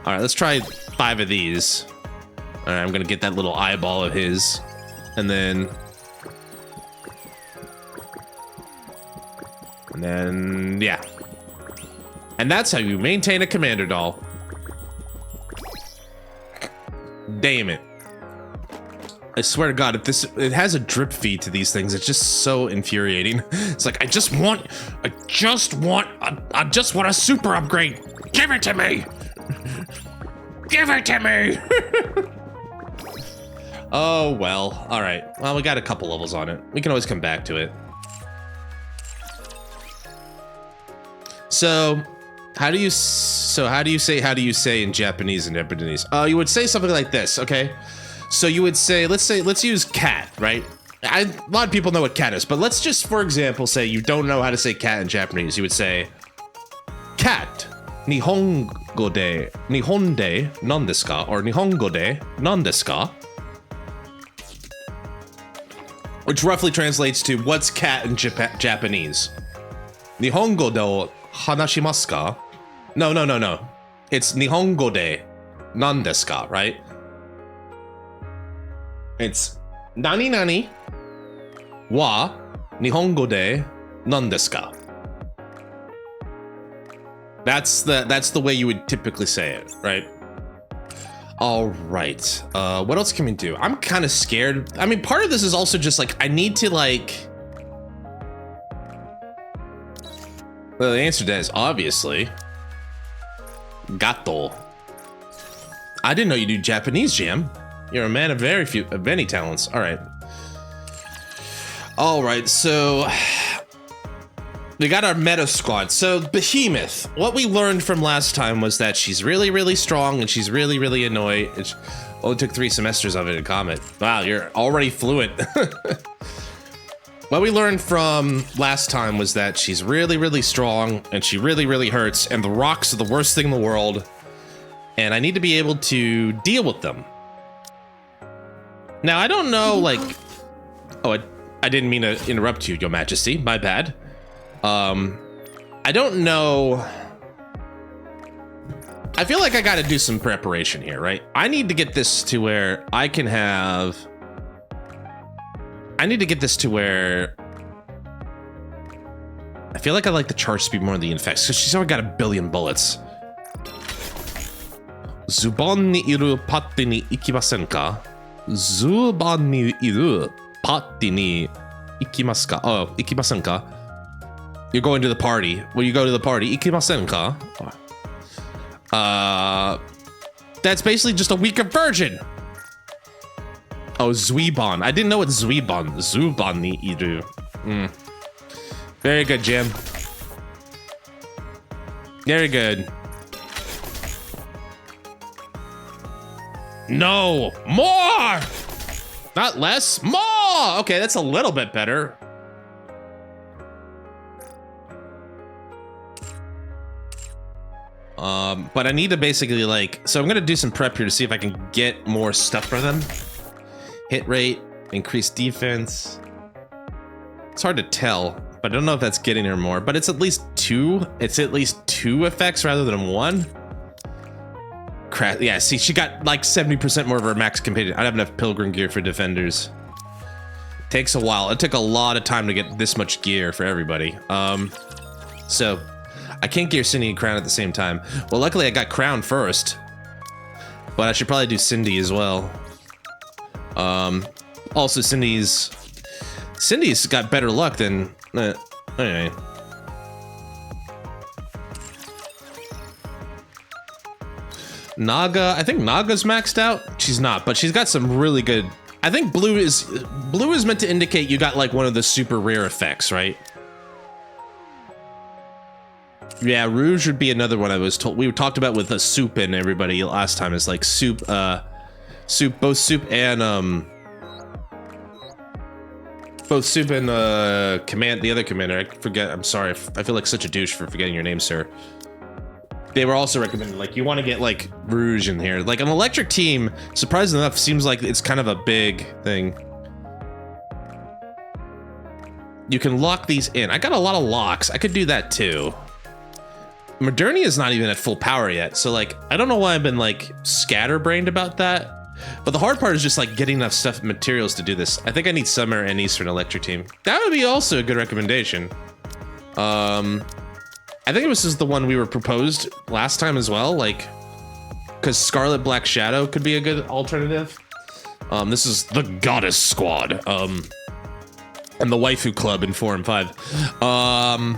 All right, let's try 5 of these. All right, I'm gonna get that little eyeball of his, and then yeah. And that's how you maintain a commander doll. Damn it. I swear to God, if it has a drip feed to these things, it's just so infuriating. It's like, I just want a super upgrade. Give it to me. Give it to me. Oh, well, all right. Well, we got a couple levels on it. We can always come back to it. So how do you say in Japanese and Japanese? You would say something like this, okay? So you would say, let's use cat, right? A lot of people know what cat is, but let's just, for example, say you don't know how to say cat in Japanese. You would say, cat, Nihongo de nan desu ka? Or Nihongo de nan desu ka? Which roughly translates to, what's cat in Japanese? Nihongo de hanashimasu ka? No. It's Nihongo de nan desu ka, right? It's nani nani wa Nihongo de nan desu ka. That's the way you would typically say it, right? All right. What else can we do? I'm kind of scared. I mean, part of this is also just like, I need to like. Well, the answer to that is obviously gato. I didn't know you do Japanese, Jam. You're a man of many talents. All right. All right, so we got our meta squad. So Behemoth, what we learned from last time was that she's really, really strong and she's really, really annoying. It only took 3 semesters of it in Comet. Wow, you're already fluent. What we learned from last time was that she's really, really strong and she really, really hurts, and the rocks are the worst thing in the world, and I need to be able to deal with them. Now, I don't know, like... Oh, I didn't mean to interrupt you, Your Majesty. My bad. I don't know... I feel like I gotta do some preparation here, right? I need to get this to where I can have... I need to get this to where... I feel like I like the charge speed more than the infects, because she's already got 1 billion bullets. Zuban ni iru patti ni ikimasen ka? Zuban ni iru patti ni ikimasu ka? Oh, ikimasen ka? You're going to the party. When you go to the party, ikimasen ka? That's basically just a weaker version. Oh, Zuiban. I didn't know what Zuiban. Zuban ni iru. Very good, Jim. Very good. No, more! Not less, more! Okay, that's a little bit better. But I need to basically like, so I'm gonna do some prep here to see if I can get more stuff for them. Hit rate, increase defense. It's hard to tell, but I don't know if that's getting her more, but it's at least 2. It's at least 2 effects rather than 1. Yeah, see, she got like 70% more of her max companion. I don't have enough pilgrim gear for defenders. Takes a while. It took a lot of time to get this much gear for everybody. So I can't gear Cindy and Crown at the same time. Well, luckily I got Crown first, but I should probably do Cindy as well. Also Cindy's got better luck than anyway. Naga, I think Naga's maxed out. She's not, but she's got some really good. I think blue is meant to indicate you got like one of the super rare effects, right? Yeah, rouge would be another one I was told. We talked about with a soup and everybody last time. It's like soup, both soup and the other commander. I forget. I'm sorry. I feel like such a douche for forgetting your name, sir. They were also recommended, like, you want to get, like, rouge in here. Like, an electric team, surprisingly enough, seems like it's kind of a big thing. You can lock these in. I got a lot of locks. I could do that, too. Modernia is not even at full power yet, so, like, I don't know why I've been, like, scatterbrained about that. But the hard part is just, like, getting enough materials to do this. I think I need Summer and East for an electric team. That would be also a good recommendation. I think this is the one we were proposed last time as well, like, because Scarlet Black Shadow could be a good alternative. This is the Goddess Squad, and the Waifu Club in 4 and 5. I'm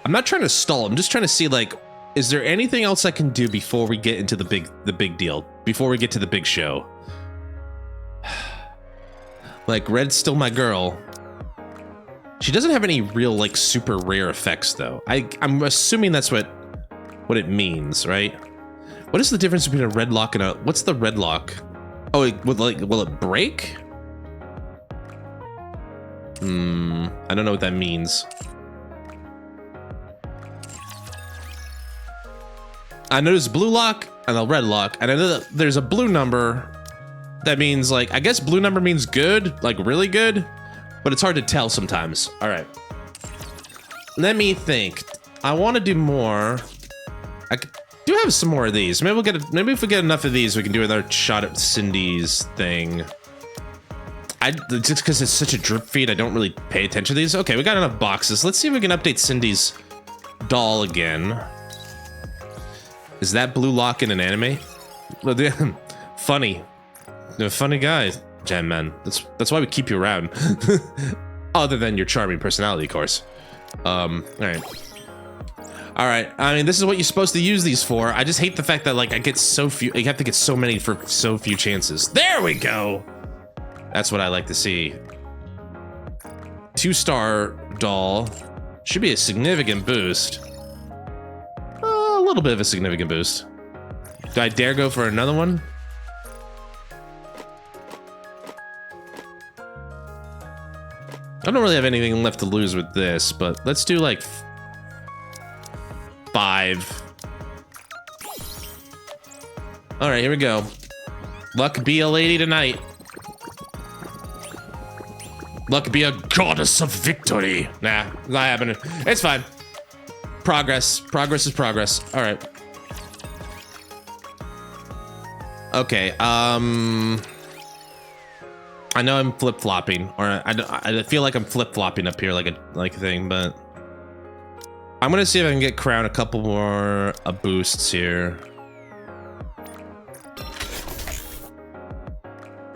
not trying to stall. I'm just trying to see, like, is there anything else I can do before we get into the big deal, before we get to the big show? Like, Red's still my girl. She doesn't have any real, like, super rare effects, though. I'm assuming that's what it means, right? What is the difference between a red lock and a... What's the red lock? Oh, will it break? I don't know what that means. I know there's a blue lock and a red lock, and I know that there's a blue number. That means, like, I guess blue number means good, like really good. But it's hard to tell sometimes. All right. Let me think. I want to do more. I do have some more of these. Maybe if we get enough of these, we can do another shot at Cindy's thing. Just because it's such a drip feed, I don't really pay attention to these. Okay, we got enough boxes. Let's see if we can update Cindy's doll again. Is that blue lock in an anime? Funny. You're a funny guy. Jam man, that's why we keep you around. Other than your charming personality, of course. All right. I mean, this is what you're supposed to use these for. I just hate the fact that, like, I get so few. You have to get so many for so few chances. There we go. That's what I like to see. 2-star doll should be a significant boost. A little bit of a significant boost. Do I dare go for another one? I don't really have anything left to lose with this, but let's do like 5. All right, here we go. Luck be a lady tonight. Luck be a goddess of victory. Nah, not happening. It's fine. Progress. Progress is progress. All right. Okay, I know I'm flip-flopping, or I feel like I'm flip-flopping up here like a thing, but I'm gonna see if I can get Crown a couple more boosts here.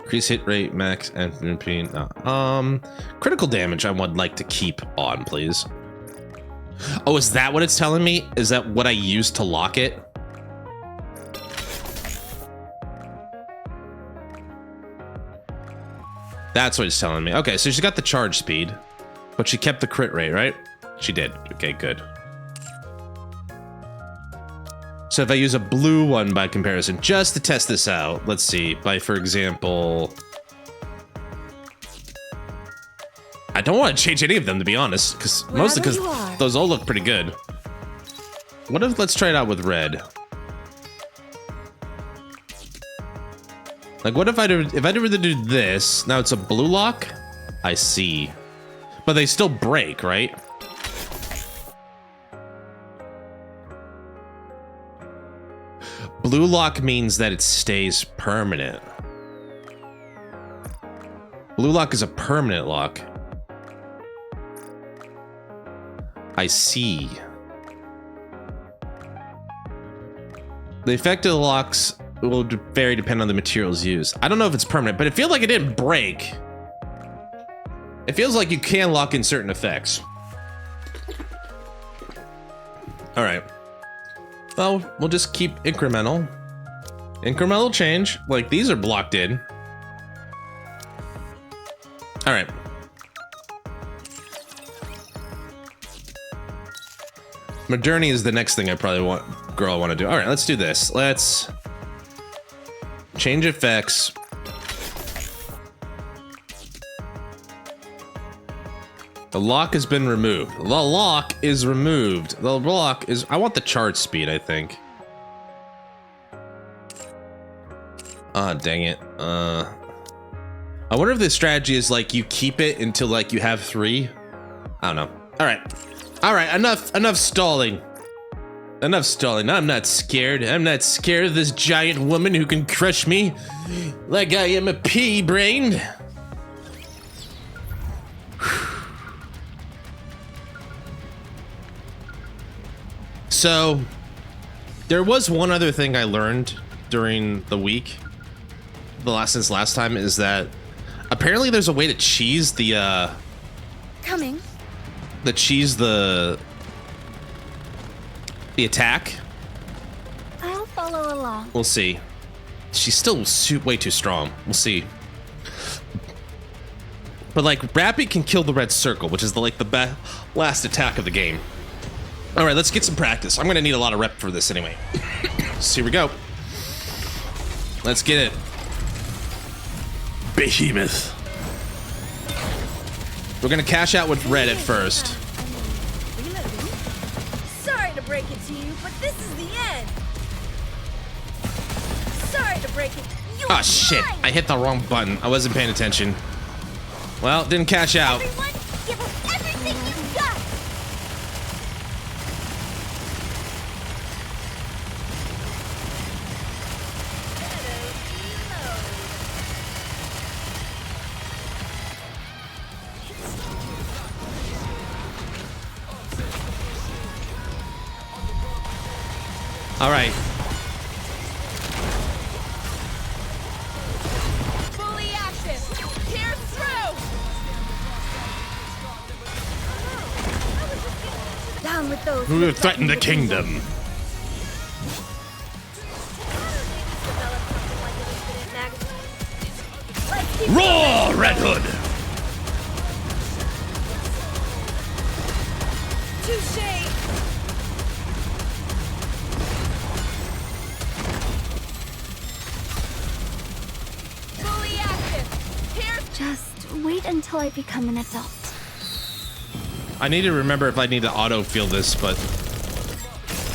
Increase hit rate, max MP. Critical damage I would like to keep on, please. Oh, is that what it's telling me? Is that what I used to lock it? That's what it's telling me. Okay, so she got the charge speed, but she kept the crit rate, right? She did. Okay, good. So if I use a blue one by comparison, just to test this out, let's see, by, for example... I don't want to change any of them, to be honest, because mostly because those all look pretty good. What if, let's try it out with red. Like, what if I were to do this? Now it's a blue lock? I see. But they still break, right? Blue lock means that it stays permanent. Blue lock is a permanent lock. I see. The effect of the locks will vary depending on the materials used. I don't know if it's permanent, but it feels like it didn't break. It feels like you can lock in certain effects. All right. Well, we'll just keep incremental. Incremental change. Like, these are blocked in. All right. Modernity is the next thing I probably want to do. All right, let's do this. Let's change effects. The lock has been removed. The lock is removed. The lock is... I want the charge speed, I think. Ah, dang it. I wonder if the strategy is like you keep it until like you have 3. I don't know. All right. All right, enough stalling. Enough stalling. I'm not scared. I'm not scared of this giant woman who can crush me like I am a pea-brained. So, there was one other thing I learned during the week. Since last time is that apparently there's a way to cheese the Coming. The attack. I'll follow along. We'll see. She's still way too strong. We'll see. But like, Rapid can kill the red circle, which is the last attack of the game. All right, let's get some practice. I'm gonna need a lot of rep for this anyway. So here we go. Let's get it. Behemoth. We're gonna cash out with red at first. Sorry to break it to you, but this is the end. Sorry to break it. Oh shit, I hit the wrong button. I wasn't paying attention. Well, didn't cash out. Everyone, give us everything you've got. All right. Fully active. Pierce through. Down with those. Who will threaten the kingdom? Roar, Red Hood! Touché. Fully active. Pierce. Just wait until I become an adult. I need to remember if I need to auto-field this, but...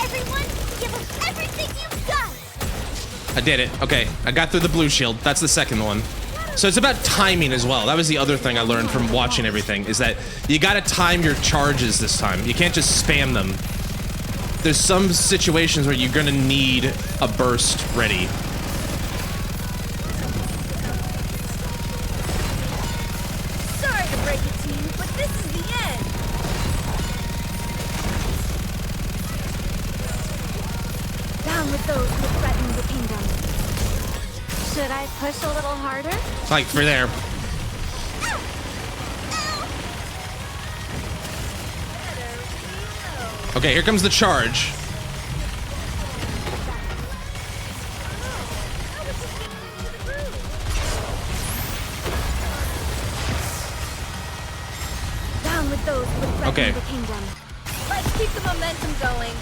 Everyone, give us everything you've got. I did it. Okay, I got through the blue shield. That's the second one. So it's about timing as well. That was the other thing I learned from watching everything, is that you gotta time your charges this time. You can't just spam them. There's some situations where you're gonna need a burst ready. Sorry to break it to you, but this is the end. Down with those who threaten the kingdom. Should I push a little harder? Like, for there. Okay, here comes the charge. Down with those who threaten Okay. the kingdom. Let's keep the momentum going.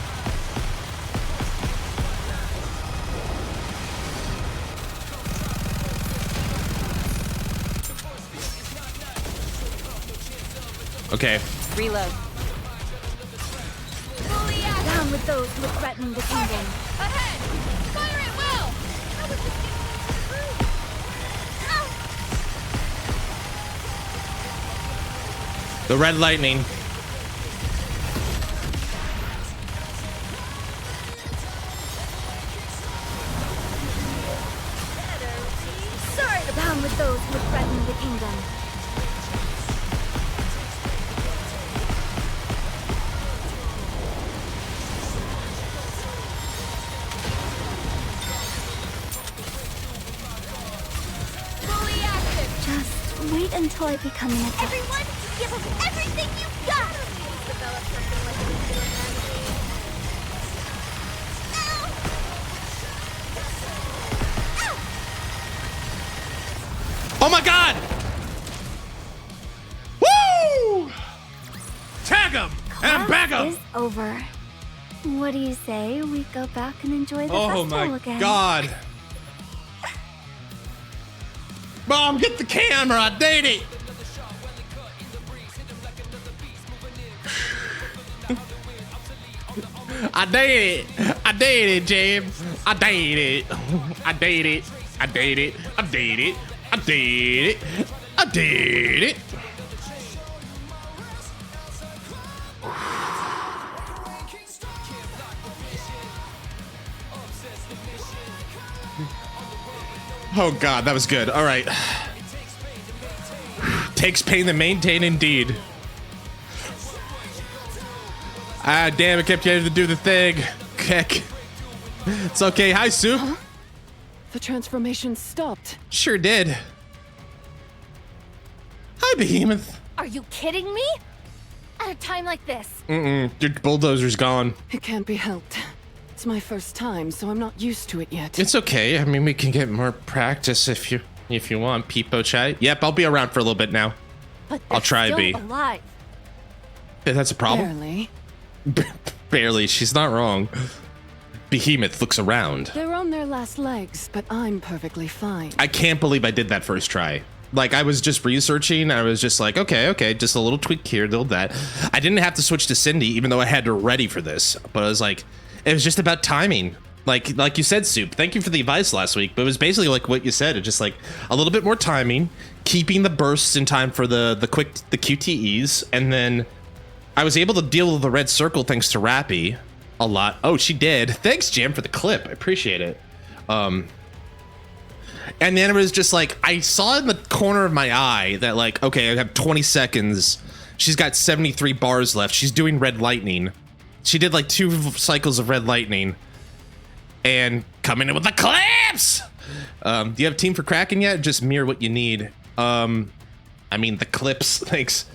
Okay. Reload. Fully active. Down with those who threaten the kingdom. Ahead. Fire at will. I was just The red lightning. Down with those who threaten the kingdom. Fully active. Just wait until I become an adult. Everyone, give us everything you've got. Develop something like a nuclear magazine. Oh my god! Woo! Tag him and bag Class him! is over. What do you say we go back and enjoy the Oh festival my again? god! Mom, get the camera! I did it! I did it! I did it, James! I did it! I did it! I did it! I did it! I did it! I did it! Oh god, that was good. All right. Takes pain to maintain, indeed. Ah, damn, it kept getting to do the thing. Heck. It's okay. Hi, Sue. Huh? The transformation stopped. Sure did. Hi, Behemoth. Are you kidding me? At a time like this. Your bulldozer's gone. It can't be helped. It's my first time, so I'm not used to it yet. It's okay. I mean, we can get more practice if you want. Peepo chat. Yep, I'll be around for a little bit now. But I'll try to still be. alive. That's a problem. Barely. Barely. She's not wrong. Behemoth looks around. They're on their last legs, but I'm perfectly fine. I can't believe I did that first try. Like, I was just researching. I was just like, okay, just a little tweak here, little that. I didn't have to switch to Cindy, even though I had her ready for this. But I was like, it was just about timing. Like you said, Soup. Thank you for the advice last week. But it was basically like what you said. It's just like a little bit more timing, keeping the bursts in time for the QTEs, and then I was able to deal with the red circle thanks to Rappy a lot. Oh, she did. Thanks, Jam, for the clip. I appreciate it. And then it was just like, I saw in the corner of my eye that like, okay, I have 20 seconds. She's got 73 bars left. She's doing red lightning. She did like 2 cycles of red lightning and coming in with the clips. Do you have Team for Kraken yet? Just mirror what you need. I mean, the clips, thanks.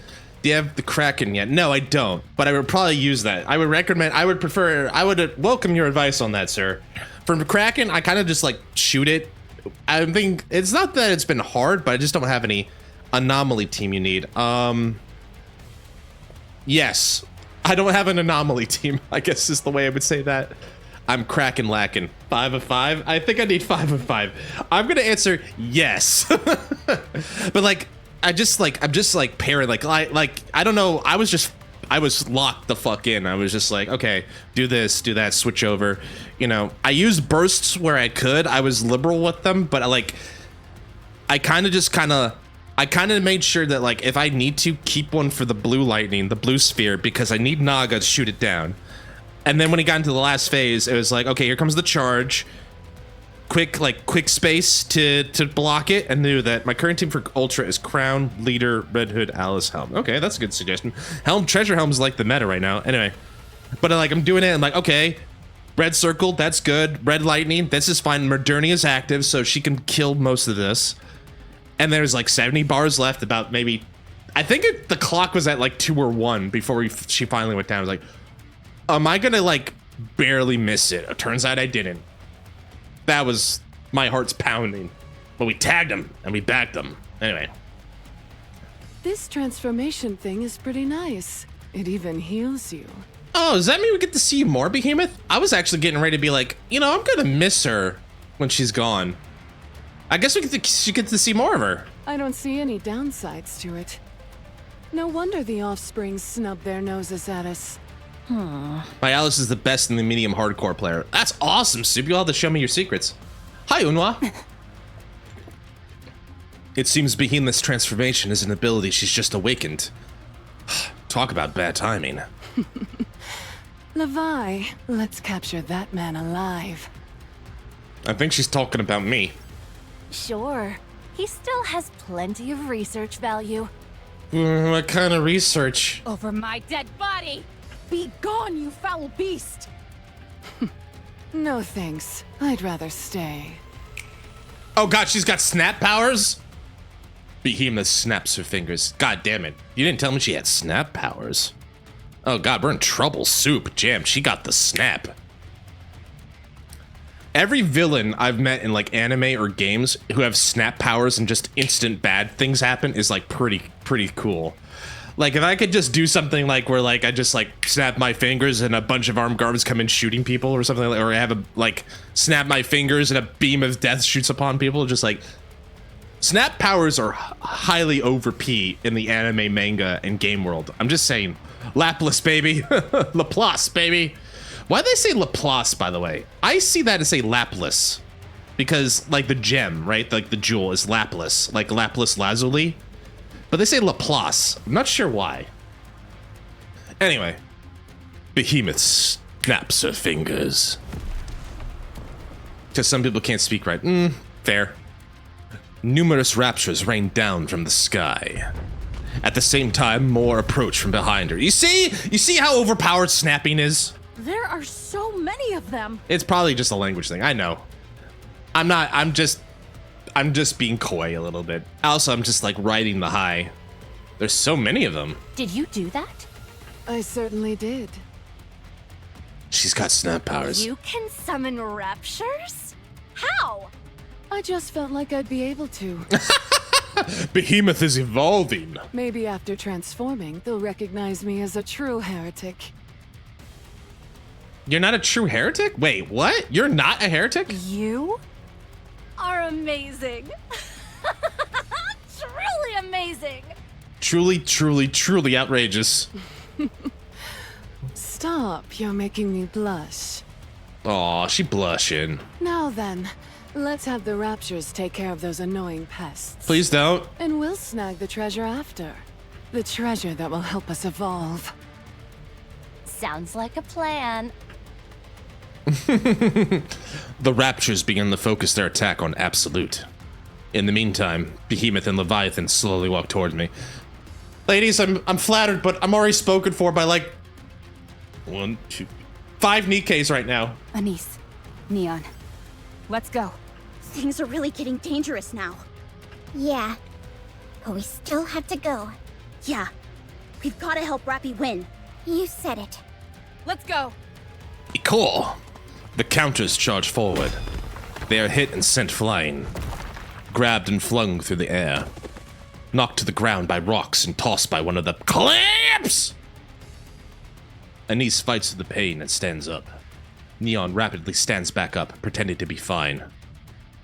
Do you have the Kraken yet? No, I don't, but I would probably use that. I would recommend, I would welcome your advice on that, sir. For Kraken, I kind of just like shoot it. I think it's not that it's been hard, but I just don't have any anomaly team you need. Yes, I don't have an anomaly team, I guess is the way I would say that. I'm Kraken lacking. 5 of 5? I think I need 5 of 5. I'm gonna answer yes. But like, I'm just like parent, I don't know, I was locked the fuck in. I was just like, okay, do this, do that, switch over. You know, I used bursts where I could. I was liberal with them, but I kind of made sure that like if I need to, keep one for the blue lightning, the blue sphere, because I need Naga to shoot it down. And then when he got into the last phase, it was like, okay, here comes the charge. Quick space to block it, and knew that my current team for Ultra is Crown, Leader, Red Hood, Alice, Helm. Okay, that's a good suggestion. Treasure Helm's like the meta right now. Anyway, but like I'm doing it, I'm like, okay, red circle, that's good. Red lightning, this is fine. Moderni is active, so she can kill most of this. And there's like 70 bars left, about maybe, I think the clock was at like 2 or 1 before she finally went down. I was like, am I gonna like barely miss it? It turns out I didn't. That was, my heart's pounding. But we tagged him and we backed him. Anyway. This transformation thing is pretty nice. It even heals you. Oh, does that mean we get to see more Behemoth? I was actually getting ready to be like, you know, I'm gonna miss her when she's gone. I guess we get to see more of her. I don't see any downsides to it. No wonder the offspring snubbed their noses at us. My Alice is the best in the medium hardcore player. That's awesome, Soup. You'll have to show me your secrets. Hi, Unwa. It seems Behemoth's transformation is an ability she's just awakened. Talk about bad timing. Levi, let's capture that man alive. I think she's talking about me. Sure. he still has plenty of research value. What kind of research? Over my dead body! Be gone, you foul beast! No thanks. I'd rather stay. Oh god, she's got snap powers? Behemoth snaps her fingers. God damn it. You didn't tell me she had snap powers. Oh god, we're in trouble. Soup. Jam, she got the snap. Every villain I've met in like anime or games who have snap powers and just instant bad things happen is like pretty cool. Like if I could just do something like where like I just like snap my fingers and a bunch of armed guards come in shooting people or something like, or I have a like snap my fingers and a beam of death shoots upon people, just like snap powers are highly OP in the anime, manga, and game world. I'm just saying. Laplace, baby. Laplace, baby. Why'd they say Laplace, by the way? I see that as a Laplace. Because, like, the gem, right? Like, the jewel is Laplace. Like, lapis lazuli. But they say Laplace. I'm not sure why. Anyway. Behemoth snaps her fingers. Because some people can't speak right. Fair. Numerous raptures rain down from the sky. At the same time, more approach from behind her. You see how overpowered snapping is? There are so many of them. It's probably just a language thing. I know. I'm just being coy a little bit. Also, I'm just like riding the high. There's so many of them. Did you do that? I certainly did. She's got snap powers. You can summon raptures? How? I just felt like I'd be able to. Behemoth is evolving. Maybe after transforming, they'll recognize me as a true heretic. You're not a true heretic? Wait, what? You're not a heretic? You are amazing. Truly amazing. Truly outrageous. Stop, you're making me blush. Aw, she blushing. Now then, let's have the raptures take care of those annoying pests. Please don't. And we'll snag the treasure after. The treasure that will help us evolve. Sounds like a plan. The raptures begin to focus their attack on Absolute. In the meantime, Behemoth and Leviathan slowly walk toward me. Ladies, I'm flattered, but I'm already spoken for by like 1, 2, 5 NIKKEs right now. Anise, Neon, let's go. Things are really getting dangerous now. Yeah, but we still have to go. Yeah, we've got to help Rappy win. You said it. Let's go. Cool. The counters charge forward. They are hit and sent flying. Grabbed and flung through the air. Knocked to the ground by rocks and tossed by one of the clamps! Anise fights with the pain and stands up. Neon rapidly stands back up, pretending to be fine.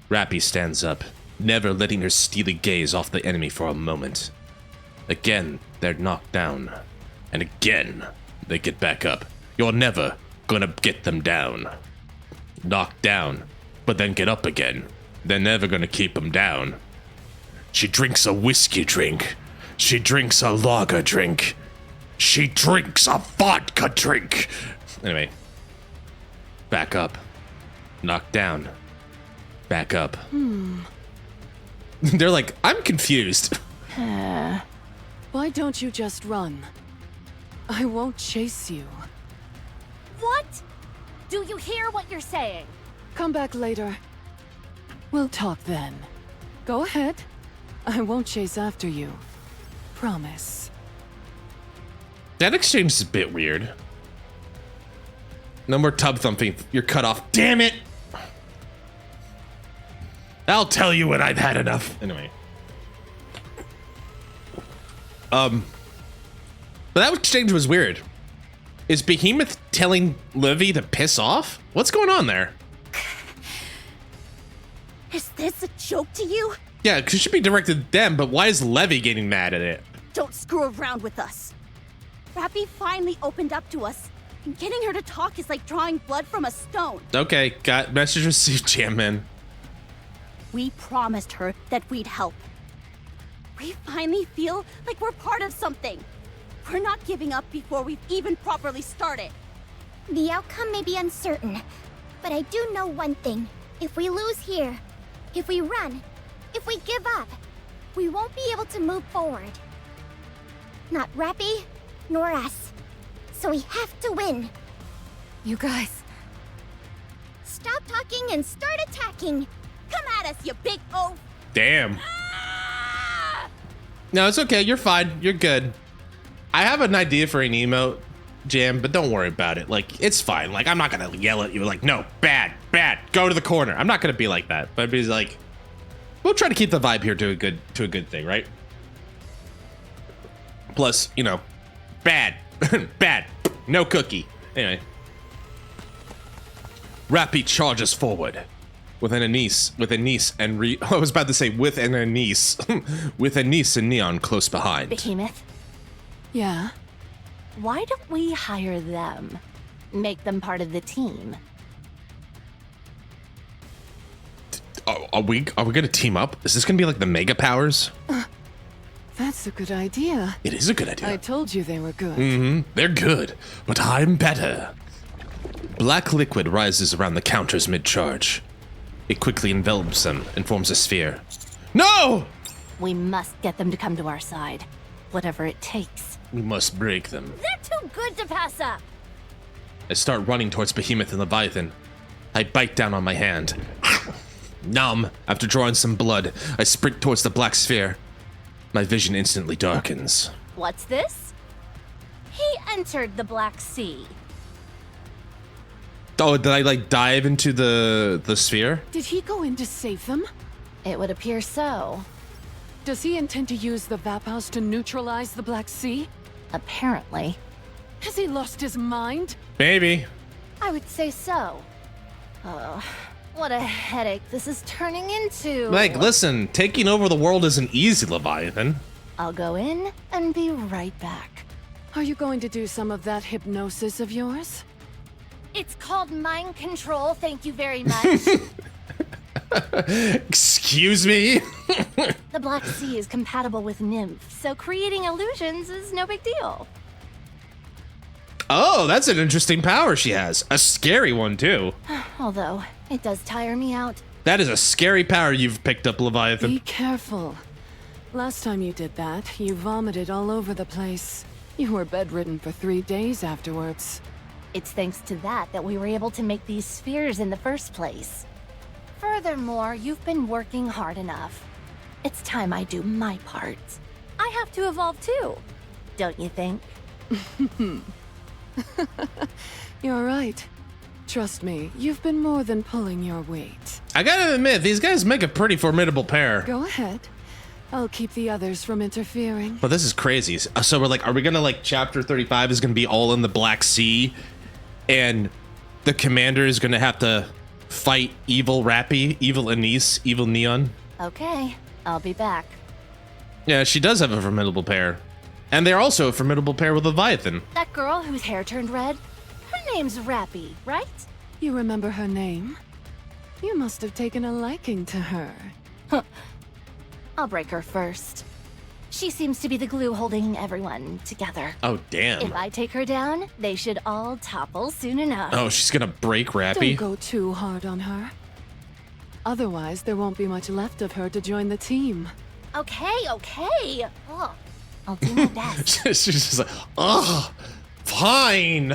Rappy stands up, never letting her steely gaze off the enemy for a moment. Again, they're knocked down. And again, they get back up. You're never gonna get them down. Knocked down, but then get up again. They're never gonna keep them down. She drinks a whiskey drink. She drinks a lager drink. She drinks a vodka drink. Anyway. Back up. Knocked down. Back up. They're like, I'm confused. Why don't you just run? I won't chase you. What? Do you hear what you're saying? Come back later. We'll talk then. Go ahead. I won't chase after you. Promise. That exchange is a bit weird. No more tub thumping. You're cut off. Damn it! I'll tell you when I've had enough. Anyway. But that exchange was weird. Is Behemoth telling Livy to piss off? What's going on there? Is this a joke to you? Yeah, because it should be directed at them, but why is Levy getting mad at it? Don't screw around with us. Rappy finally opened up to us, and getting her to talk is like drawing blood from a stone. Okay, got message received, Jammin. We promised her that we'd help. We finally feel like we're part of something. We're not giving up before we've even properly started. The outcome may be uncertain, but I do know one thing. If we lose here, if we run, If we give up, we won't be able to move forward. Not Rappy, nor us. So we have to win. You guys. Stop talking and start attacking. Come at us, you big oaf! Damn. No, it's okay. You're fine. You're good. I have an idea for an emote, Jam, but don't worry about it. Like, it's fine. Like, I'm not gonna yell at you like, no, bad, go to the corner. I'm not gonna be like that. But be like, we'll try to keep the vibe here to a good thing, right? Plus, you know, bad, bad, no cookie. Anyway, Rappy charges forward with an Anise, I was about to say with an Anise, with Anise and Neon close behind. Behemoth, Yeah? why don't we hire them? Make them part of the team. Are we gonna team up? Is this gonna be like the Mega Powers? That's a good idea. It is a good idea. I told you they were good. Mm-hmm. They're good, but I'm better. Black liquid rises around the counters mid-charge. It quickly envelops them and forms a sphere. No! We must get them to come to our side. Whatever it takes. We must break them. They're too good to pass up! I start running towards Behemoth and Leviathan. I bite down on my hand. Numb, after drawing some blood, I sprint towards the black sphere. My vision instantly darkens. What's this? He entered the Black Sea. Oh, did I like dive into the sphere? Did he go in to save them? It would appear so. Does he intend to use the Vaphouse to neutralize the Black Sea? Apparently. Has he lost his mind? Maybe. I would say so. Oh, what a headache this is turning into. Like, listen, taking over the world isn't easy, Leviathan. I'll go in and be right back. Are you going to do some of that hypnosis of yours? It's called mind control, thank you very much. Excuse me? The Black Sea is compatible with Nymph, so creating illusions is no big deal. Oh, that's an interesting power she has. A scary one, too. Although, it does tire me out. That is a scary power you've picked up, Leviathan. Be careful. Last time you did that, you vomited all over the place. You were bedridden for 3 days afterwards. It's thanks to that we were able to make these spheres in the first place. Furthermore, you've been working hard enough. It's time I do my part. I have to evolve too, don't you think? You're right. Trust me, you've been more than pulling your weight. I gotta admit, these guys make a pretty formidable pair. Go ahead. I'll keep the others from interfering. But this is crazy. So we're like, are we gonna like chapter 35 is gonna be all in the Black Sea, and the commander is gonna have to fight evil Rappy, evil Anise, evil Neon? Okay, I'll be back. Yeah, she does have a formidable pair. And they're also a formidable pair with Leviathan. That girl whose hair turned red? Her name's Rappy, right? You remember her name? You must have taken a liking to her. I'll break her first. She seems to be the glue holding everyone together. Oh, damn. If I take her down, they should all topple soon enough. Oh, she's gonna break Don't Rappy? go too hard on her. Otherwise, there won't be much left of her to join the team. Okay. Ugh. I'll do my best. She's just like, ugh, fine.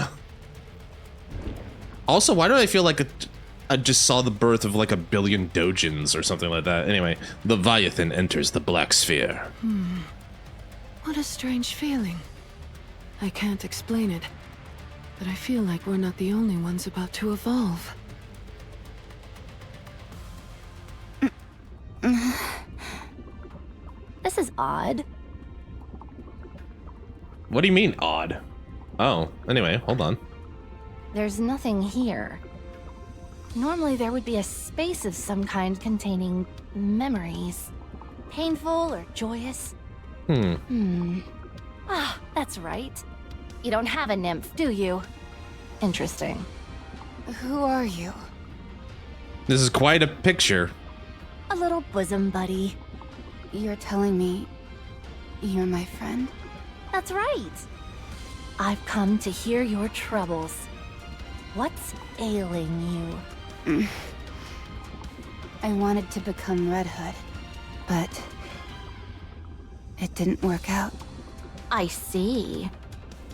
Also, why do I feel like I just saw the birth of like a billion Dojins or something like that? Anyway, Leviathan enters the Black Sphere. What a strange feeling. I can't explain it, but I feel like we're not the only ones about to evolve. This is odd. What do you mean, odd? Oh, anyway, hold on. There's nothing here. Normally there would be a space of some kind containing memories. Painful or joyous. Ah, that's right. You don't have a nymph, do you? Interesting. Who are you? This is quite a picture. A little bosom buddy. You're telling me you're my friend? That's right. I've come to hear your troubles. What's ailing you? I wanted to become Red Hood, But it didn't work out. I see.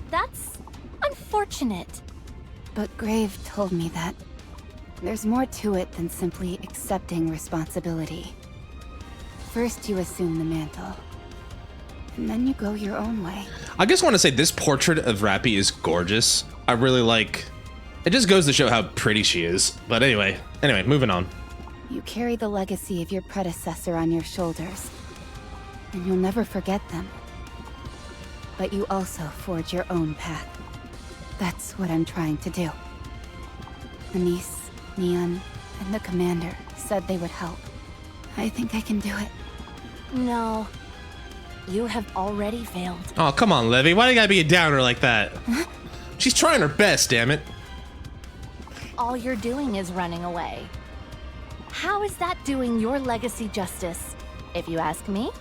That's unfortunate. But Grave told me that there's more to it than simply accepting responsibility. First you assume the mantle, and then you go your own way. I just want to say this portrait of Rappy is gorgeous. I really like... It just goes to show how pretty she is. But anyway, moving on. You carry the legacy of your predecessor on your shoulders, and you'll never forget them. But you also forge your own path. That's what I'm trying to do. Anise, Neon, and the commander said they would help. I think I can do it. No. You have already failed. Oh, come on, Levy. Why do you gotta be a downer like that? She's trying her best, damn it. All you're doing is running away. How is that doing your legacy justice? If you ask me,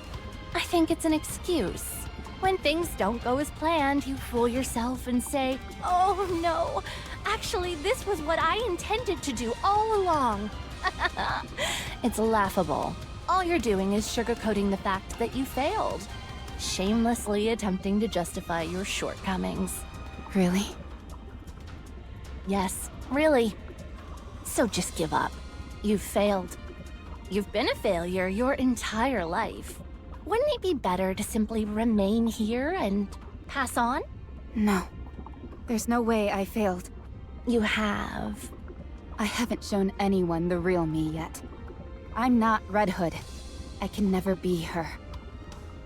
I think it's an excuse. When things don't go as planned, you fool yourself and say, "Oh no, actually this was what I intended to do all along." It's laughable. All you're doing is sugarcoating the fact that you failed, shamelessly attempting to justify your shortcomings. Really? Yes, really. So just give up. You've failed. You've been a failure your entire life. Wouldn't it be better to simply remain here and pass on? No. There's no way I failed. You have. I haven't shown anyone the real me yet. I'm not Red Hood. I can never be her.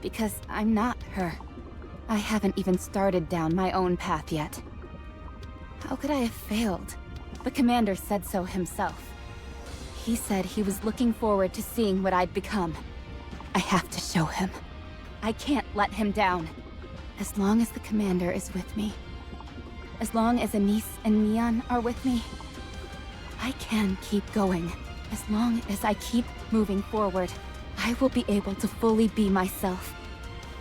Because I'm not her. I haven't even started down my own path yet. How could I have failed? The commander said so himself. He said he was looking forward to seeing what I'd become. I have to show him. I can't let him down. As long as the commander is with me, as long as Anise and Neon are with me, I can keep going. As long as I keep moving forward, I will be able to fully be myself.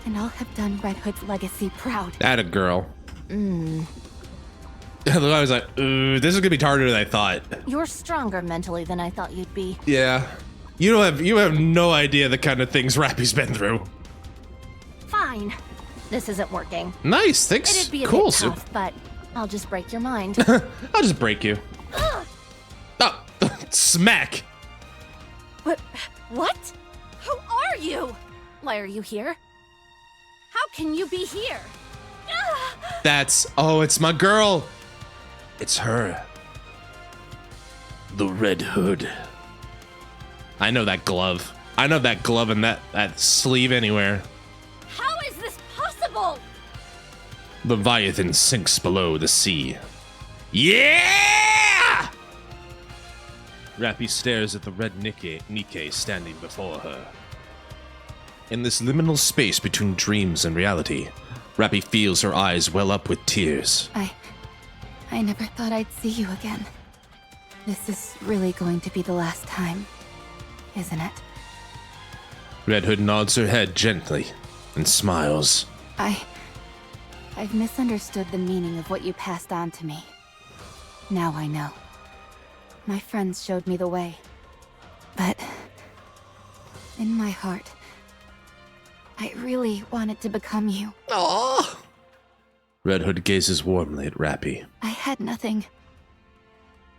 And I'll have done Red Hood's legacy proud. Atta girl. I was like, ooh, this is gonna be harder than I thought. You're stronger mentally than I thought you'd be. Yeah. You have no idea the kind of things Rappy's been through. Fine. This isn't working. Nice, thanks. It'd be a Cool, bit Soup. tough, but I'll just break your mind. I'll just break you. Oh, smack. What? Who are you? Why are you here? How can you be here? It's my girl. It's her. The Red Hood. I know that glove. I know that glove and that sleeve anywhere. How is this possible? Leviathan sinks below the sea. Yeah! Rappy stares at the red NIKKE standing before her. In this liminal space between dreams and reality, Rappy feels her eyes well up with tears. I never thought I'd see you again. This is really going to be the last time, isn't it? Red Hood nods her head gently and smiles. I've misunderstood the meaning of what you passed on to me. Now I know. My friends showed me the way. But in my heart, I really wanted to become you. Aww. Red Hood gazes warmly at Rappy. I had nothing.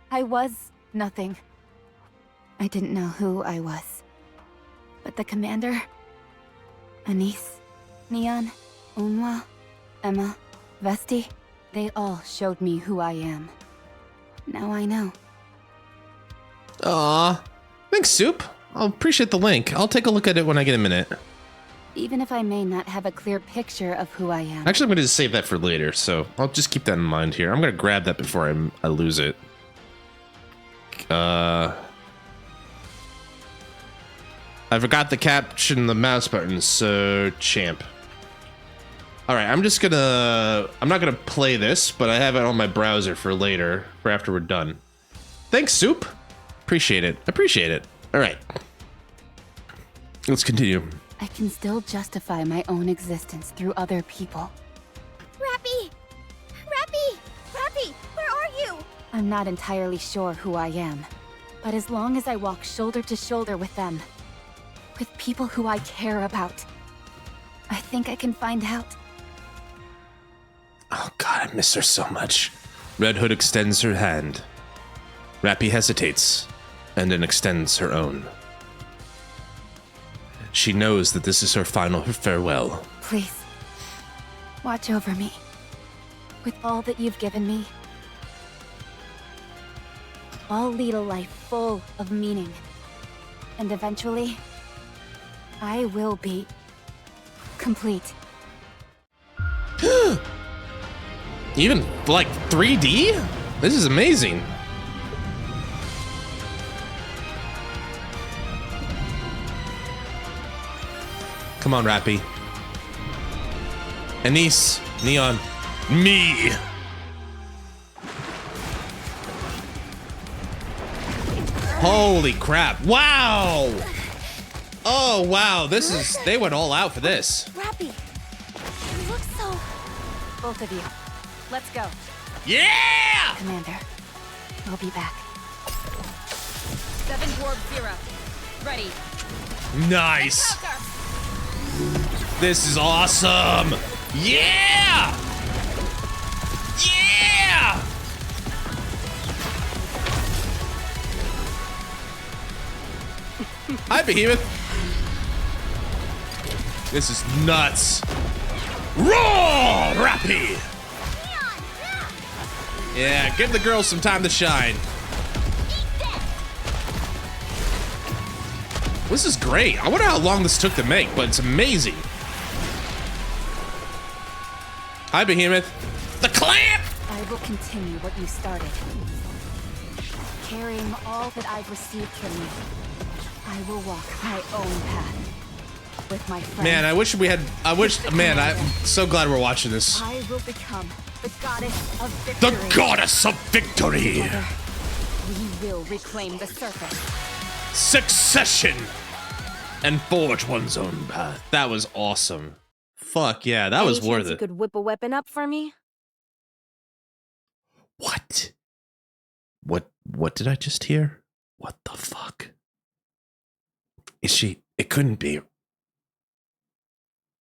I was nothing. I didn't know who I was. But the commander, Anise, Neon, Unwa, Emma, Vesti, they all showed me who I am. Now I know. Aw. Thanks, Soup. I'll appreciate the link. I'll take a look at it when I get a minute. Even if I may not have a clear picture of who I am. Actually, I'm going to save that for later, so I'll just keep that in mind here. I'm going to grab that before I lose it. I forgot the caption and the mouse button, so champ. Alright, I'm not gonna play this, but I have it on my browser for later, for after we're done. Thanks, Soup. Appreciate it. Alright. Let's continue. I can still justify my own existence through other people. Rappy! Rappy, where are you? I'm not entirely sure who I am, but as long as I walk shoulder to shoulder with them, with people who I care about. I think I can find out. Oh god, I miss her so much. Red Hood extends her hand. Rappy hesitates, and then extends her own. She knows that this is her final farewell. Please, watch over me. With all that you've given me, I'll lead a life full of meaning. And eventually, I will be complete. Even, like, 3D? This is amazing. Come on, Rappy. Anise, Neon, me! Holy crap. Wow! Oh, wow. This is... They went all out for this. Rappy, you look so... Both of you, let's go. Yeah! Commander, I'll be back. 7 Dwarf 0. Ready. Nice. This is awesome. Yeah! Yeah! Hi, Behemoth. This is nuts. Roar, Rappy! Yeah, give the girls some time to shine. This is great. I wonder how long this took to make, but it's amazing. Hi, Behemoth. The clamp! I will continue what you started. Carrying all that I've received from you, I will walk my own path. With my friends. Man, I wish we had... Man, I'm so glad we're watching this. I will become the goddess of victory. The goddess of victory! Together, we will reclaim the surface. Succession! And forge one's own path. That was awesome. Fuck yeah, that was worth You it. could whip a weapon up for me? What? What did I just hear? What the fuck? Is she... It couldn't be...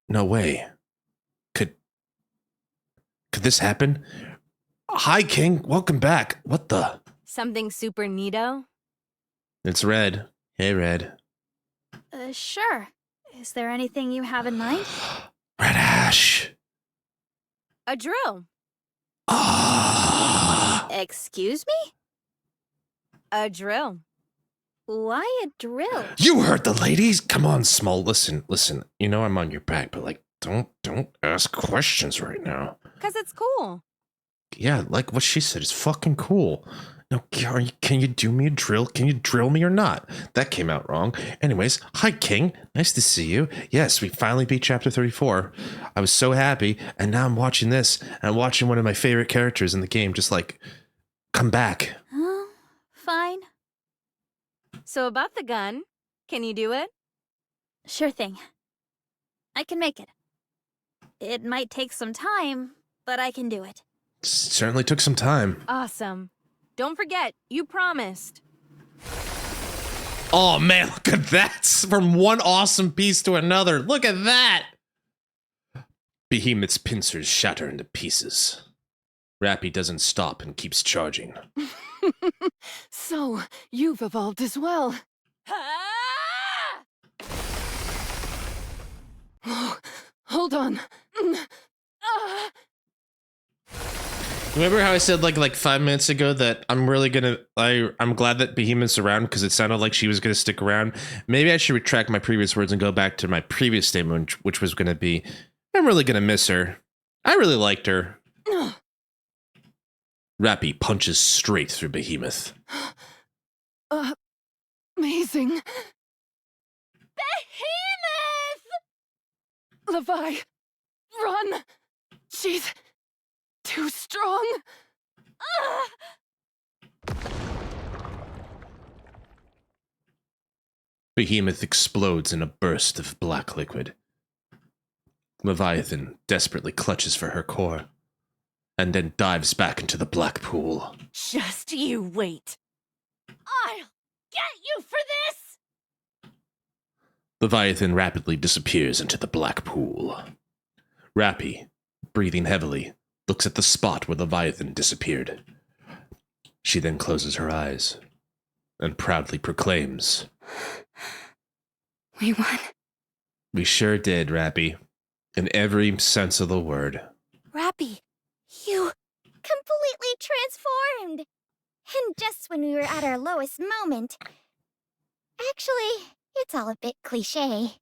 No way. Could this happen? Hi, King. Welcome back. What the... Something super neato? It's Red. Hey, Red. Sure. Is there anything you have in mind? Red Ash. A drill. Ah. Excuse me? A drill. Why a drill? You heard the ladies. Come on, Small. Listen. You know I'm on your back, but like, don't ask questions right now. 'Cause it's cool. Yeah, like what she said is fucking cool. No, can you do me a drill? Can you drill me or not? That came out wrong. Anyways, hi, King. Nice to see you. Yes, we finally beat Chapter 34. I was so happy, and now I'm watching this, and I'm watching one of my favorite characters in the game just, like, come back. Fine. So about the gun, can you do it? Sure thing. I can make it. It might take some time, but I can do it. Certainly took some time. Awesome. Don't forget, you promised. Oh, man, look at that. From one awesome piece to another. Look at that. Behemoth's pincers shatter into pieces. Rappy doesn't stop and keeps charging. So, you've evolved as well. Oh, hold on. Remember how I said like 5 minutes ago that I'm really gonna I'm glad that Behemoth's around because it sounded like she was gonna stick around. Maybe I should retract my previous words and go back to my previous statement, which was gonna be, I'm really gonna miss her. I really liked her. Rappy punches straight through Behemoth. Amazing. Behemoth! Levi, run! She's too strong. Behemoth explodes in a burst of black liquid. Leviathan desperately clutches for her core, and then dives back into the black pool. Just you wait. I'll get you for this! Leviathan rapidly disappears into the black pool. Rappy, breathing heavily, looks at the spot where Leviathan disappeared. She then closes her eyes and proudly proclaims, We won. "We sure did, Rappy. In every sense of the word." Rappy, you completely transformed! And just when we were at our lowest moment. Actually, it's all a bit cliche.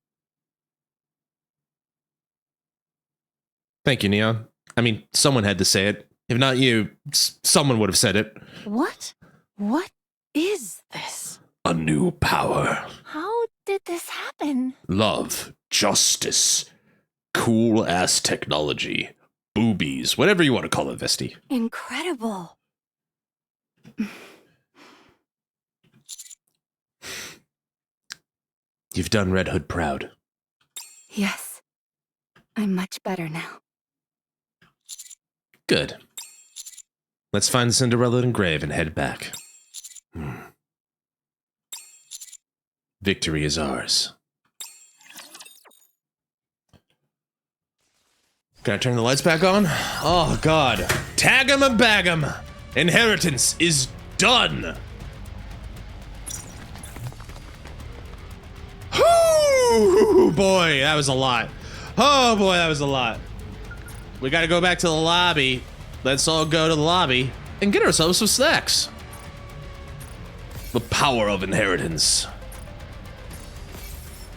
Thank you, Neon. I mean, someone had to say it. If not you, someone would have said it. What? What is this? A new power. How did this happen? Love. Justice. Cool-ass technology. Boobies. Whatever you want to call it, Vesti. Incredible. You've done Red Hood proud. Yes. I'm much better now. Good. Let's find Cinderella and Grave and head back. Victory is ours. Gotta turn the lights back on? Oh, God. Tag 'em and bag 'em. Inheritance is done. Whoo, boy, that was a lot. Oh, boy, that was a lot. We gotta go back to the lobby. Let's all go to the lobby and get ourselves some snacks. The power of inheritance.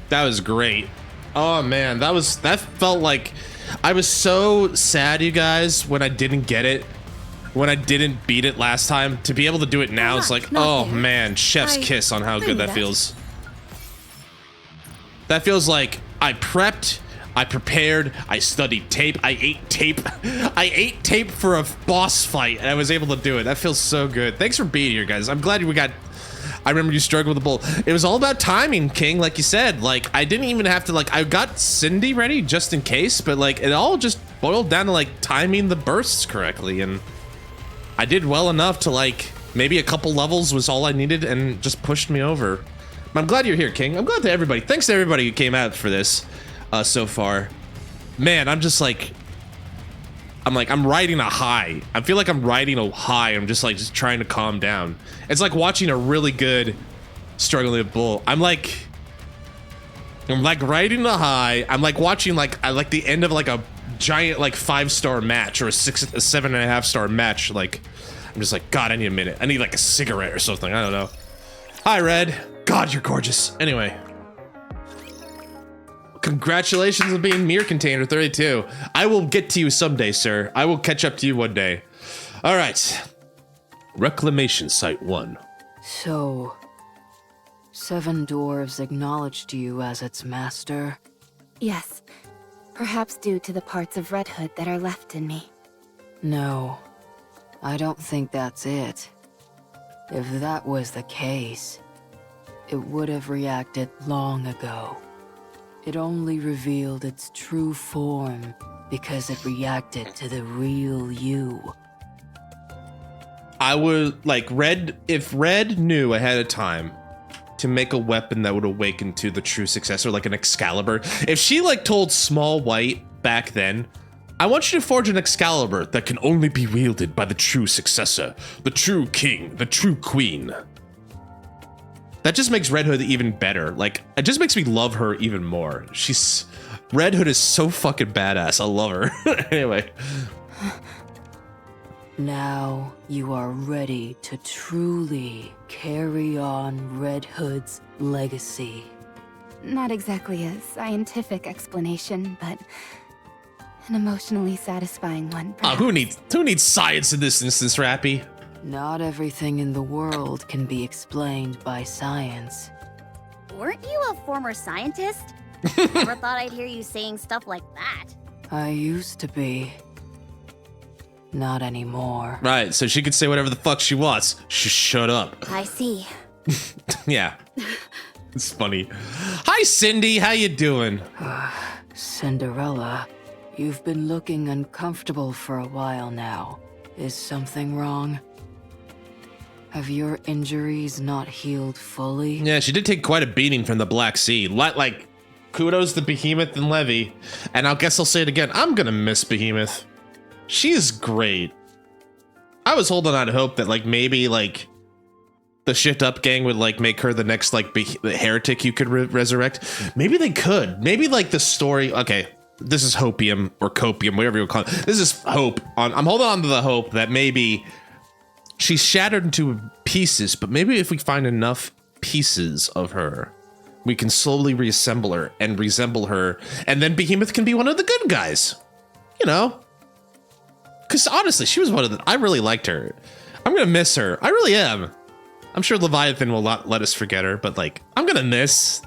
That was great. Oh man, that felt like I was so sad, you guys, when I didn't get it. When I didn't beat it last time. To be able to do it now, it's like, oh man, chef's kiss on how good that feels. That feels like I prepped, I prepared, I studied tape, I ate tape. I ate tape for a boss fight, and I was able to do it. That feels so good. Thanks for being here, guys. I'm glad we got... I remember you struggled with the bowl. It was all about timing, King, like you said. Like, I didn't even have to, like... I got Cindy ready just in case, but, like, it all just boiled down to, like, timing the bursts correctly, and... I did well enough to, like, maybe a couple levels was all I needed and just pushed me over. But I'm glad you're here, King. I'm glad to everybody. Thanks to everybody who came out for this so far. Man, I'm just like... I'm riding a high. I feel like I'm riding a high. I'm just trying to calm down. It's like watching a really good struggling bull. I'm like riding a high. I'm like watching like the end of like a giant like 5-star match or a 7.5-star match. Like I'm just like, God, I need a minute. I need like a cigarette or something. I don't know. Hi, Red. God, you're gorgeous. Anyway. Congratulations on being Mirror Container 32. I will get to you someday, sir. I will catch up to you one day. All right. Reclamation Site 1. So, 7 dwarves acknowledged you as its master? Yes. Perhaps due to the parts of Red Hood that are left in me. No. I don't think that's it. If that was the case, it would have reacted long ago. It only revealed its true form because it reacted to the real you. I would, like, if Red knew ahead of time to make a weapon that would awaken to the true successor, like an Excalibur, if she, like, told Small White back then, I want you to forge an Excalibur that can only be wielded by the true successor, the true king, the true queen. That just makes Red Hood even better. Like, it just makes me love her even more. Red Hood is so fucking badass. I love her. Anyway. Now you are ready to truly carry on Red Hood's legacy. Not exactly a scientific explanation, but an emotionally satisfying one. Who needs science in this instance, Rappy? Not everything in the world can be explained by science. Weren't you a former scientist? Never thought I'd hear you saying stuff like that. I used to be. Not anymore. Right, so she could say whatever the fuck she wants. Shut up. I see. Yeah. It's funny. Hi, Cindy. How you doing? Cinderella, you've been looking uncomfortable for a while now. Is something wrong? Have your injuries not healed fully? Yeah, she did take quite a beating from the Black Sea. Like, kudos to Behemoth and Levy. And I guess I'll say it again. I'm gonna miss Behemoth. She's great. I was holding out hope that like maybe like the Shift Up gang would like make her the next like heretic you could resurrect. Maybe they could. Maybe like the story. Okay, this is hopium or copium, whatever you call it. This is hope. I'm holding on to the hope that maybe she's shattered into pieces, but maybe if we find enough pieces of her, we can slowly reassemble her and resemble her, and then Behemoth can be one of the good guys. You know? Because honestly, she was one of the... I really liked her. I'm going to miss her. I really am. I'm sure Leviathan will not let us forget her, but like, I'm going to miss...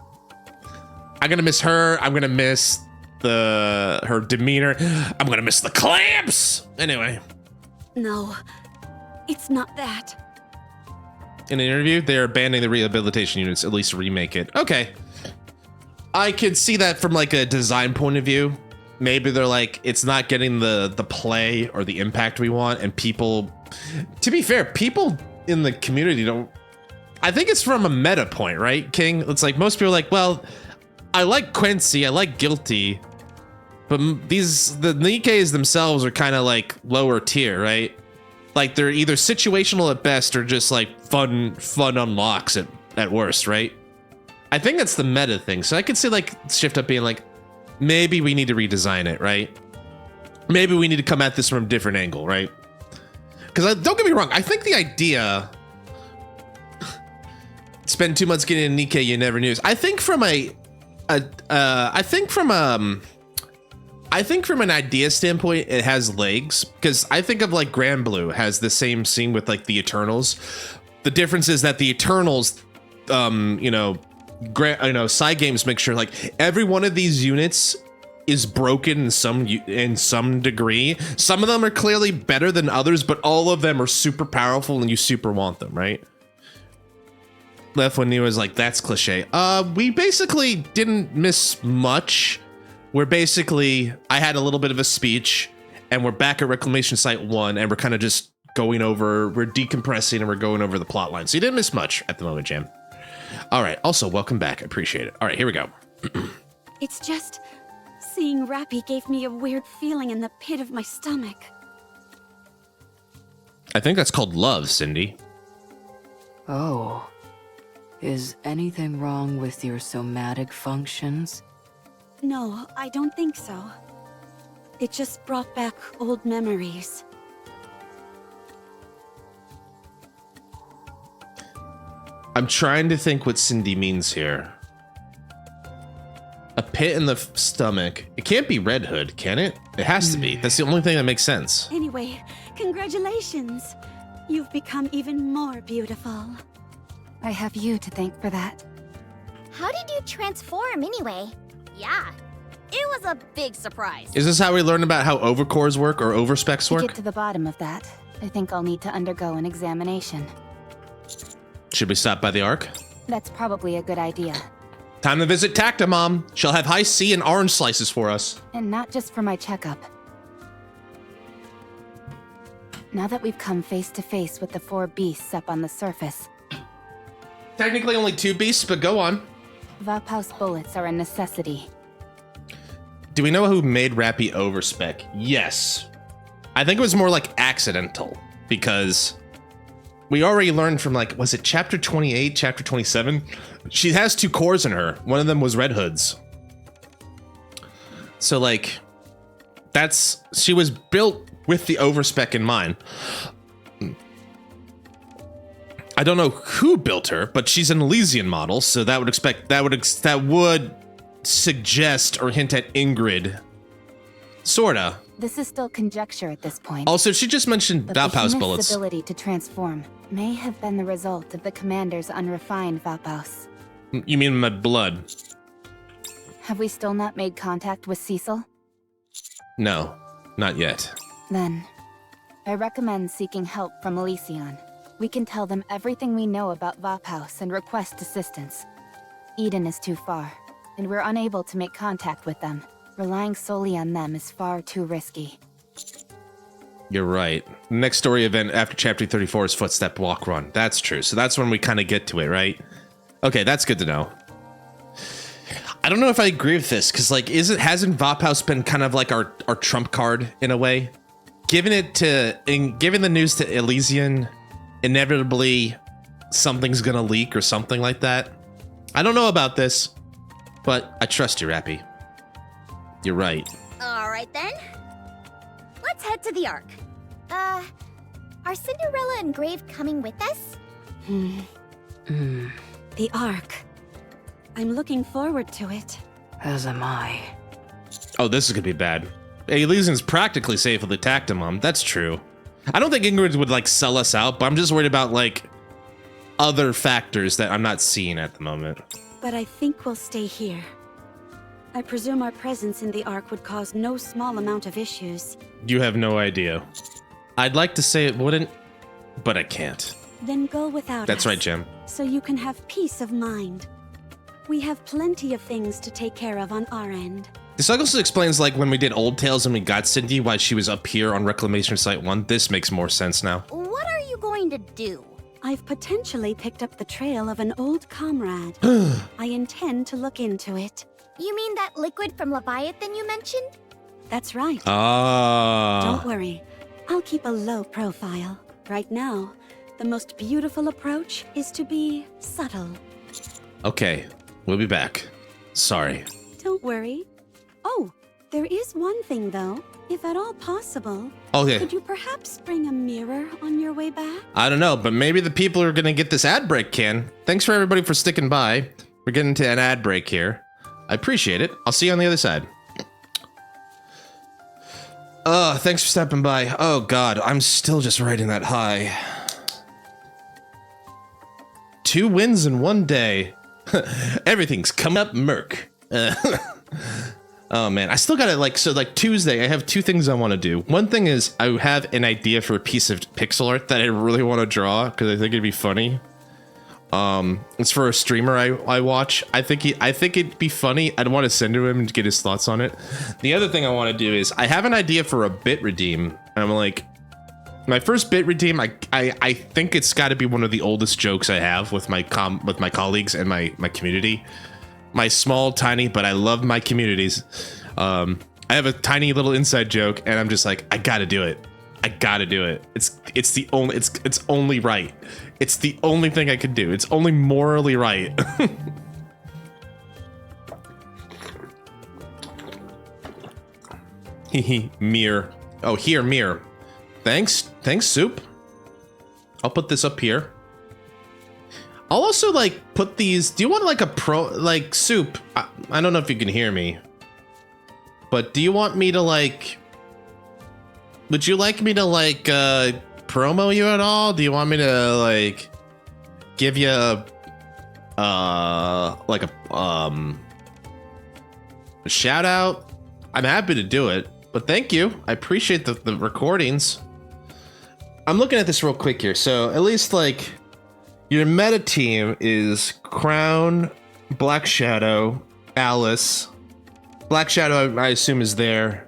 I'm going to miss her. I'm going to miss her demeanor. I'm going to miss the clamps. Anyway. No, it's not that. In an interview, they're abandoning the rehabilitation units, at least remake it. Okay. I could see that from like a design point of view. Maybe they're like, it's not getting the play or the impact we want, and people, to be fair, people in the community don't, I think it's from a meta point, right, King? It's like most people are like, well, I like Quincy, I like Guilty, but the NIKKEs themselves are kind of like lower tier, right? Like they're either situational at best or just like fun unlocks at worst, right? I think that's the meta thing. So I could see like Shift Up being like, maybe we need to redesign it, right? Maybe we need to come at this from a different angle, right? Because don't get me wrong, I think the idea, spend 2 months getting a NIKKE you never knew. I think from an idea standpoint, it has legs, because I think of like Grand Blue has the same scene with like the Eternals. The difference is that the Eternals, side games make sure like every one of these units is broken in some degree. Some of them are clearly better than others, but all of them are super powerful and you super want them, right? Left when he was like, that's cliche. We basically didn't miss much. We're basically, I had a little bit of a speech, and we're back at Reclamation Site 1, and we're kind of just going over, we're decompressing, and we're going over the plot line. So you didn't miss much at the moment, Jam. All right, also, welcome back. I appreciate it. All right, here we go. It's just... seeing Rappy gave me a weird feeling in the pit of my stomach. I think that's called love, Cindy. Oh. Is anything wrong with your somatic functions? No, I don't think so. It just brought back old memories. I'm trying to think what Cindy means here. A pit in the stomach. It can't be Red Hood, can it? It has to be. That's the only thing that makes sense. Anyway, congratulations. You've become even more beautiful. I have you to thank for that. How did you transform anyway? Yeah, it was a big surprise. Is this how we learn about how overcores work or overspecs To work? get to the bottom of that, I think I'll need to undergo an examination. Should we stop by the Ark? That's probably a good idea. Time to visit Tacta, Mom. She'll have high C and orange slices for us. And not just for my checkup. Now that we've come face to face with the 4 beasts up on the surface, Technically only 2 beasts, but go on. Vapau's bullets are a necessity. Do we know who made Rappy overspec? Yes. I think it was more like accidental, because we already learned from like, was it chapter 28, chapter 27? She has 2 cores in her. One of them was Red Hood's. So like, she was built with the overspec in mind. I don't know who built her, but she's an Elysian model, so that would suggest or hint at Ingrid. Sorta. This is still conjecture at this point. Also, she just mentioned But Vapau's Behemoth's bullets. ability to transform may have been the result of the commander's unrefined Vapaus. You mean my blood? Have we still not made contact with Cecil? No, not yet. Then, I recommend seeking help from Elysion. We can tell them everything we know about Vapaus and request assistance. Eden is too far, and we're unable to make contact with them. Relying solely on them is far too risky. You're right. Next story event after chapter 34 is Footstep Walk Run. That's true. So that's when we kind of get to it, right? Okay, that's good to know. I don't know if I agree with this, because like, hasn't Vophouse been kind of like our trump card in a way? Giving the news to Elysian, inevitably something's gonna leak or something like that. I don't know about this, but I trust you, Rappy. You're right. All right then. Let's head to the Ark. Are Cinderella and Grave coming with us? The Ark. I'm looking forward to it. As am I. Oh, this is gonna be bad. Elysian's practically safe with the Tactimum. That's true. I don't think Ingrid would like sell us out, but I'm just worried about like other factors that I'm not seeing at the moment. But I think we'll stay here. I presume our presence in the Ark would cause no small amount of issues. You have no idea. I'd like to say it wouldn't, but I can't. Then go without That's us, right, Jim. so you can have peace of mind. We have plenty of things to take care of on our end. This also explains like when we did Old Tales and we got Cindy, why she was up here on Reclamation Site 1. This makes more sense now. What are you going to do? I've potentially picked up the trail of an old comrade. I intend to look into it. You mean that liquid from Leviathan you mentioned? That's right. Ah. Don't worry. I'll keep a low profile. Right now, the most beautiful approach is to be subtle. Okay, we'll be back. Sorry. Don't worry. Oh, there is one thing though. If at all possible, Okay. could you perhaps bring a mirror on your way back? I don't know, but maybe the people who are gonna get this ad break can. Thanks for everybody for sticking by. We're getting to an ad break here. I appreciate it. I'll see you on the other side. Thanks for stopping by. Oh god, I'm still just riding that high. 2 wins in 1 day. Everything's come up Merc. Oh man, I still gotta like, so like Tuesday, I have 2 things I want to do. One thing is I have an idea for a piece of pixel art that I really want to draw because I think it'd be funny. It's for a streamer I watch. I think it'd be funny. I'd want to send to him and get his thoughts on it. The other thing I want to do is I have an idea for a bit redeem. And I'm like, my first bit redeem, I think it's got to be one of the oldest jokes I have with my colleagues and my community. My small, tiny, but I love my communities. I have a tiny little inside joke, and I'm just like, I gotta do it. I gotta do it. It's the only it's only right. It's the only thing I could do. It's only morally right. Hehe, mirror. Oh, here, mirror. Thanks, Soup. I'll put this up here. I'll also like put these. Do you want like a like Soup? I don't know if you can hear me, but do you want me to like? Would you like me to like promo you at all? Do you want me to like give you like a shout out? I'm happy to do it, but thank you. I appreciate the recordings. I'm looking at this real quick here. So at least like your meta team is Crown, Black Shadow, Alice. Black Shadow I assume is there.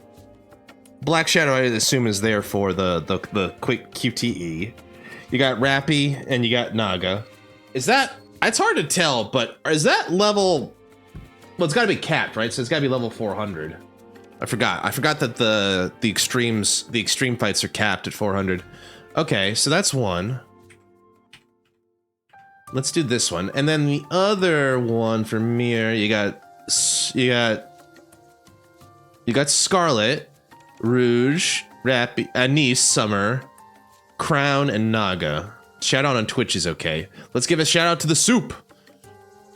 Black Shadow, I assume, is there for the quick QTE. You got Rappy and you got Naga. Is that? It's hard to tell, but is that level? Well, it's got to be capped, right? So it's got to be level 400. I forgot that the extreme fights are capped at 400. Okay, so that's one. Let's do this one, and then the other one for Mir. You got Scarlet, Rouge, Rappy, Anise, Summer, Crown, and Naga. Shout out on Twitch is okay. Let's give a shout out to the Soup.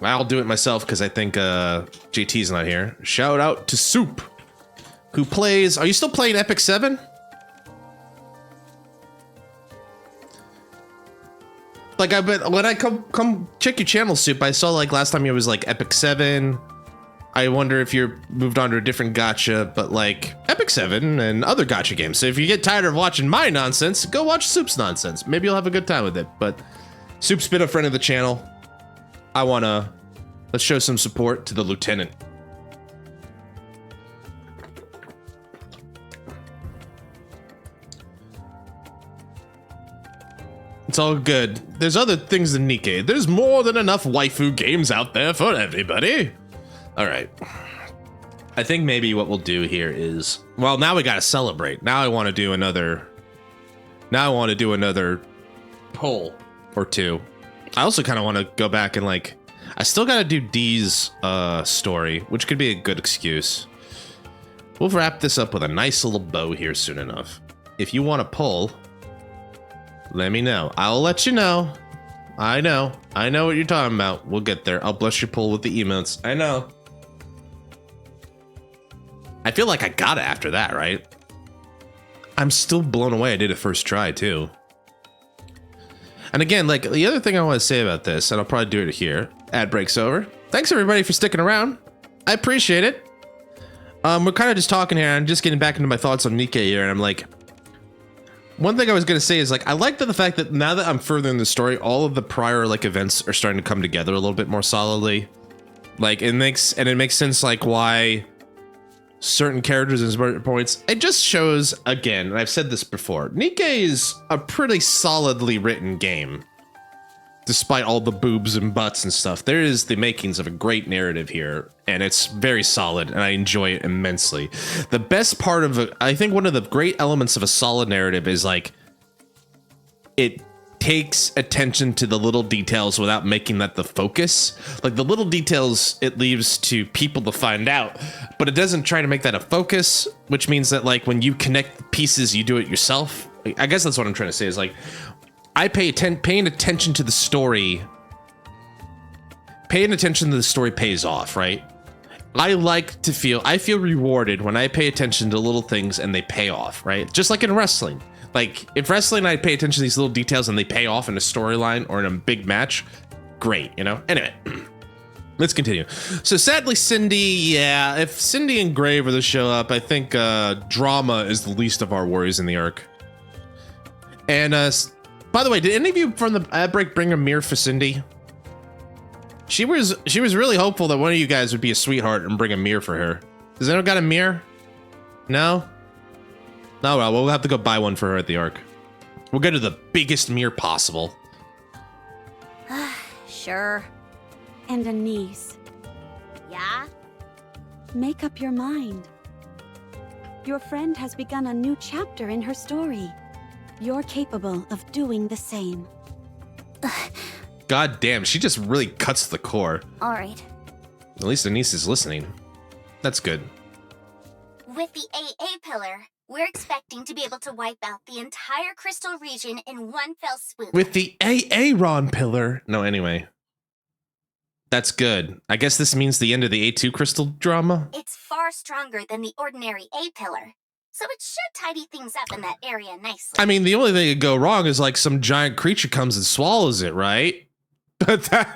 I'll do it myself because I think JT's not here. Shout out to Soup, who plays. Are you still playing Epic 7? Like I bet when I come check your channel, Soup, I saw like last time it was like Epic 7. I wonder if you're moved on to a different gacha, but like Epic 7 and other gacha games. So if you get tired of watching my nonsense, go watch Soup's nonsense. Maybe you'll have a good time with it. But Soup's been a friend of the channel. Let's show some support to the lieutenant. It's all good. There's other things than NIKKE. There's more than enough waifu games out there for everybody. All right. I think maybe what we'll do here is, well, now we got to celebrate. Now I want to do another. Now I want to do another poll or two. I also kind of want to go back and like, I still got to do Dee's story, which could be a good excuse. We'll wrap this up with a nice little bow here soon enough. If you want to pull, let me know. I'll let you know. I know what you're talking about. We'll get there. I'll bless your pull with the emotes. I know. I feel like I got it after that, right? I'm still blown away I did it first try, too. And again, like, the other thing I want to say about this, and I'll probably do it here. Ad break's over. Thanks, everybody, for sticking around. I appreciate it. We're kind of just talking here. I'm just getting back into my thoughts on NIKKE here, and I'm like... One thing I was going to say is, like, I like the fact that now that I'm further in the story, all of the prior, like, events are starting to come together a little bit more solidly. Like, it makes sense, like, why... certain characters and certain points. It just shows, again, and I've said this before, NIKKE is a pretty solidly written game. Despite all the boobs and butts and stuff, there is the makings of a great narrative here, and it's very solid, and I enjoy it immensely. The best part of it, I think one of the great elements of a solid narrative is, like, it takes attention to the little details without making that the focus. Like, the little details it leaves to people to find out, but it doesn't try to make that a focus, which means that, like, when you connect the pieces, you do it yourself. I guess that's what I'm trying to say is, like, paying attention to the story. Paying attention to the story pays off, right? I feel rewarded when I pay attention to little things and they pay off, right? Just like in wrestling. Like, if wrestling, I pay attention to these little details and they pay off in a storyline or in a big match, great, you know? Anyway, let's continue. So sadly, Cindy, yeah, if Cindy and Grave are to show up, I think drama is the least of our worries in the arc. And by the way, did any of you from the ad break bring a mirror for Cindy? She was really hopeful that one of you guys would be a sweetheart and bring a mirror for her. Does anyone got a mirror? No? No, well, we'll have to go buy one for her at the arc. We'll go to the biggest mirror possible. Sure. And a niece. Yeah? Make up your mind. Your friend has begun a new chapter in her story. You're capable of doing the same. God damn, she just really cuts the core. All right. At least Denise is listening. That's good. With the AA pillar, we're expecting to be able to wipe out the entire crystal region in one fell swoop. With the Aaron pillar. No, anyway. That's good. I guess this means the end of the A2 crystal drama? It's far stronger than the ordinary A pillar, so it should tidy things up in that area nicely. I mean, the only thing that could go wrong is like some giant creature comes and swallows it, right? But that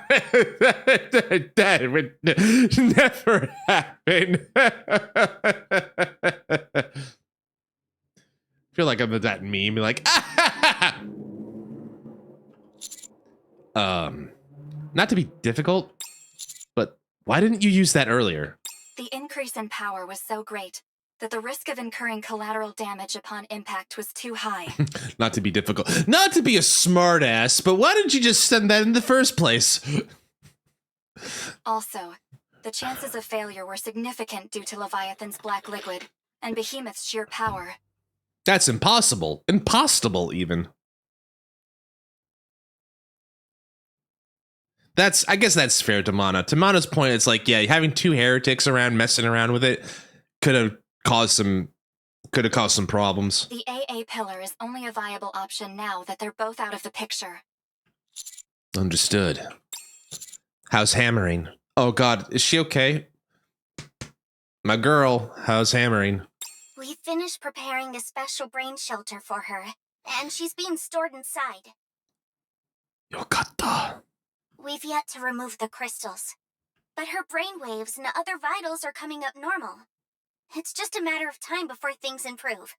would never happen. I feel like I'm that meme, like, not to be difficult, but why didn't you use that earlier? The increase in power was so great that the risk of incurring collateral damage upon impact was too high. Not to be difficult. Not to be a smartass, but why didn't you just send that in the first place? Also, the chances of failure were significant due to Leviathan's black liquid and Behemoth's sheer power. That's impossible. Impossible, even. I guess that's fair to Mana. To Mana's point, it's like, yeah, having two heretics around messing around with it could have caused some problems. The AA pillar is only a viable option now that they're both out of the picture. Understood. How's Hammering? Oh god, is she okay? My girl, how's Hammering? We finished preparing a special brain shelter for her, and she's being stored inside. Yokata. We've yet to remove the crystals, but her brain waves and other vitals are coming up normal. It's just a matter of time before things improve.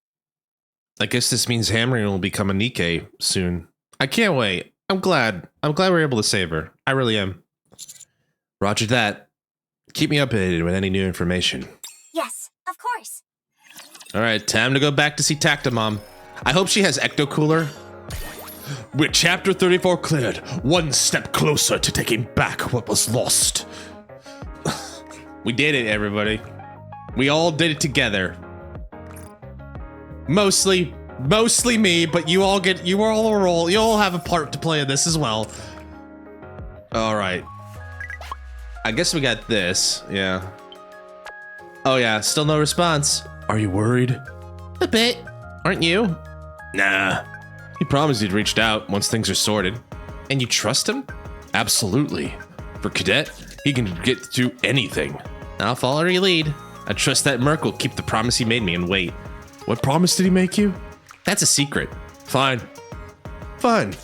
I guess this means Hammering will become a NIKKE soon. I can't wait. I'm glad we're able to save her. I really am. Roger that. Keep me updated with any new information. Yes, of course. Alright, time to go back to see Tactomom. I hope she has Ecto Cooler. With Chapter 34 cleared, one step closer to taking back what was lost. We did it, everybody. We all did it together. Mostly me, but you all a role. You all have a part to play in this as well. All right. I guess we got this. Yeah. Oh yeah, still no response. Are you worried? A bit. Aren't you? Nah. He promised he'd reached out once things are sorted. And you trust him? Absolutely. For Cadet, he can get through anything. I'll follow your lead. I trust that Merc will keep the promise he made me and wait. What promise did he make you? That's a secret. Fine. Fine.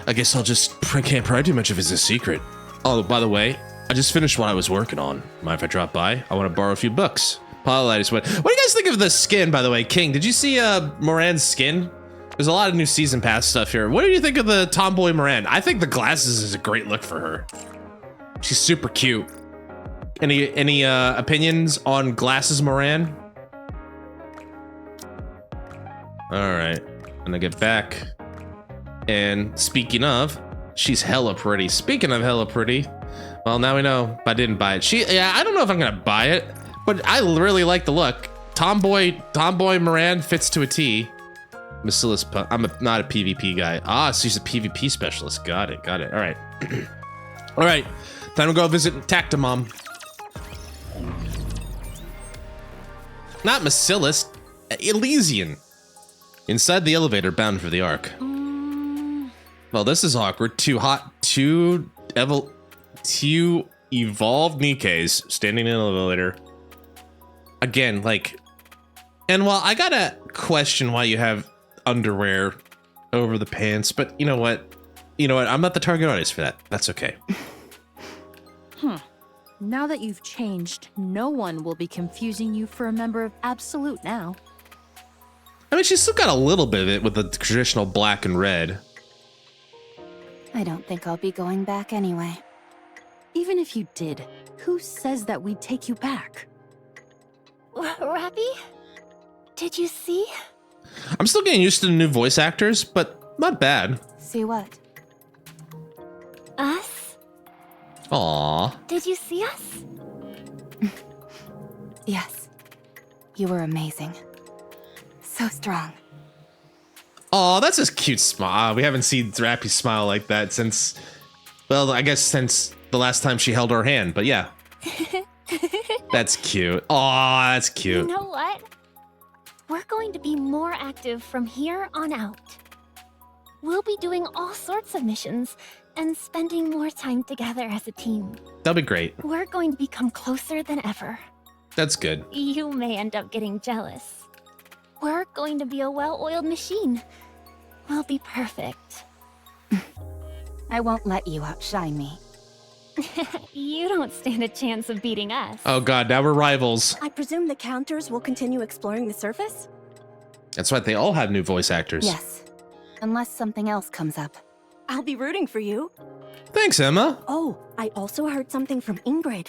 I guess I'll just can't pry too much if it's a secret. Oh, by the way, I just finished what I was working on. Mind if I drop by? I want to borrow a few books. Polylite what do you guys think of the skin, by the way? King, did you see Moran's skin? There's a lot of new season pass stuff here. What do you think of the tomboy Moran? I think the glasses is a great look for her. She's super cute. Any opinions on glasses Moran? All right, I'm gonna get back. And speaking of, she's hella pretty. Speaking of hella pretty, well, now we know I didn't buy it. Yeah, I don't know if I'm gonna buy it, but I really like the look. Tomboy Moran fits to a T. Bacillus, I'm not a PvP guy. Ah, so she's a PvP specialist. Got it. All right. All right, time to go visit Tactimom. Not Bacillus, Elysian. Inside the elevator bound for the Ark. Well, this is awkward. Too hot. Two evolved Nikkes standing in an elevator. Again, like, and while I gotta question why you have underwear over the pants, but you know what? I'm not the target audience for that. That's okay. Now that you've changed, no one will be confusing you for a member of Absolute now. I mean, she's still got a little bit of it with the traditional black and red. I don't think I'll be going back anyway. Even if you did, who says that we'd take you back? Rappy? Did you see? I'm still getting used to the new voice actors, but not bad. See what? Us? Aww. Did you see us? Yes. You were amazing. So strong. Oh, that's a cute smile. We haven't seen Rappy smile like that since, well, I guess since the last time she held her hand, but yeah. That's cute. Oh, that's cute. You know what? We're going to be more active from here on out. We'll be doing all sorts of missions and spending more time together as a team. That'll be great. We're going to become closer than ever. That's good. You may end up getting jealous. We're going to be a well-oiled machine. We'll be perfect. I won't let you outshine me. You don't stand a chance of beating us. Oh god, now we're rivals. I presume the counters will continue exploring the surface? That's right, they all have new voice actors. Yes. Unless something else comes up. I'll be rooting for you. Thanks, Emma. Oh, I also heard something from Ingrid.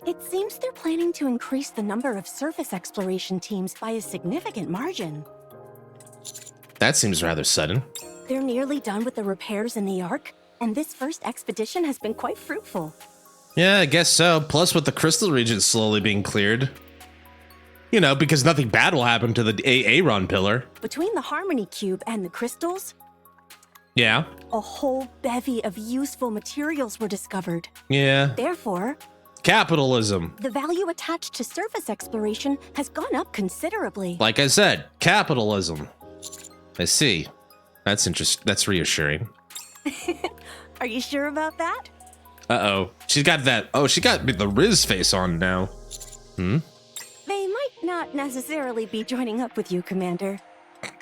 It seems they're planning to increase the number of surface exploration teams by a significant margin. That seems rather sudden. They're nearly done with the repairs in the Ark, and this first expedition has been quite fruitful. Yeah, I guess so. Plus with the crystal region slowly being cleared. You know, because nothing bad will happen to the Aaron pillar. Between the Harmony Cube and the crystals, Yeah. a whole bevy of useful materials were discovered. Yeah. Therefore, Capitalism. the value attached to surface exploration has gone up considerably. Like I said, capitalism. I see. That's interesting. That's reassuring. Are you sure about that? Uh-oh. She's got that. Oh, she got the Riz face on now. Hmm? They might not necessarily be joining up with you, Commander.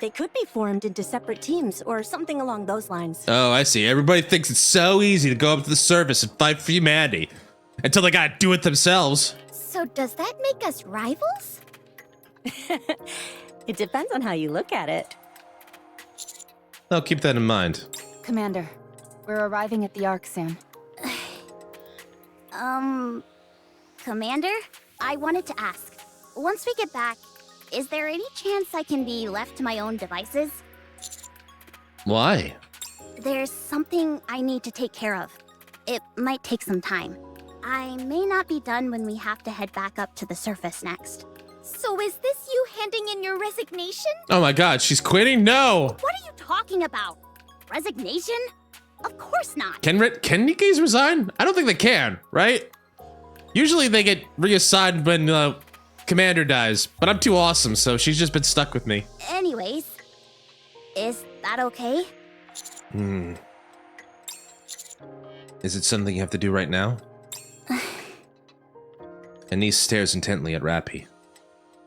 They could be formed into separate teams or something along those lines. Oh, I see. Everybody thinks it's so easy to go up to the surface and fight for humanity. Until they gotta do it themselves. So does that make us rivals? It depends on how you look at it. I'll keep that in mind. Commander, we're arriving at the Ark soon. Commander? I wanted to ask. Once we get back, is there any chance I can be left to my own devices? Why? There's something I need to take care of. It might take some time. I may not be done when we have to head back up to the surface next. So is this you handing in your resignation? Oh my god, she's quitting? No! What are you talking about? Resignation? Of course not. Can NIKKEs resign? I don't think they can, right? Usually they get reassigned when Commander dies, but I'm too awesome, so she's just been stuck with me. Anyways, is that okay? Is it something you have to do right now? Anise stares intently at Rappy.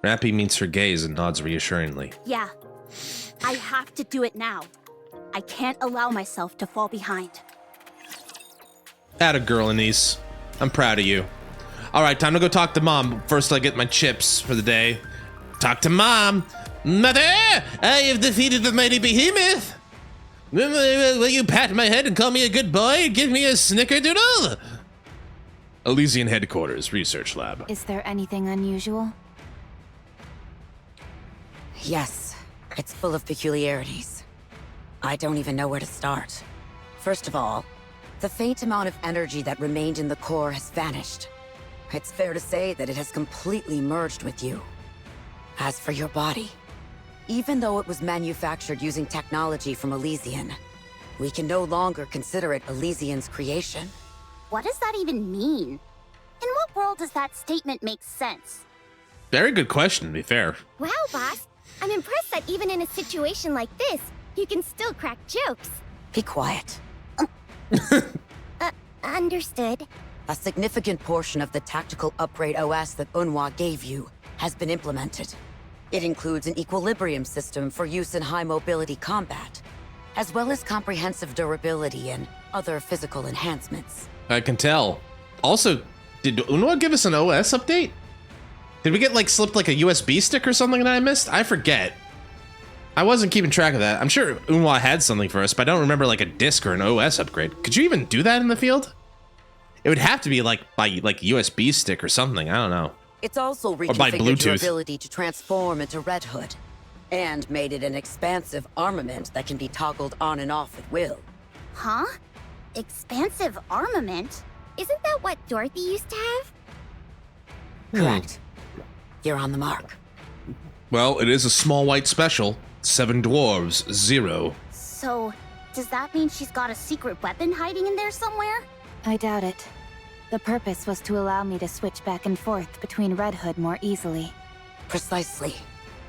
Rappy meets her gaze and nods reassuringly. Yeah. I have to do it now. I can't allow myself to fall behind. Atta girl, Anise. I'm proud of you. Alright, time to go talk to Mom. First I get my chips for the day. Talk to Mom! Mother! I have defeated the mighty behemoth! Will you pat my head and call me a good boy and give me a snickerdoodle? Elysian Headquarters, Research Lab. Is there anything unusual? Yes, it's full of peculiarities. I don't even know where to start. First of all, the faint amount of energy that remained in the core has vanished. It's fair to say that it has completely merged with you. As for your body, even though it was manufactured using technology from Elysian, we can no longer consider it Elysian's creation. What does that even mean? In what world does that statement make sense? Very good question, to be fair. Wow, boss. I'm impressed that even in a situation like this, you can still crack jokes. Be quiet. Understood. A significant portion of the tactical upgrade OS that Unhwa gave you has been implemented. It includes an equilibrium system for use in high mobility combat, as well as comprehensive durability and other physical enhancements. I can tell. Also, did Unhwa give us an OS update? Did we get slipped a USB stick or something that I missed? I forget. I wasn't keeping track of that. I'm sure Unhwa had something for us, but I don't remember a disc or an OS upgrade. Could you even do that in the field? It would have to be by USB stick or something. I don't know. It's also Or by reconfigured your Bluetooth. ability to transform into Red Hood, and made it an expansive armament that can be toggled on and off at will. Huh? Expansive armament? Isn't that what Dorothy used to have? Correct. You're on the mark. Well, it is a small white special. 7 dwarves, 0. So, does that mean she's got a secret weapon hiding in there somewhere? I doubt it. The purpose was to allow me to switch back and forth between Red Hood more easily. Precisely.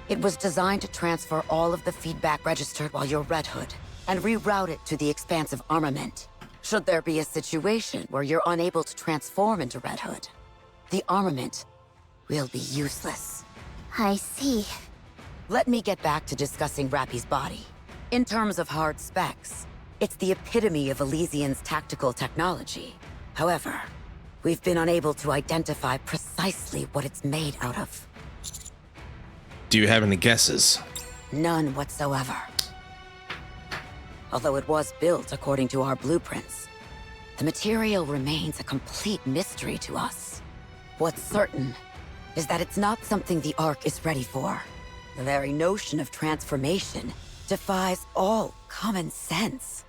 It was designed to transfer all of the feedback registered while you're Red Hood, and reroute it to the expansive armament. Should there be a situation where you're unable to transform into Red Hood, the armament will be useless. I see. Let me get back to discussing Rappy's body. In terms of hard specs, it's the epitome of Elysian's tactical technology. However, we've been unable to identify precisely what it's made out of. Do you have any guesses? None whatsoever. Although it was built according to our blueprints, the material remains a complete mystery to us. What's certain is that it's not something the Ark is ready for. The very notion of transformation defies all common sense.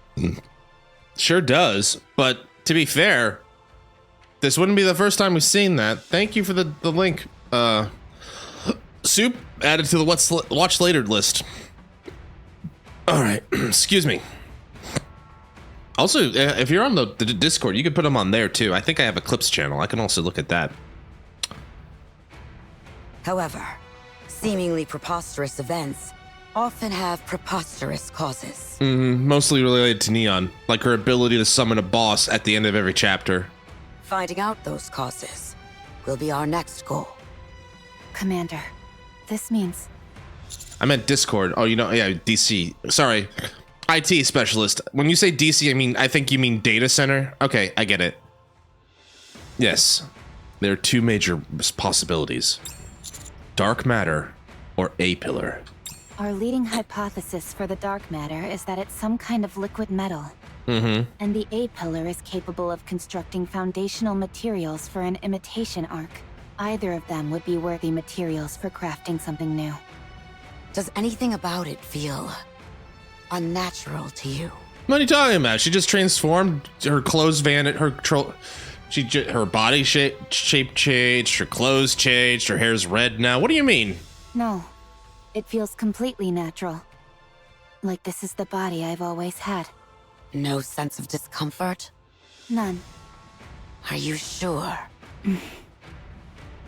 Sure does, but to be fair, this wouldn't be the first time we've seen that. Thank you for the link. Soup added to the watch later list. Alright, excuse me. Also, if you're on the Discord, you can put them on there too. I think I have a Clips channel. I can also look at that. However, seemingly preposterous events often have preposterous causes. Mostly related to Neon, like her ability to summon a boss at the end of every chapter. Finding out those causes will be our next goal. Commander, this means... I meant Discord. Oh, yeah, DC. Sorry. IT specialist. When you say DC, I think you mean data center. Okay, I get it. Yes. There are 2 major possibilities. Dark matter or A-pillar. Our leading hypothesis for the dark matter is that it's some kind of liquid metal. And the A-pillar is capable of constructing foundational materials for an imitation arc. Either of them would be worthy materials for crafting something new. Does anything about it feel unnatural to you? What are you talking about? She just transformed. Her clothes Her body shape changed, her clothes changed, her hair's red now. What do you mean? No, it feels completely natural. Like this is the body I've always had. No sense of discomfort? None. Are you sure?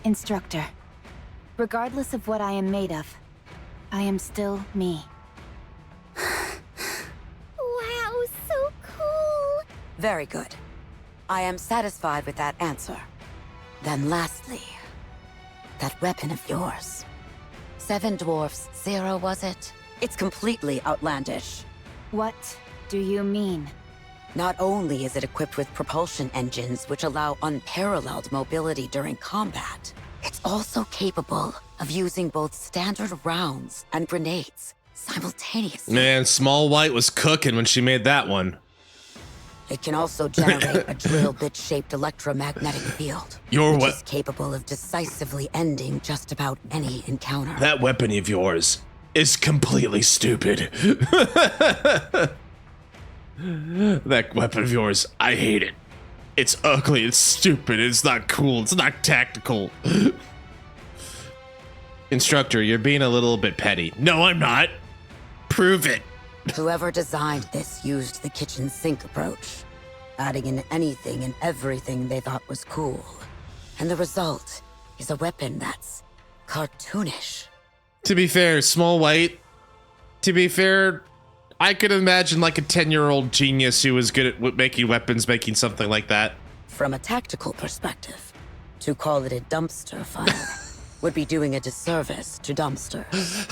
Instructor, regardless of what I am made of, I am still me. Wow, so cool! Very good. I am satisfied with that answer. Then lastly, that weapon of yours. 7 dwarfs, 0, was it? It's completely outlandish. What do you mean? Not only is it equipped with propulsion engines which allow unparalleled mobility during combat, it's also capable of using both standard rounds and grenades simultaneously. Man, Small White was cooking when she made that one. It can also generate a drill bit-shaped electromagnetic field, which is capable of decisively ending just about any encounter. That weapon of yours is completely stupid. That weapon of yours, I hate it. It's ugly, it's stupid, it's not cool, it's not tactical. Instructor, you're being a little bit petty. No, I'm not. Prove it. Whoever designed this used the kitchen sink approach, adding in anything and everything they thought was cool. And the result is a weapon that's cartoonish. To be fair, Small White, I could imagine like a 10-year-old genius who was good at making weapons, making something like that. From a tactical perspective, to call it a dumpster fire would be doing a disservice to dumpsters.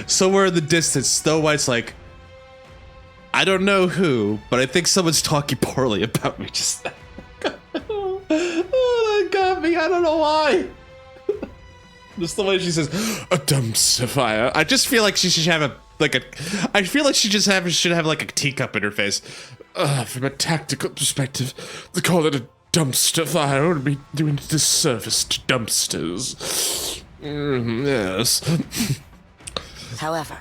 Somewhere in the distance, Snow White's like, I don't know who, but I think someone's talking poorly about me just now. Oh, that got me. I don't know why. Just the way she says, a dumpster fire. I just feel like she should have I feel like she just should have like a teacup in her face. From a tactical perspective, to call it a dumpster fire would be doing a disservice to dumpsters. Yes. However,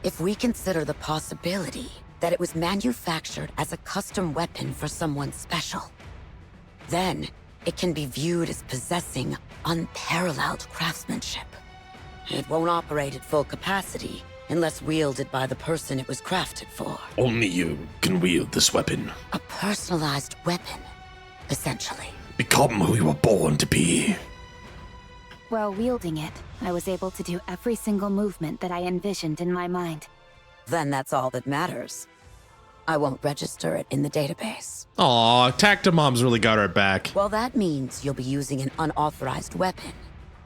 if we consider the possibility that it was manufactured as a custom weapon for someone special, then it can be viewed as possessing unparalleled craftsmanship. It won't operate at full capacity unless wielded by the person it was crafted for. Only you can wield this weapon. A personalized weapon, essentially. Become who you were born to be. While wielding it, I was able to do every single movement that I envisioned in my mind. Then that's all that matters. I won't register it in the database. Aw, Tactomom's really got our back. Well, that means you'll be using an unauthorized weapon.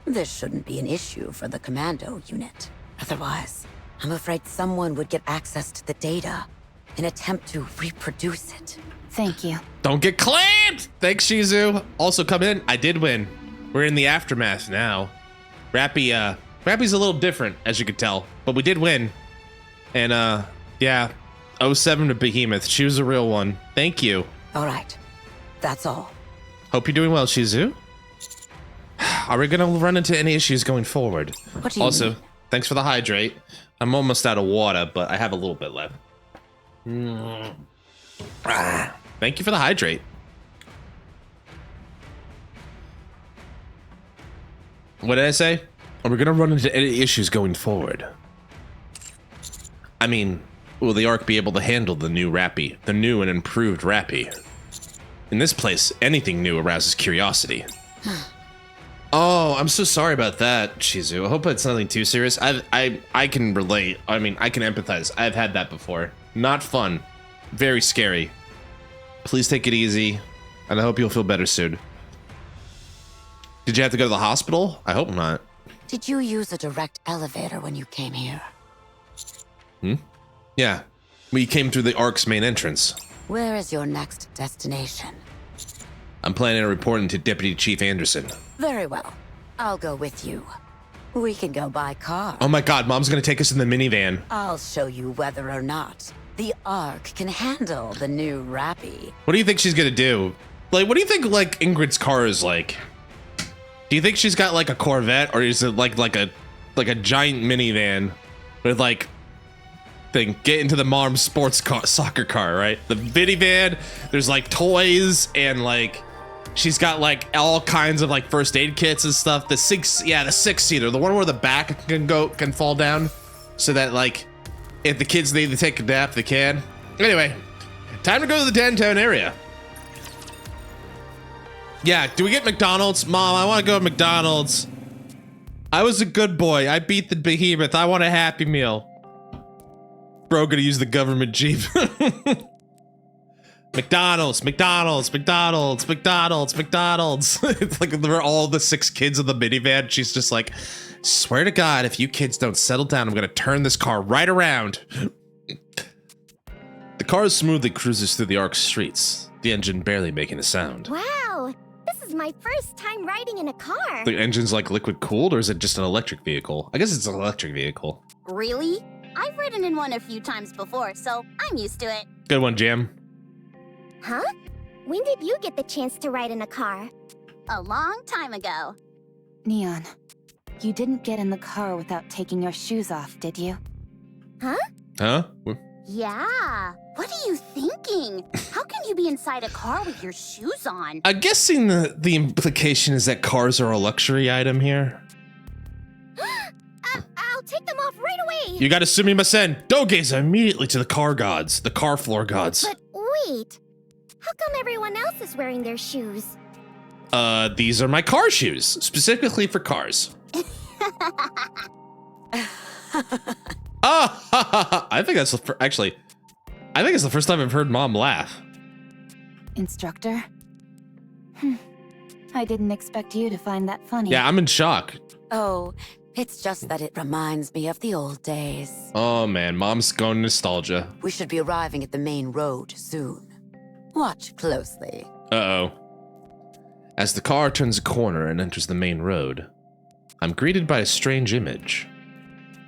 This shouldn't be an issue for the commando unit. Otherwise, I'm afraid someone would get access to the data and attempt to reproduce it. Thank you. Don't get claimed! Thanks, Shizu. Also, come in. I did win. We're in the aftermath now. Rappy's a little different, as you could tell, but we did win. And, yeah, 07 to Behemoth. She was a real one. Thank you. All right. That's all. Hope you're doing well, Shizu. Are we gonna run into any issues going forward? What do you mean? Thanks for the hydrate. I'm almost out of water, but I have a little bit left. Thank you for the hydrate. What did I say? Are we gonna run into any issues going forward? I mean, will the Ark be able to handle the new Rappy, the new and improved Rappy? In this place, anything new arouses curiosity. Oh, I'm so sorry about that, Shizu. I hope it's nothing too serious. I can relate. I mean, I can empathize. I've had that before. Not fun. Very scary. Please take it easy, and I hope you'll feel better soon. Did you have to go to the hospital? I hope not. Did you use a direct elevator when you came here? Yeah. We came through the Ark's main entrance. Where is your next destination? I'm planning on reporting to Deputy Chief Anderson. Very well. I'll go with you. We can go by car. Oh my god, Mom's gonna take us in the minivan. I'll show you whether or not the Ark can handle the new Rappy. What do you think she's gonna do? Like, what do you think, like, Ingrid's car is like? Do you think she's got, like, a Corvette, or is it, like a giant minivan? with like thing. Get into the mom's sports car, soccer car, right? The minivan. There's like toys and like she's got like all kinds of like first aid kits and stuff. The six-seater, the one where the back can fall down, so that like if the kids need to take a nap, they can. Anyway, time to go to the downtown area. Yeah, do we get McDonald's? Mom, I want to go to McDonald's. I was a good boy. I beat the behemoth. I want a Happy Meal. Bro, gonna use the government Jeep. McDonald's. It's like they're all the 6 kids in the minivan. She's just like, swear to God, if you kids don't settle down, I'm gonna turn this car right around. The car smoothly cruises through the Ark streets, the engine barely making a sound. Wow, this is my first time riding in a car. The engine's like liquid cooled, or is it just an electric vehicle? I guess it's an electric vehicle. Really? I've ridden in one a few times before, so I'm used to it. Good one, Jam. Huh? When did you get the chance to ride in a car? A long time ago. Neon, you didn't get in the car without taking your shoes off, did you? Huh? Huh? Yeah. What are you thinking? How can you be inside a car with your shoes on? I'm guessing the implication is that cars are a luxury item here. I'll take them off right away. You gotta sumimasen. Dogaze immediately to the car gods, the car floor gods. But wait, how come everyone else is wearing their shoes? These are my car shoes, specifically for cars. I think that's actually, I think it's the first time I've heard Mom laugh. Instructor? I didn't expect you to find that funny. Yeah, I'm in shock. Oh, it's just that it reminds me of the old days. Oh man, Mom's going nostalgia. We should be arriving at the main road soon. Watch closely. Uh-oh. As the car turns a corner and enters the main road, I'm greeted by a strange image.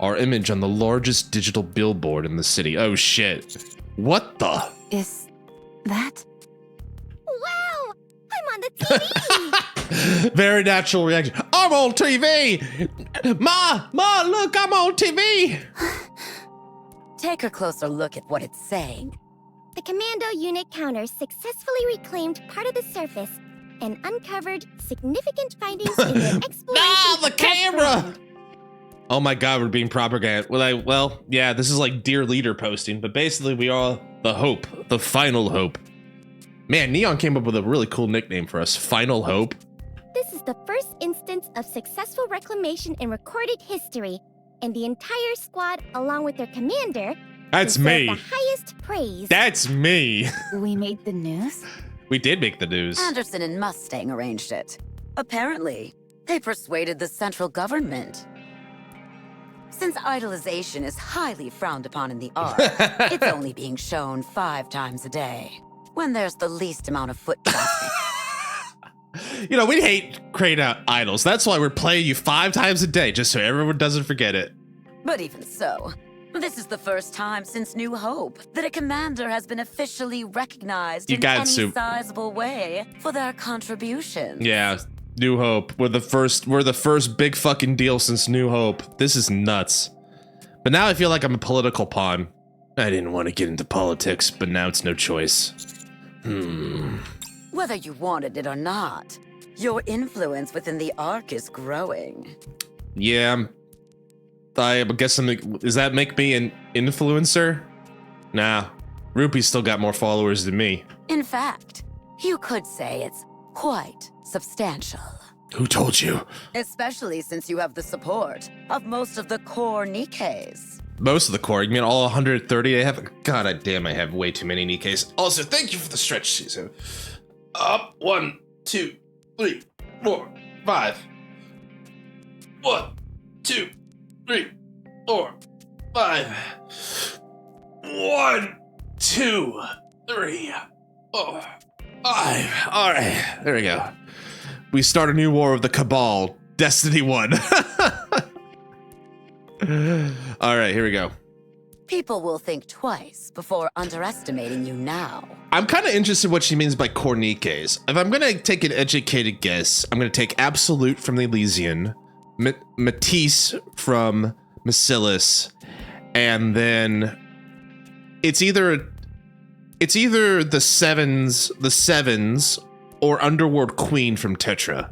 Our image on the largest digital billboard in the city. Oh shit. What the? Is that? Wow! I'm on the TV! Very natural reaction. I'm on TV! Ma, look, I'm on TV! Take a closer look at what it's saying. The commando unit counters successfully reclaimed part of the surface and uncovered significant findings in their exploration. Ah, the camera! Oh my God, we're being propaganda. Well, yeah, this is like Dear Leader posting, but basically we are the hope, the final hope. Man, Neon came up with a really cool nickname for us, Final Hope. This is the first instance of successful reclamation in recorded history, and the entire squad, along with their commander, That's me. The highest praise. That's me. We made the news? We did make the news. Anderson and Mustang arranged it. Apparently, they persuaded the central government. Since idolization is highly frowned upon in the Ark, it's only being shown 5 times a day, when there's the least amount of foot traffic. You know, we hate crane out idols. That's why we're playing you 5 times a day, just so everyone doesn't forget it. But even so, this is the first time since New Hope that a commander has been officially recognized in any sizable way for their contributions. Yeah, New Hope. We're the first big fucking deal since New Hope. This is nuts. But now I feel like I'm a political pawn. I didn't want to get into politics, but now it's no choice. Whether you wanted it or not, your influence within the Ark is growing. Yeah, I guess does that make me an influencer? Nah, Rupee's still got more followers than me. In fact, you could say it's quite substantial. Who told you? Especially since you have the support of most of the core NIKKEs. Most of the core? You mean all 130 I have? God damn, I have way too many NIKKEs. Also, thank you for the stretch season. Up, 1, 2, 3, 4, 5. 1, 2, 3, 4, 5. 1, 2, 3, 4, 5. All right, there we go. We start a new war of the Cabal. Destiny 1. All right, here we go. People will think twice before underestimating you now. I'm kind of interested in what she means by core NIKKEs. If I'm gonna take an educated guess, I'm gonna take Absolute from the Elysian, Matisse from Macilis, and then it's either the sevens, or Underworld Queen from Tetra.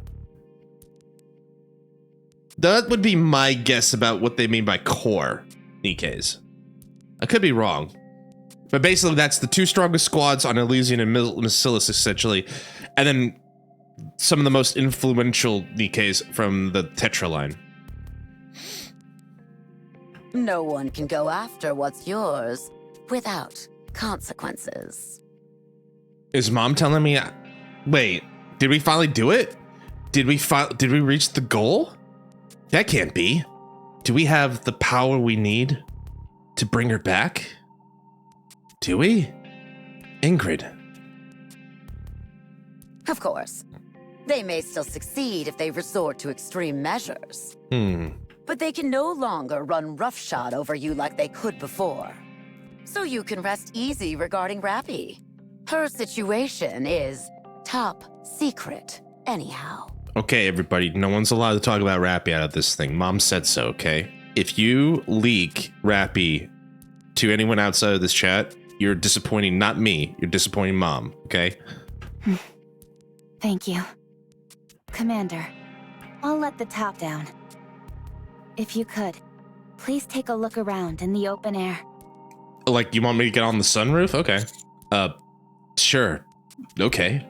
That would be my guess about what they mean by core Nikke's. I could be wrong. But basically, that's the 2 strongest squads on Elysian and Bacillus, essentially. And then some of the most influential Nikke's from the Tetra line. No one can go after what's yours without consequences. Is Mom telling me... Wait, did we finally do it? Did we reach the goal? That can't be. Do we have the power we need to bring her back? Do we? Ingrid. Of course. They may still succeed if they resort to extreme measures. But they can no longer run roughshod over you like they could before. So you can rest easy regarding Rappy. Her situation is top secret, anyhow. Okay, everybody, no one's allowed to talk about Rappy out of this thing. Mom said so, okay? If you leak Rappy to anyone outside of this chat, you're disappointing not me, you're disappointing Mom, okay? Thank you. Commander, I'll let the top down. If you could, please take a look around in the open air. Like, you want me to get on the sunroof? Okay. Sure. Okay.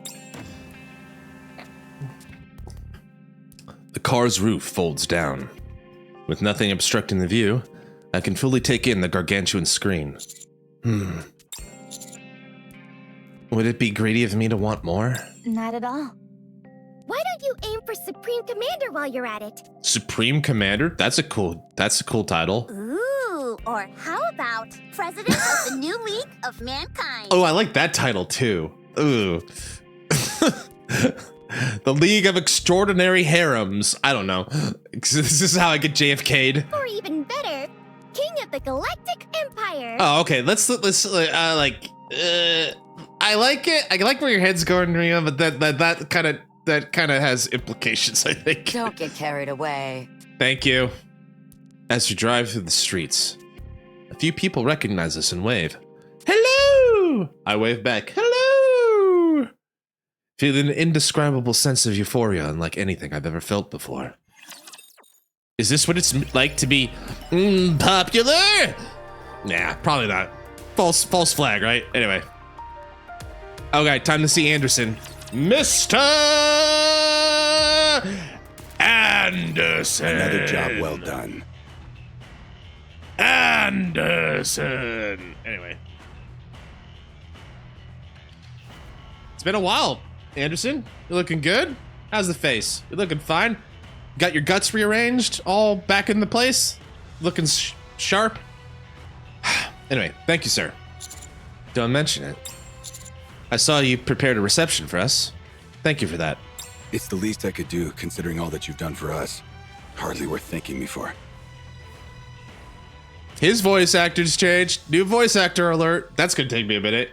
The car's roof folds down. With nothing obstructing the view, I can fully take in the gargantuan screen. Would it be greedy of me to want more? Not at all. Why don't you aim for Supreme Commander while you're at it? Supreme Commander? That's a cool title. Ooh, or how about President of the New League of Mankind? Oh, I like that title too. Ooh. The League of Extraordinary Harems. I don't know. This is how I get JFK'd. Or even better, King of the Galactic Empire. Oh, okay. Let's I like it. I like where your head's going, Ria, but that kind of has implications, I think. Don't get carried away. Thank you. As we drive through the streets, a few people recognize us and wave. Hello! I wave back. Hello! Feeling an indescribable sense of euphoria unlike anything I've ever felt before. Is this what it's like to be popular? Nah, probably not. False flag, right? Anyway. Okay, time to see Anderson. Mr. Anderson. Another job well done. Anderson. Anyway. It's been a while, Anderson. You're looking good. How's the face? You're looking fine. Got your guts rearranged, all back in the place? Looking sharp? Anyway, thank you, sir. Don't mention it. I saw you prepared a reception for us. Thank you for that. It's the least I could do, considering all that you've done for us. Hardly worth thanking me for. His voice actor's changed. New voice actor alert. That's gonna take me a minute.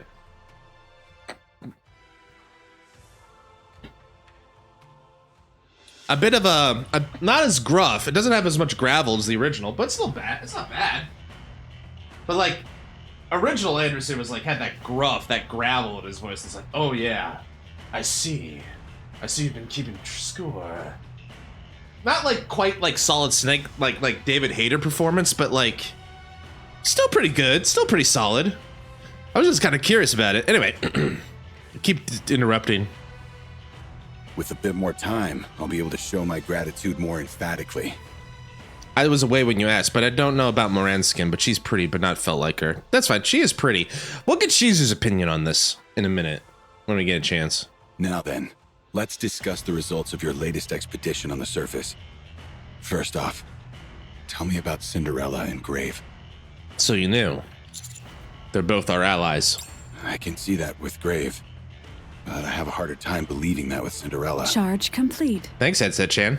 A bit of a not as gruff. It doesn't have as much gravel as the original, but it's still bad. It's not bad. But like, original Anderson was like, had that gruff, that gravel in his voice. It's like, oh yeah, I see you've been keeping score. Not like quite like Solid Snake, like David Hayter performance, but like, still pretty good, still pretty solid. I was just kind of curious about it. Anyway, keep interrupting. With a bit more time, I'll be able to show my gratitude more emphatically. I was away when you asked, but I don't know about Moran's skin, but she's pretty, but not felt like her. That's fine, she is pretty. We'll get Shizu's opinion on this in a minute, when we get a chance. Now then, let's discuss the results of your latest expedition on the surface. First off, tell me about Cinderella and Grave. So you knew. They're both our allies. I can see that with Grave, but I have a harder time believing that with Cinderella. Charge complete. Thanks, Headset-chan.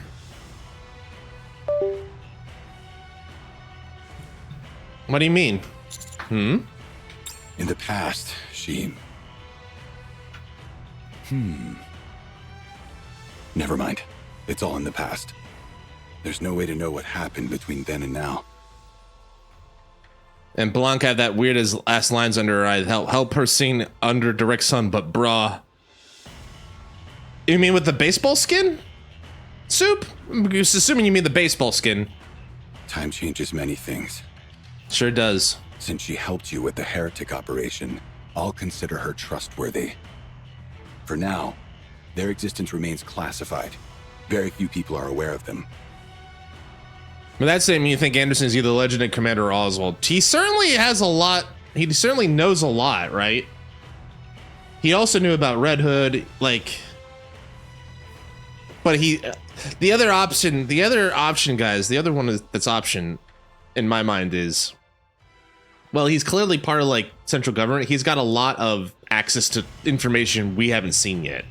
What do you mean? In the past, she... Never mind. It's all in the past. There's no way to know what happened between then and now. And Blanca had that weird as ass lines under her eye. Help her sing under direct sun, but brah. You mean with the baseball skin? Soup? I'm just assuming you mean the baseball skin. Time changes many things. Sure does. Since she helped you with the heretic operation, I'll consider her trustworthy. For now, their existence remains classified. Very few people are aware of them. But that's saying you think Anderson's either Lieutenant Commander or Oswald. He certainly has a lot. He certainly knows a lot, right? He also knew about Red Hood, like. But the other option, guys, the other one that's option, in my mind is, well, he's clearly part of like central government. He's got a lot of access to information we haven't seen yet.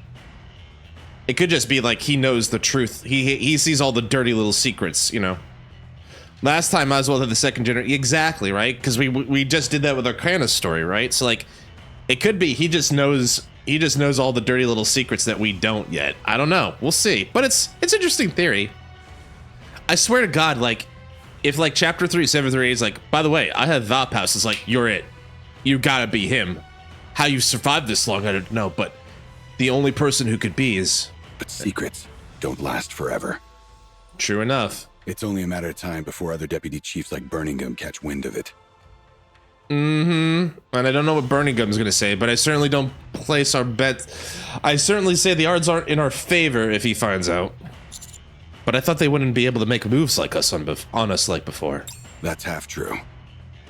It could just be like he knows the truth. He sees all the dirty little secrets, you know. Last time Oswald had the second generation, exactly, right? Because we just did that with our Arcana's story, right? So like, it could be he just knows all the dirty little secrets that we don't yet. I don't know. We'll see. But it's interesting theory. I swear to God, like, if like chapter 3, 738 is like, by the way, I have Vaphouse, it's like, you're it. You gotta be him. How you survived this long, I don't know, but the only person who could be is. But secrets don't last forever. True enough. It's only a matter of time before other deputy chiefs like Birmingham catch wind of it. Mm-hmm. And I don't know what Birmingham's gonna say, but I certainly don't place our bet. I certainly say the odds aren't in our favor if he finds out. But I thought they wouldn't be able to make moves like us on us like before. That's half true.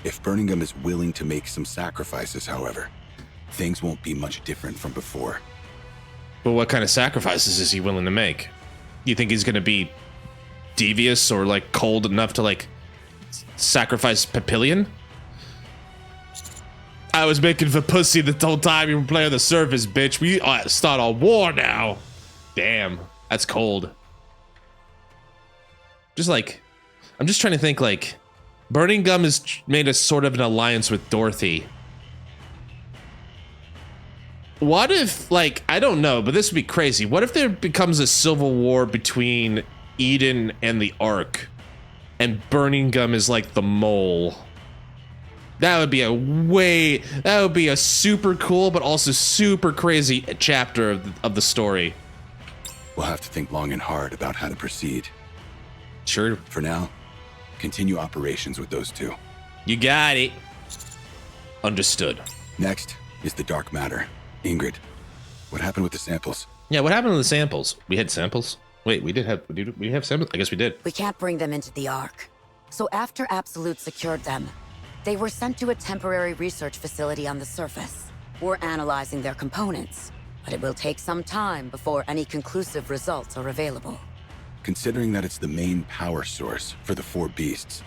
If Birmingham is willing to make some sacrifices, however, things won't be much different from before. But what kind of sacrifices is he willing to make? You think he's gonna be devious or like cold enough to like sacrifice Papillion? I was making for pussy the whole time you were playing on the surface, bitch. We start a war now. Damn, that's cold. Just like, I'm just trying to think like, Burning Gum has made a sort of an alliance with Dorothy. What if, like, I don't know, but this would be crazy. What if there becomes a civil war between Eden and the Ark, and Burning Gum is like the mole? That would be a super cool, but also super crazy chapter of the story. We'll have to think long and hard about how to proceed. Sure. For now, continue operations with those two. You got it. Understood. Next is the dark matter. Ingrid, what happened with the samples? Yeah, what happened to the samples? We had samples? Wait, we have samples? I guess we did. We can't bring them into the Ark. So after Absolute secured them, they were sent to a temporary research facility on the surface. We're analyzing their components, but it will take some time before any conclusive results are available. Considering that it's the main power source for the four beasts,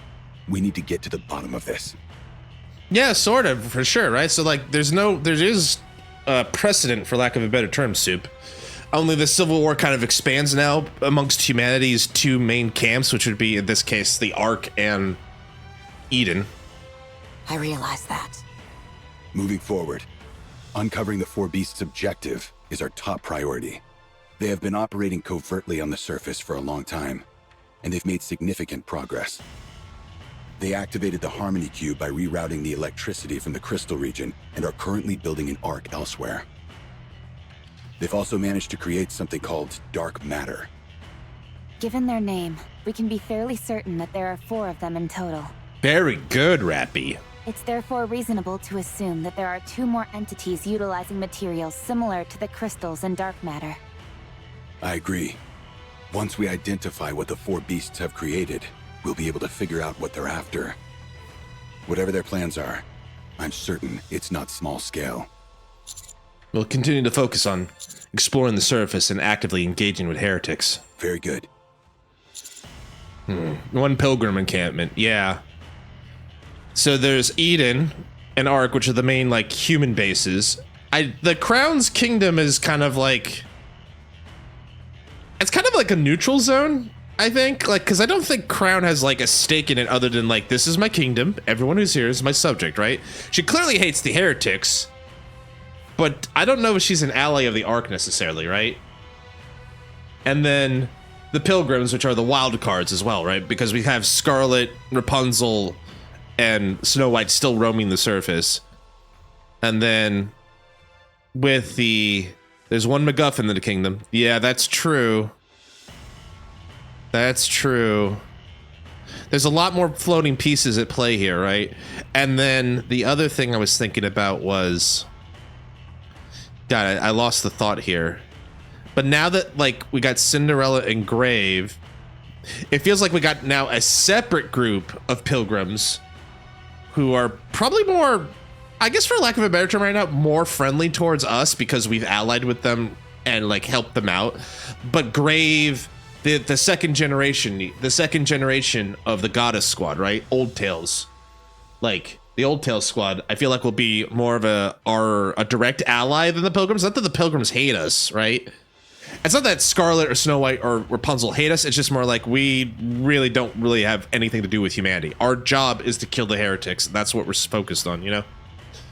we need to get to the bottom of this. Yeah, sort of, for sure, right? So like, there is precedent, for lack of a better term, Soup. Only the Civil War kind of expands now amongst humanity's two main camps, which would be, in this case, the Ark and Eden. I realize that. Moving forward, uncovering the four beasts' objective is our top priority. They have been operating covertly on the surface for a long time, and they've made significant progress. They activated the Harmony Cube by rerouting the electricity from the Crystal region and are currently building an Ark elsewhere. They've also managed to create something called dark matter. Given their name, we can be fairly certain that there are 4 of them in total. Very good, Rappy. It's therefore reasonable to assume that there are 2 more entities utilizing materials similar to the crystals and dark matter. I agree. Once we identify what the four beasts have created, we'll be able to figure out what they're after. Whatever their plans are, I'm certain it's not small scale. We'll continue to focus on exploring the surface and actively engaging with heretics. Very good. One pilgrim encampment, yeah. So there's Eden and Ark, which are the main, like, human bases. The Crown's kingdom is kind of like... It's kind of like a neutral zone, I think. Like, because I don't think Crown has, like, a stake in it other than, like, this is my kingdom. Everyone who's here is my subject, right? She clearly hates the heretics. But I don't know if she's an ally of the Ark necessarily, right? And then the Pilgrims, which are the wild cards as well, right? Because we have Scarlet, Rapunzel, and Snow White still roaming the surface. And then with there's one MacGuffin in the kingdom. Yeah, that's true. That's true. There's a lot more floating pieces at play here, right? And then the other thing I was thinking about was, God, I lost the thought here. But now that like we got Cinderella and Grave, it feels like we got now a separate group of pilgrims who are probably more, I guess for lack of a better term right now, more friendly towards us because we've allied with them and like helped them out. But Grave, the second generation of the Goddess Squad, right? Old Tales, like the Old Tales Squad, I feel like will be more of a direct ally than the Pilgrims. Not that the Pilgrims hate us, right? It's not that Scarlet or Snow White or Rapunzel hate us. It's just more like we really don't have anything to do with humanity. Our job is to kill the heretics. That's what we're focused on, you know?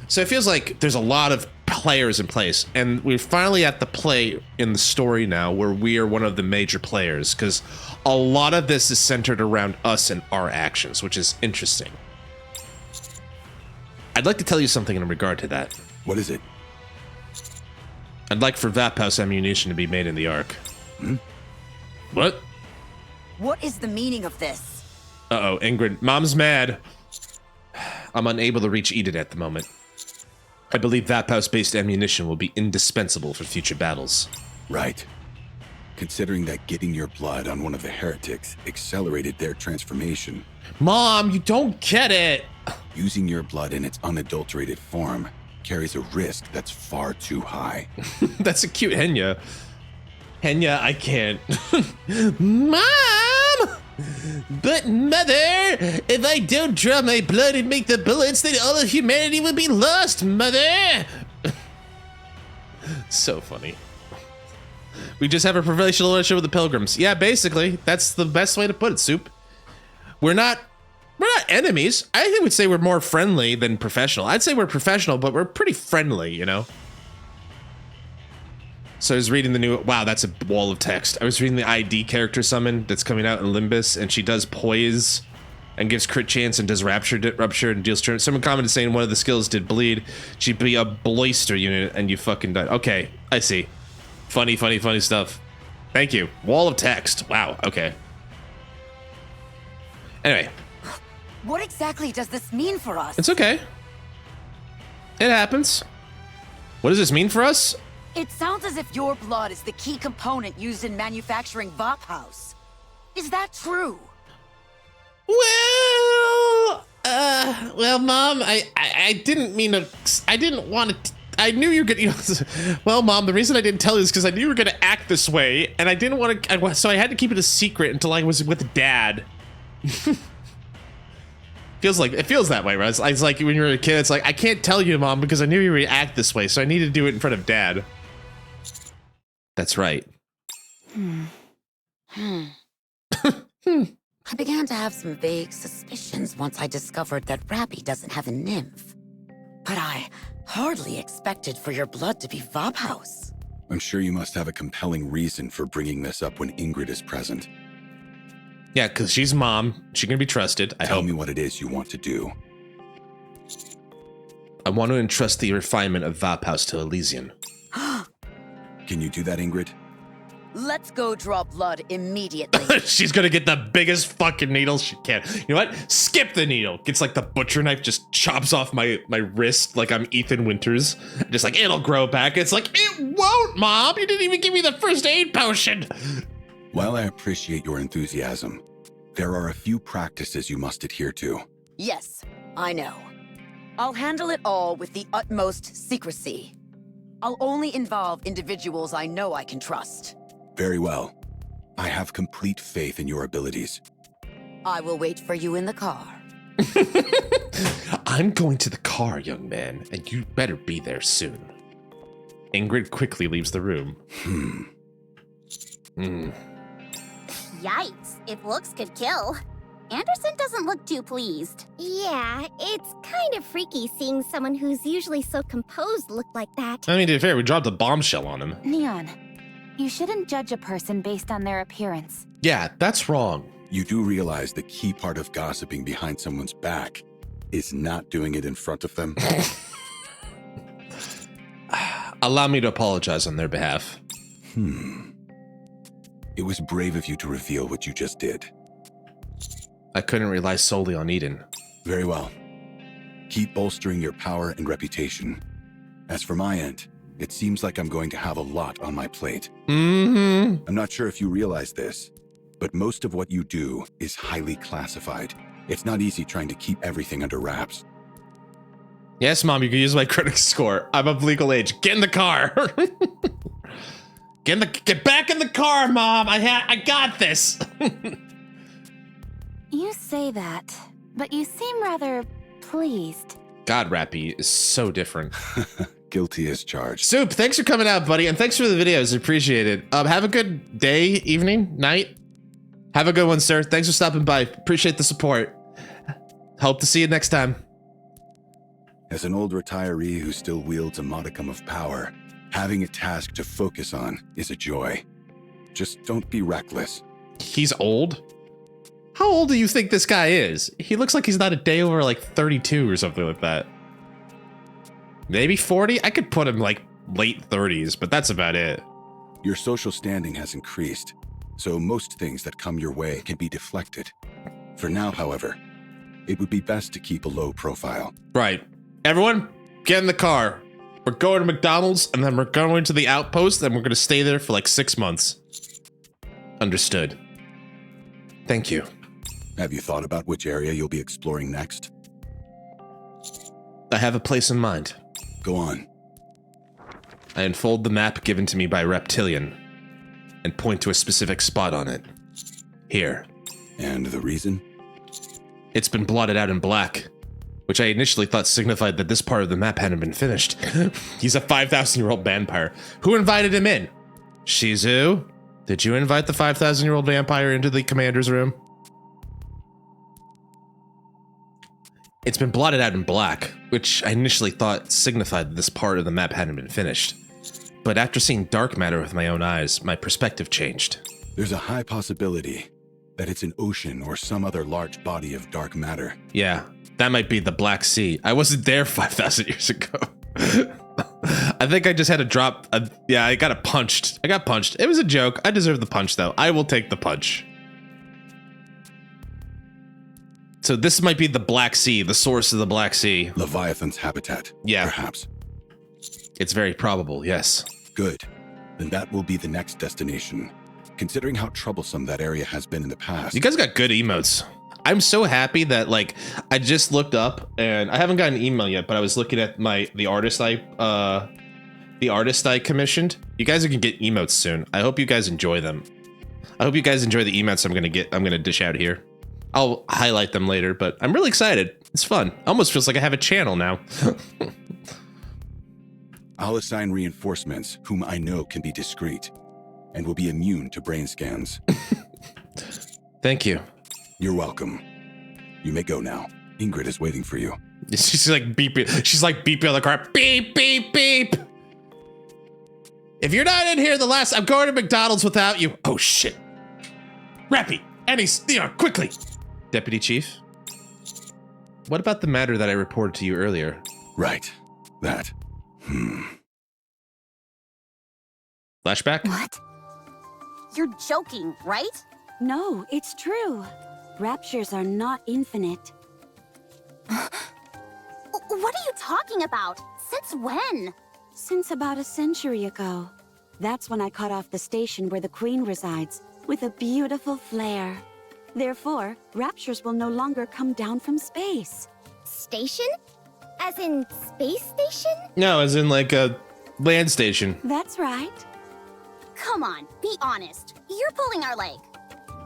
So it feels like there's a lot of players in place, and we're finally at the play in the story now where we are one of the major players, because a lot of this is centered around us and our actions, which is interesting. I'd like to tell you something in regard to that. What is it? I'd like for Vaphouse ammunition to be made in the Ark. Hmm? What? What is the meaning of this? Uh-oh, Ingrid. Mom's mad. I'm unable to reach Edith at the moment. I believe Vaphouse-based ammunition will be indispensable for future battles. Right. Considering that getting your blood on one of the heretics accelerated their transformation. Mom, you don't get it! Using your blood in its unadulterated form carries a risk that's far too high. That's a cute Henya. Henya, I can't. Mom! But Mother, if I don't draw my blood and make the bullets, then all of humanity will be lost, Mother! So funny. We just have a professional relationship with the Pilgrims. Yeah, basically, that's the best way to put it, Soup. We're not enemies. I think we'd say we're more friendly than professional. I'd say we're professional, but we're pretty friendly, you know? So I was reading the new, wow, that's a wall of text. I was reading the ID character summon that's coming out in Limbus, and she does poise and gives crit chance and does rupture and deals turn. Someone commented saying one of the skills did bleed. She'd be a bloister unit and you fucking died. Okay, I see. Funny stuff. Thank you. Wall of text. Wow, okay. Anyway. What exactly does this mean for us? It's okay. It happens. What does this mean for us? It sounds as if your blood is the key component used in manufacturing Vaphouse. Is that true? Well, Mom, I didn't mean to, I didn't want to, I knew you were gonna, you know, well, Mom, the reason I didn't tell you is because I knew you were gonna act this way, and I didn't want to, so I had to keep it a secret until I was with Dad. It feels that way, right? It's like when you're a kid, it's like, I can't tell you, Mom, because I knew you would act this way, so I needed to do it in front of Dad. That's right. I began to have some vague suspicions once I discovered that Rappy doesn't have a nymph. But I hardly expected for your blood to be Vaphouse. I'm sure you must have a compelling reason for bringing this up when Ingrid is present. Yeah, because she's Mom. She can be trusted. Tell me what it is you want to do. I want to entrust the refinement of Vaphouse to Elysian. Can you do that, Ingrid? Let's go draw blood immediately. She's gonna get the biggest fucking needle she can. You know what? Skip the needle. Gets like the butcher knife, just chops off my wrist like I'm Ethan Winters. Just like, it'll grow back. It's like, it won't, Mom. You didn't even give me the first aid potion. While I appreciate your enthusiasm, there are a few practices you must adhere to. Yes, I know. I'll handle it all with the utmost secrecy. I'll only involve individuals I know I can trust. Very well. I have complete faith in your abilities. I will wait for you in the car. I'm going to the car, young man, and you better be there soon. Ingrid quickly leaves the room. Yikes, if looks could kill. Anderson doesn't look too pleased. Yeah, it's kind of freaky seeing someone who's usually so composed look like that. I mean, to be fair, we dropped a bombshell on him. Neon, you shouldn't judge a person based on their appearance. Yeah, that's wrong. You do realize the key part of gossiping behind someone's back is not doing it in front of them. Allow me to apologize on their behalf. It was brave of you to reveal what you just did. I couldn't rely solely on Eden. Very well. Keep bolstering your power and reputation. As for my end, it seems like I'm going to have a lot on my plate. I'm not sure if you realize this, but most of what you do is highly classified. It's not easy trying to keep everything under wraps. Yes, Mom, you can use my credit score. I'm of legal age. Get in the car. Get back in the car, Mom. I got this. You say that, but you seem rather pleased. God, Rappy is so different. Guilty as charged. Soup, thanks for coming out, buddy, and thanks for the videos. Appreciate it. Have a good day, evening, night. Have a good one, sir. Thanks for stopping by. Appreciate the support. Hope to see you next time. As an old retiree who still wields a modicum of power, having a task to focus on is a joy. Just don't be reckless. He's old? How old do you think this guy is? He looks like he's not a day over like 32 or something like that. Maybe 40? I could put him like late 30s, but that's about it. Your social standing has increased, so most things that come your way can be deflected. For now, however, it would be best to keep a low profile. Right. Everyone, get in the car. We're going to McDonald's, and then we're going to the outpost, and we're going to stay there for like 6 months. Understood. Thank you. Have you thought about which area you'll be exploring next? I have a place in mind. Go on. I unfold the map given to me by Reptilian and point to a specific spot on it. Here. And the reason? It's been blotted out in black, which I initially thought signified that this part of the map hadn't been finished. He's a 5,000-year-old vampire. Who invited him in? Shizu? Did you invite the 5,000-year-old vampire into the commander's room? It's been blotted out in black, which I initially thought signified that this part of the map hadn't been finished. But after seeing dark matter with my own eyes, my perspective changed. There's a high possibility that it's an ocean or some other large body of dark matter. Yeah, that might be the Black Sea. I wasn't there 5,000 years ago. I think I just had to drop. Yeah, I got punched. I got punched. It was a joke. I deserve the punch, though. I will take the punch. So this might be the Black Sea, the source of the Black Sea. Leviathan's habitat. Yeah. Perhaps. It's very probable, yes. Good. Then that will be the next destination, considering how troublesome that area has been in the past. You guys got good emotes. I'm so happy that, like, I just looked up, and I haven't gotten an email yet, but I was looking at the artist I commissioned. You guys are gonna get emotes soon. I hope you guys enjoy them. I hope you guys enjoy the emotes I'm gonna dish out here. I'll highlight them later, but I'm really excited. It's fun. Almost feels like I have a channel now. I'll assign reinforcements whom I know can be discreet and will be immune to brain scans. Thank you. You're welcome. You may go now. Ingrid is waiting for you. She's like beeping. She's like beeping on the car. Beep, beep, beep. If you're not in here I'm going to McDonald's without you. Oh, shit. Rappy, quickly. Deputy Chief? What about the matter that I reported to you earlier? Right. That. Flashback? What? You're joking, right? No, it's true. Raptures are not infinite. What are you talking about? Since when? Since about a century ago. That's when I cut off the station where the Queen resides, with a beautiful flare. Therefore, raptures will no longer come down from space. Station? As in space station? No, as in like a land station. That's right. Come on, be honest. You're pulling our leg.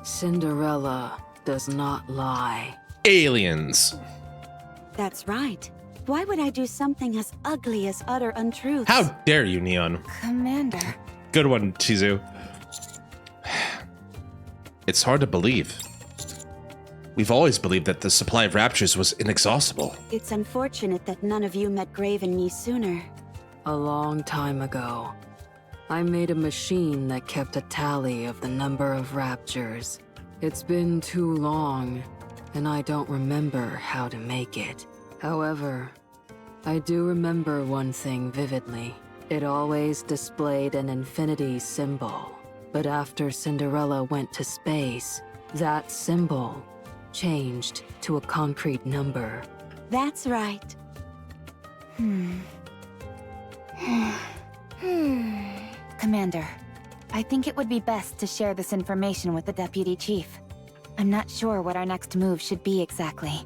Cinderella does not lie. Aliens. That's right. Why would I do something as ugly as utter untruths? How dare you, Neon? Commander. Good one, Shizu. It's hard to believe. We've always believed that the supply of raptures was inexhaustible. It's unfortunate that none of you met Grave and me sooner. A long time ago, I made a machine that kept a tally of the number of raptures. It's been too long, and I don't remember how to make it. However, I do remember one thing vividly. It always displayed an infinity symbol. But after Cinderella went to space, that symbol changed to a concrete number. That's right. Commander, I think it would be best to share this information with the Deputy Chief. I'm not sure what our next move should be exactly,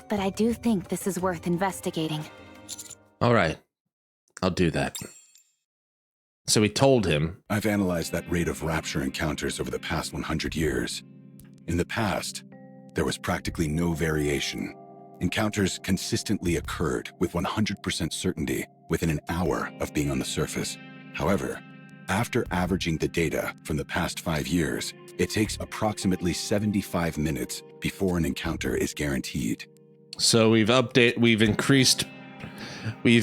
but I do think this is worth investigating. All right, I'll do that. So we told him. I've analyzed that rate of rapture encounters over the past 100 years. In the past, there was practically no variation. Encounters consistently occurred with 100% certainty within an hour of being on the surface. However, after averaging the data from the past 5 years, it takes approximately 75 minutes before an encounter is guaranteed. So we've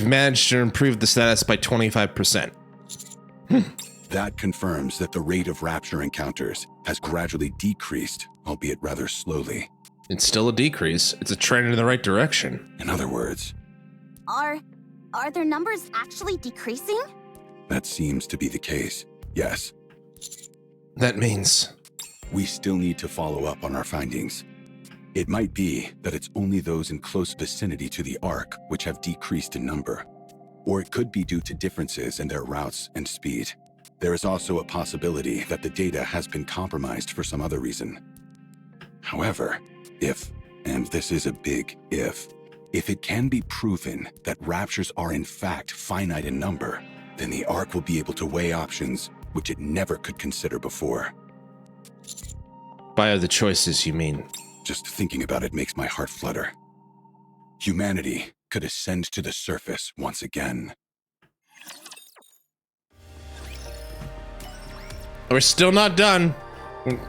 managed to improve the status by 25%. That confirms that the rate of rapture encounters has gradually decreased, albeit rather slowly. It's still a decrease. It's a trend in the right direction. In other words, Are their numbers actually decreasing? that seems to be the case. Yes. That means we still need to follow up on our findings. It might be that it's only those in close vicinity to the Ark which have decreased in number. Or it could be due to differences in their routes and speed. There is also a possibility that the data has been compromised for some other reason. However, if, and this is a big if it can be proven that raptures are in fact finite in number, then the Ark will be able to weigh options which it never could consider before. By other choices, you mean? Just thinking about it makes my heart flutter. Humanity could ascend to the surface once again. We're still not done.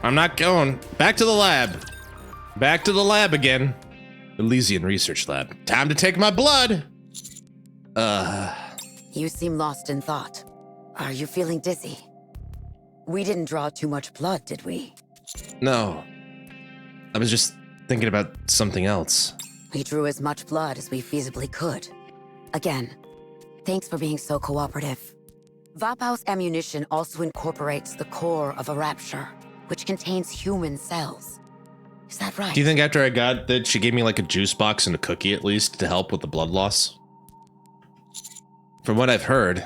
I'm not going. Back to the lab. Back to the lab again. Elysian Research Lab. Time to take my blood. You seem lost in thought. Are you feeling dizzy? We didn't draw too much blood, did we? No. I was just thinking about something else. We drew as much blood as we feasibly could. Again, thanks for being so cooperative. Vapau's ammunition also incorporates the core of a rapture, which contains human cells. Is that right? Do you think after I got that, she gave me like a juice box and a cookie at least to help with the blood loss? From what I've heard,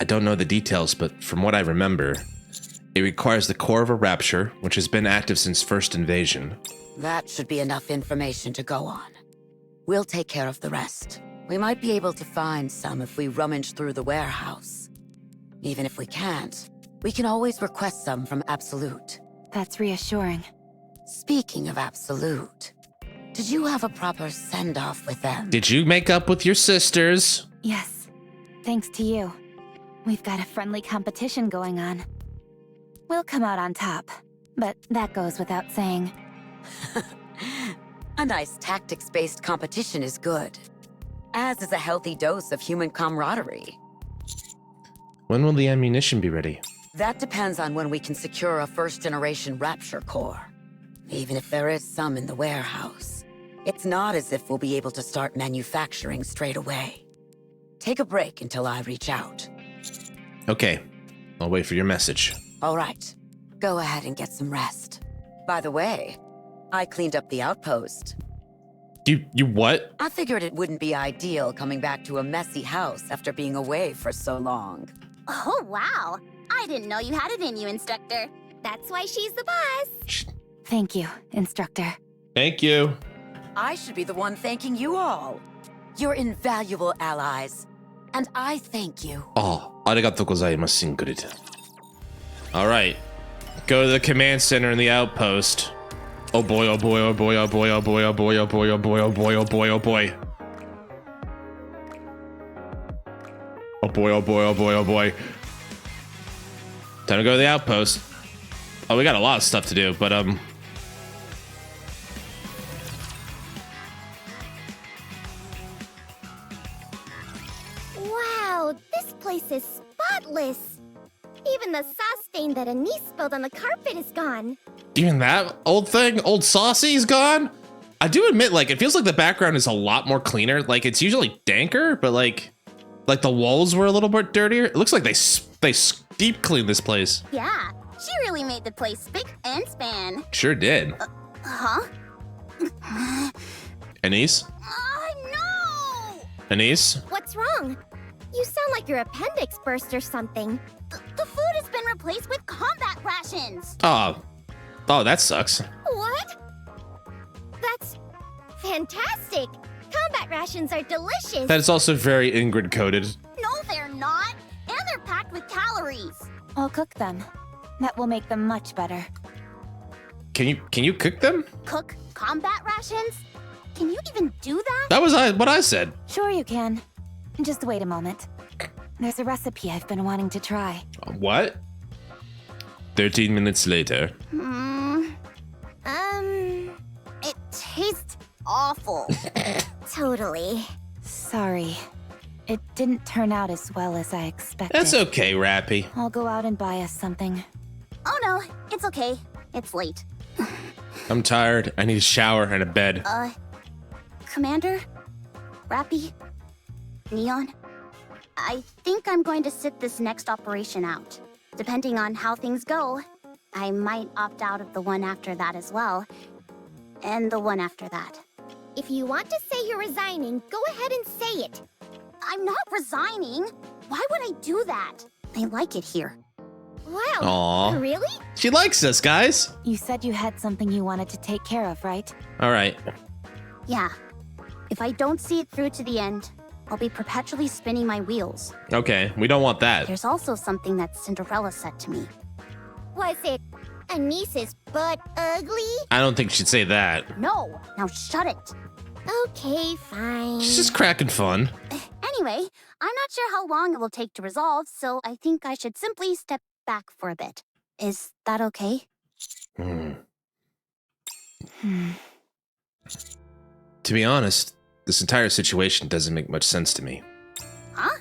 I don't know the details, but from what I remember, it requires the core of a rapture, which has been active since first invasion. That should be enough information to go on. We'll take care of the rest. We might be able to find some if we rummage through the warehouse. Even if we can't, we can always request some from Absolute. That's reassuring. Speaking of Absolute, did you have a proper send-off with them? Did you make up with your sisters? Yes, thanks to you. We've got a friendly competition going on. We'll come out on top, but that goes without saying. A nice tactics-based competition is good, as is a healthy dose of human camaraderie. When will the ammunition be ready? That depends on when we can secure a first-generation Rapture core. Even if there is some in the warehouse, it's not as if we'll be able to start manufacturing straight away. Take a break until I reach out. Okay, I'll wait for your message. All right, go ahead and get some rest. By the way, I cleaned up the outpost. You what? I figured it wouldn't be ideal coming back to a messy house after being away for so long. Oh, wow. I didn't know you had it in you, Instructor. That's why she's the boss. Thank you, Instructor. Thank you. I should be the one thanking you all. You're invaluable allies, and I thank you. Oh, arigatou gozaimasu, Ingrid. All right, go to the command center in the outpost. Oh boy, oh boy, oh boy, oh boy, oh boy, oh boy, oh boy, oh boy, oh boy, oh boy, oh boy. Oh boy, oh boy, oh boy, oh boy. Time to go to the outpost. Oh, we got a lot of stuff to do, but Wow, this place is spotless. Even the sauce stain that Anise spilled on the carpet is gone. even that old thing, old Saucy's gone? I do admit, like, it feels like the background is a lot more cleaner. Like, it's usually danker, but like the walls were a little bit dirtier. It looks like they deep cleaned this place. Yeah, she really made the place spick and span. Sure did. Huh? Anise? No! Anise? What's wrong? You sound like your appendix burst or something. The food has been replaced with combat rations. Oh, that sucks. What? That's fantastic. Combat rations are delicious. That is also very Ingrid coded. No, they're not. And they're packed with calories. I'll cook them. That will make them much better. Can you cook them? Cook combat rations? Can you even do that? That was what I said. Sure you can. Just wait a moment. There's a recipe I've been wanting to try. What? 13 minutes later. It tastes awful. Totally. Sorry. It didn't turn out as well as I expected. That's okay, Rappy. I'll go out and buy us something. Oh no, it's okay. It's late. I'm tired. I need a shower and a bed. Commander? Rappy? Neon? I think I'm going to sit this next operation out. Depending on how things go, I might opt out of the one after that as well. And the one after that. If you want to say you're resigning, go ahead and say it. I'm not resigning. Why would I do that? I like it here. Wow. Aw. Really? She likes us, guys. You said you had something you wanted to take care of, right? All right. Yeah. If I don't see it through to the end, I'll be perpetually spinning my wheels. Okay, we don't want that. There's also something that Cinderella said to me. Was it Anise's butt ugly? I don't think she'd say that. No, now shut it. Okay, fine. She's just cracking fun. Anyway, I'm not sure how long it will take to resolve, so I think I should simply step back for a bit. Is that okay? To be honest, this entire situation doesn't make much sense to me. Huh?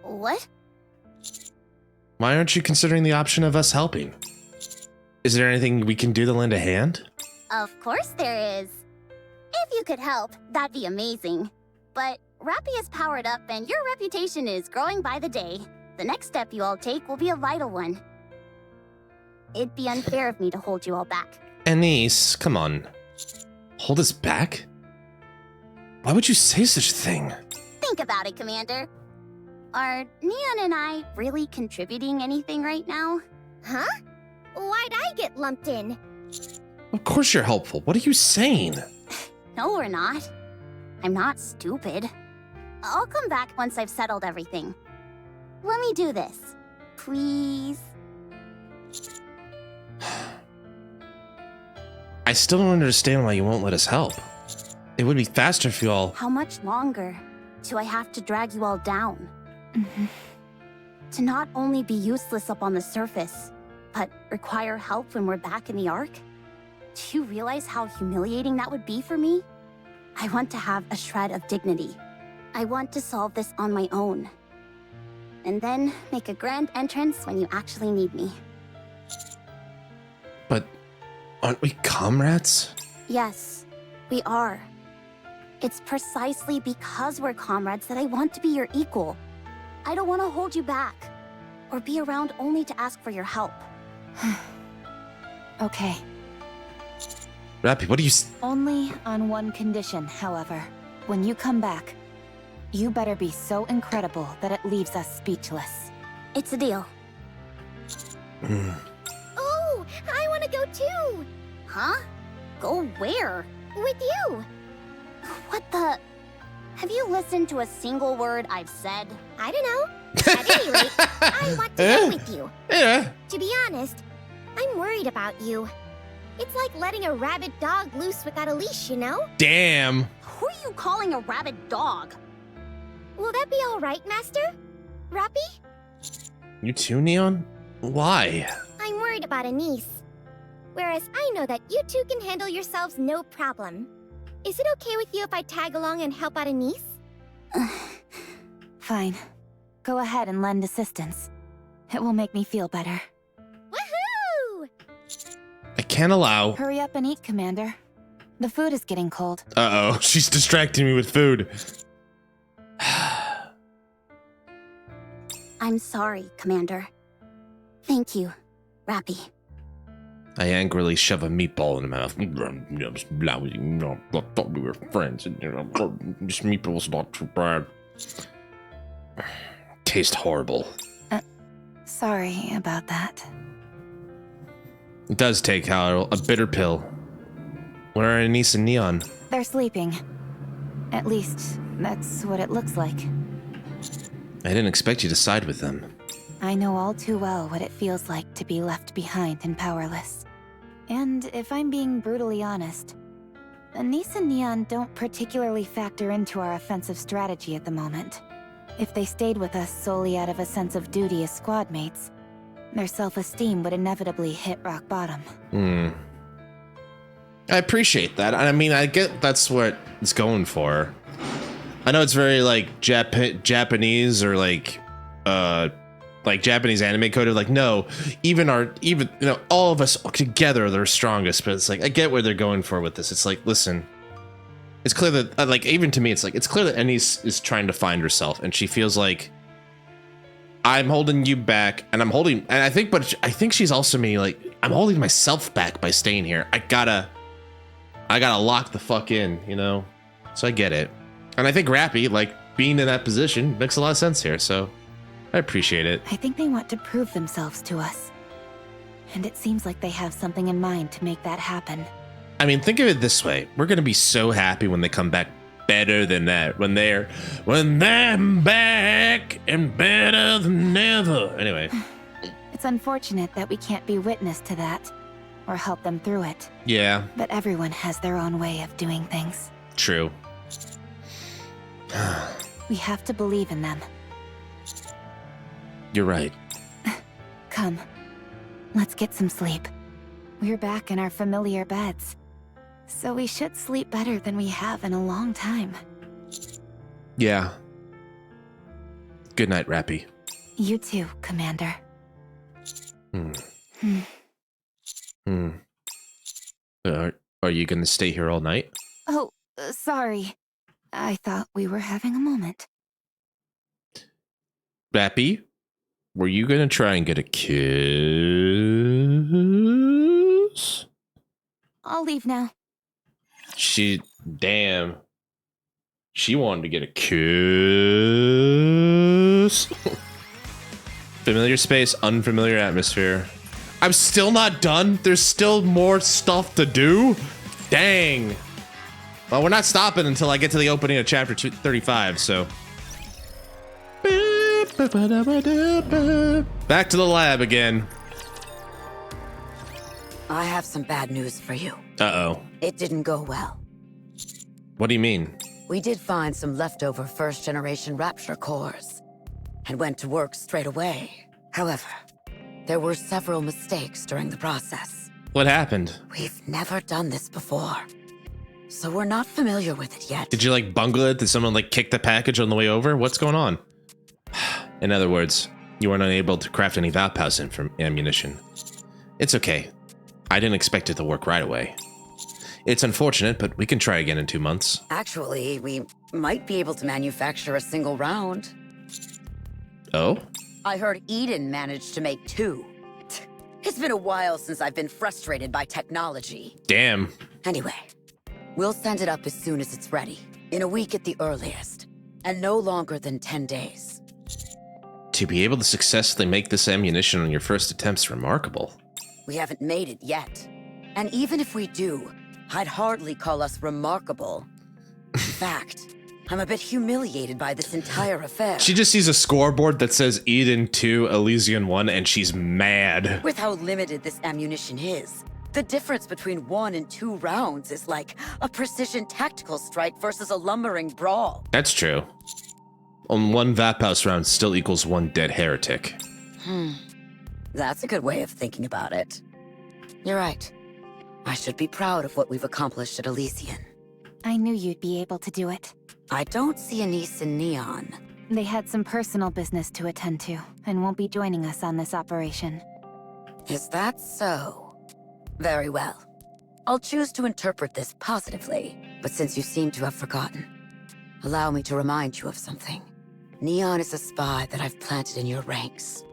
What? Why aren't you considering the option of us helping? Is there anything we can do to lend a hand? Of course there is. If you could help, that'd be amazing. But Rappy is powered up and your reputation is growing by the day. The next step you all take will be a vital one. It'd be unfair of me to hold you all back. Anise, come on. Hold us back? Why would you say such a thing? Think about it, Commander. Are Neon and I really contributing anything right now? Huh? Why'd I get lumped in? Of course you're helpful. What are you saying? No, we're not. I'm not stupid. I'll come back once I've settled everything. Let me do this. Please? I still don't understand why you won't let us help. It would be faster if you all... How much longer do I have to drag you all down? To not only be useless up on the surface, but require help when we're back in the Ark? Do you realize how humiliating that would be for me? I want to have a shred of dignity. I want to solve this on my own. And then make a grand entrance when you actually need me. But aren't we comrades? Yes, we are. It's precisely because we're comrades that I want to be your equal. I don't want to hold you back, or be around only to ask for your help. Okay. Rappy, what do you... Only on one condition, however. When you come back, you better be so incredible that it leaves us speechless. It's a deal. Oh, I want to go too. Huh? Go where? With you. What the... Have you listened to a single word I've said? I don't know. At any rate, I want to go with you. Yeah. To be honest, I'm worried about you. It's like letting a rabid dog loose without a leash, you know? Damn. Who are you calling a rabid dog? Will that be all right, Master? Rappy? You too, Neon? Why? I'm worried about Anise. Whereas I know that you two can handle yourselves no problem. Is it okay with you if I tag along and help out Anise? Fine. Go ahead and lend assistance. It will make me feel better. Woohoo! I can't allow... Hurry up and eat, Commander. The food is getting cold. Uh-oh, she's distracting me with food. I'm sorry, Commander. Thank you, Rappy. I angrily shove a meatball in my mouth. I thought we were friends. This meatball's not too bad. Tastes horrible. Sorry about that. It does take, Hal, a bitter pill. Where are Anise and Neon? They're sleeping. At least, that's what it looks like. I didn't expect you to side with them. I know all too well what it feels like to be left behind and powerless. And if I'm being brutally honest, Anise and Neon don't particularly factor into our offensive strategy at the moment. If they stayed with us solely out of a sense of duty as squad mates, their self-esteem would inevitably hit rock bottom. I appreciate that. I mean, I get that's what it's going for. I know it's very like Japanese or like Japanese anime coded. Like, no, even all of us together are strongest. But it's like I get where they're going for with this. It's like, listen, it's clear that like even to me, it's clear that Anise is trying to find herself, and she feels like I'm holding you back, and I think she's also me. Like, I'm holding myself back by staying here. I gotta lock the fuck in, you know. So I get it. And I think Rappy, like, being in that position makes a lot of sense here, so I appreciate it. I think they want to prove themselves to us. And it seems like they have something in mind to make that happen. I mean, think of it this way. We're gonna be so happy when they come back better than that. When they're back and better than ever. Anyway. It's unfortunate that we can't be witness to that, or help them through it. Yeah. But everyone has their own way of doing things. True. We have to believe in them. You're right. Come, let's get some sleep. We're back in our familiar beds, so we should sleep better than we have in a long time. Yeah. Good night, Rappy. You too, Commander. Are you gonna stay here all night? Oh, sorry. I thought we were having a moment. Rappy, were you gonna try and get a kiss? I'll leave now. Damn. She wanted to get a kiss. Familiar space, unfamiliar atmosphere. I'm still not done. There's still more stuff to do. Dang. Well, we're not stopping until I get to the opening of chapter 35, so. Back to the lab again. I have some bad news for you. Uh-oh. It didn't go well. What do you mean? We did find some leftover first-generation Rapture cores, and went to work straight away. However, there were several mistakes during the process. What happened? We've never done this before, so we're not familiar with it yet. Did you like bungle it? Did someone like kick the package on the way over? What's going on? In other words, you weren't unable to craft any Valpaus ammunition. It's okay. I didn't expect it to work right away. It's unfortunate, but we can try again in 2 months. Actually, we might be able to manufacture a single round. Oh? I heard Eden managed to make 2. It's been a while since I've been frustrated by technology. Damn. Anyway, we'll send it up as soon as it's ready. In a week at the earliest. And no longer than 10 days. To be able to successfully make this ammunition on your first attempt's remarkable. We haven't made it yet. And even if we do, I'd hardly call us remarkable. In fact, I'm a bit humiliated by this entire affair. She just sees a scoreboard that says Eden 2, Elysian 1, and she's mad. With how limited this ammunition is, the difference between 1 and 2 rounds is like a precision tactical strike versus a lumbering brawl. That's true. On 1 Valpaus round still equals 1 dead heretic. That's a good way of thinking about it. You're right. I should be proud of what we've accomplished at Elysian. I knew you'd be able to do it. I don't see Anise and Neon. They had some personal business to attend to, and won't be joining us on this operation. Is that so? Very well. I'll choose to interpret this positively, but since you seem to have forgotten, allow me to remind you of something. Neon is a spy that I've planted in your ranks.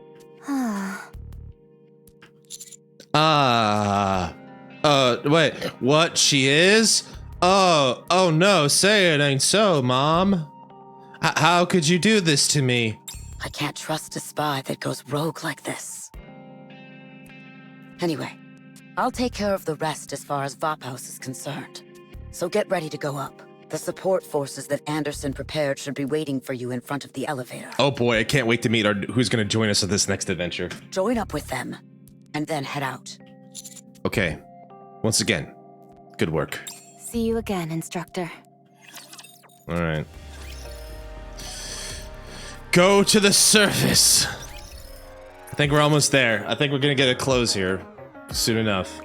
Wait, what? She is? Oh no, say it ain't so, Mom. How could you do this to me? I can't trust a spy that goes rogue like this. Anyway, I'll take care of the rest as far as Vophouse is concerned. So get ready to go up. The support forces that Anderson prepared should be waiting for you in front of the elevator. Oh boy, I can't wait to meet who's gonna join us on this next adventure. Join up with them, and then head out. Okay, once again, good work. See you again, Instructor. All right. Go to the surface. I think we're almost there. I think we're gonna get a close here soon enough.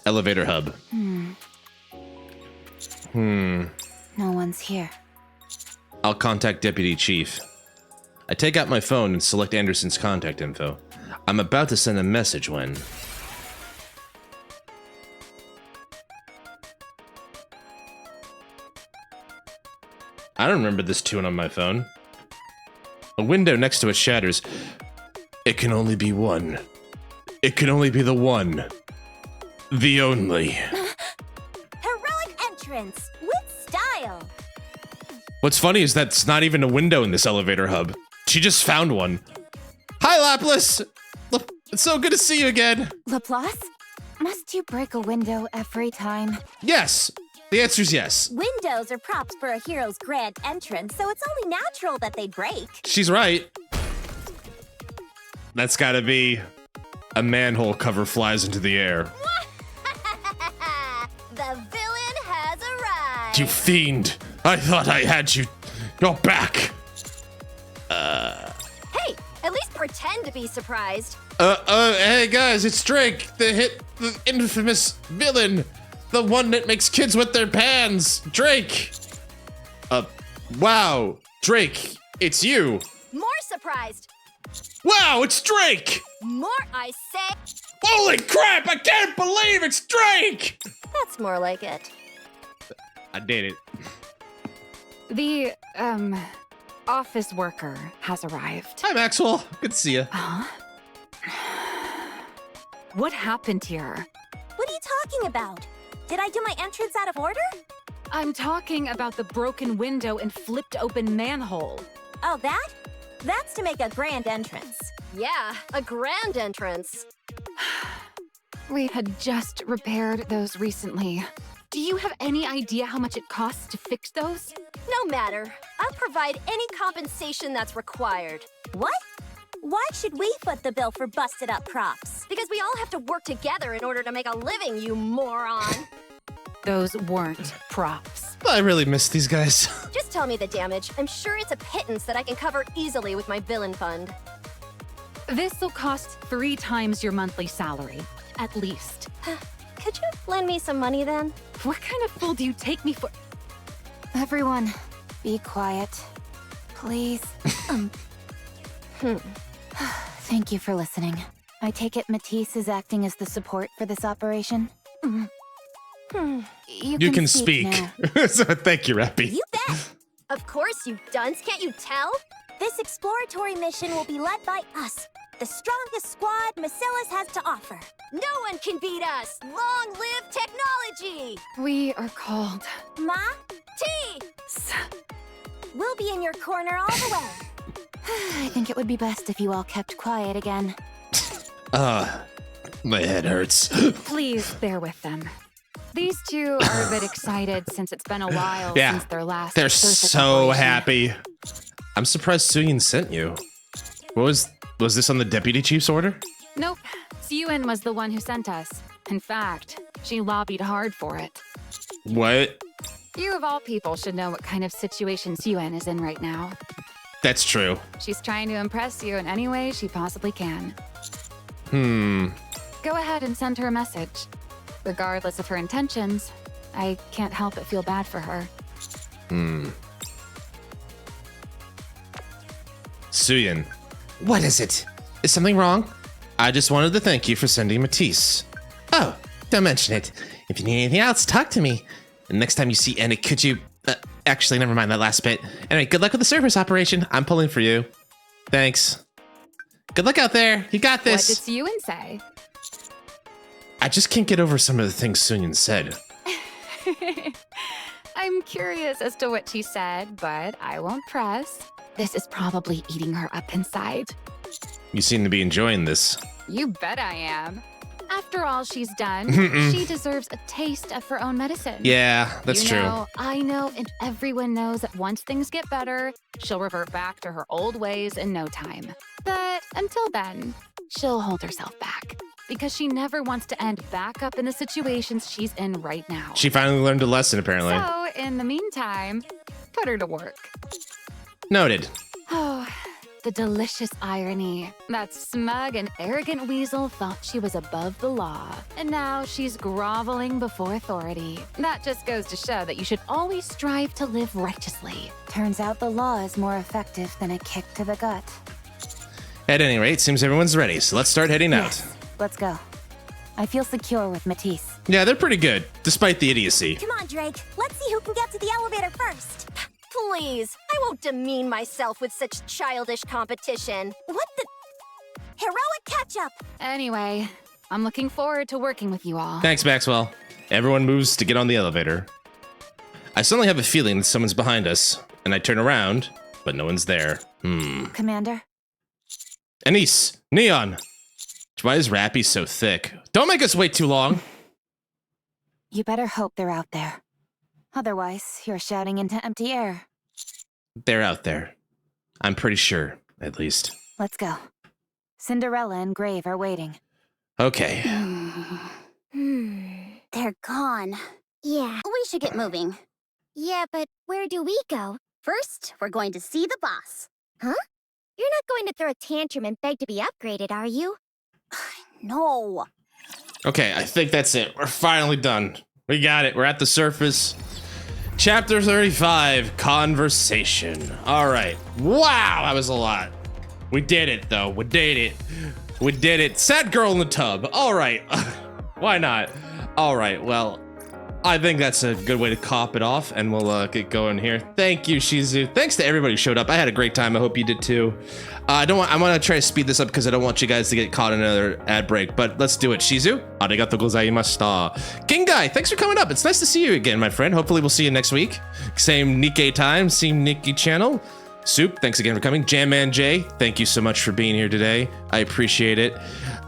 Elevator hub. No one's here. I'll contact Deputy Chief. I take out my phone and select Anderson's contact info. I'm about to send a message when... I don't remember this tune on my phone. A window next to it shatters. It can only be one. It can only be the one. The only. Heroic entrance with style. What's funny is that's not even a window in this elevator hub. She just found one. Hi, Laplace! It's so good to see you again. Laplace? Must you break a window every time? Yes. The answer's yes. Windows are props for a hero's grand entrance, so it's only natural that they'd break. She's right. That's gotta be a manhole cover flies into the air. The villain has arrived. You fiend! I thought I had you. Go back. Hey, at least pretend to be surprised. Hey guys, it's Drake, the infamous villain, the one that makes kids wet their pants. Drake. Wow, Drake, it's you. More surprised. Wow, it's Drake. More, I say. Holy crap! I can't believe it's Drake. That's more like it. I did it. The, office worker has arrived. Hi, Maxwell. Good to see you. Huh? What happened here? What are you talking about? Did I do my entrance out of order? I'm talking about the broken window and flipped open manhole. Oh, that? That's to make a grand entrance. Yeah, a grand entrance. We had just repaired those recently. Do you have any idea how much it costs to fix those? No matter. I'll provide any compensation that's required. What? Why should we foot the bill for busted up props? Because we all have to work together in order to make a living, you moron. Those weren't props. I really miss these guys. Just tell me the damage. I'm sure it's a pittance that I can cover easily with my villain fund. This'll cost 3 times your monthly salary, at least. Could you lend me some money then? What kind of fool do you take me for? Everyone, be quiet. Please. Thank you for listening. I take it Matisse is acting as the support for this operation? You can speak. So thank you, Rappy. You bet. Of course, you dunce. Can't you tell? This exploratory mission will be led by us, the strongest squad Macilas has to offer. No one can beat us! Long live technology! We are called... Ma? T! We'll be in your corner all the way. I think it would be best if you all kept quiet again. My head hurts. Please bear with them. These two are a bit excited since it's been a while since their last... They're so happy. I'm surprised Suyin sent you. Was this on the Deputy Chief's order? Nope. Suyun was the one who sent us. In fact, she lobbied hard for it. What? You of all people should know what kind of situation Suyun is in right now. That's true. She's trying to impress you in any way she possibly can. Go ahead and send her a message. Regardless of her intentions, I can't help but feel bad for her. Suyin. What is it? Is something wrong? I just wanted to thank you for sending Matisse. Oh, don't mention it. If you need anything else, talk to me. And next time you see Ennick, could you... actually, never mind that last bit. Anyway, good luck with the surface operation. I'm pulling for you. Thanks. Good luck out there. You got this. What did Suyin say? I just can't get over some of the things Suyin said. I'm curious as to what she said, but I won't press. This is probably eating her up inside. You seem to be enjoying this. You bet I am. After all she's done, she deserves a taste of her own medicine. Yeah, that's true. I know, and everyone knows that once things get better, she'll revert back to her old ways in no time. But until then, she'll hold herself back. Because she never wants to end back up in the situations she's in right now. She finally learned a lesson, apparently. So, in the meantime, put her to work. Noted. Oh, the delicious irony. That smug and arrogant weasel thought she was above the law. And now she's groveling before authority. That just goes to show that you should always strive to live righteously. Turns out the law is more effective than a kick to the gut. At any rate, seems everyone's ready, so let's start heading out. Let's go. I feel secure with Matisse. Yeah, they're pretty good, despite the idiocy. Come on, Drake. Let's see who can get to the elevator first. Please, I won't demean myself with such childish competition. What the... Heroic catch-up! Anyway, I'm looking forward to working with you all. Thanks, Maxwell. Everyone moves to get on the elevator. I suddenly have a feeling that someone's behind us, and I turn around, but no one's there. Commander? Anise! Neon! Why is Rappy so thick? Don't make us wait too long! You better hope they're out there. Otherwise, you're shouting into empty air. They're out there. I'm pretty sure, at least. Let's go. Cinderella and Grave are waiting. Okay. They're gone. Yeah, we should get moving. Yeah, but where do we go? First, we're going to see the boss. Huh? You're not going to throw a tantrum and beg to be upgraded, are you? No. Okay, I think that's it. We're finally done. We got it. We're at the surface. Chapter 35, Conversation. All right. Wow, that was a lot. We did it, though. We did it. We did it. Sad girl in the tub. All right. Why not? All right, well, I think that's a good way to cop it off, and we'll get going here. Thank you, Shizu. Thanks to everybody who showed up. I had a great time. I hope you did too. I want to try to speed this up because I don't want you guys to get caught in another ad break, but let's do it. Shizu, arigatou gozaimashita. King Guy, thanks for coming up. It's nice to see you again, my friend. Hopefully we'll see you next week. Same NIKKE time, same NIKKE channel. Soup, thanks again for coming. Jamman J, thank you so much for being here today. I appreciate it.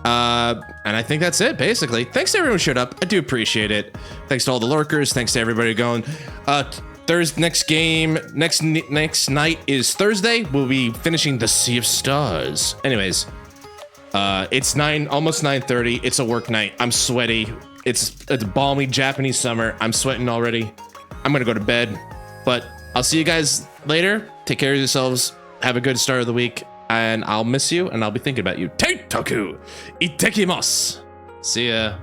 And I think that's it, basically. Thanks to everyone who showed up. I do appreciate it. Thanks to all the lurkers. Thanks to everybody going. Next night is Thursday. We'll be finishing the Sea of Stars. Anyways, it's almost 9:30. It's a work night. I'm sweaty. It's balmy Japanese summer. I'm sweating already. I'm gonna go to bed, but I'll see you guys later. Take care of yourselves. Have a good start of the week. And I'll miss you, and I'll be thinking about you. Teitaku! Itekimasu! See ya.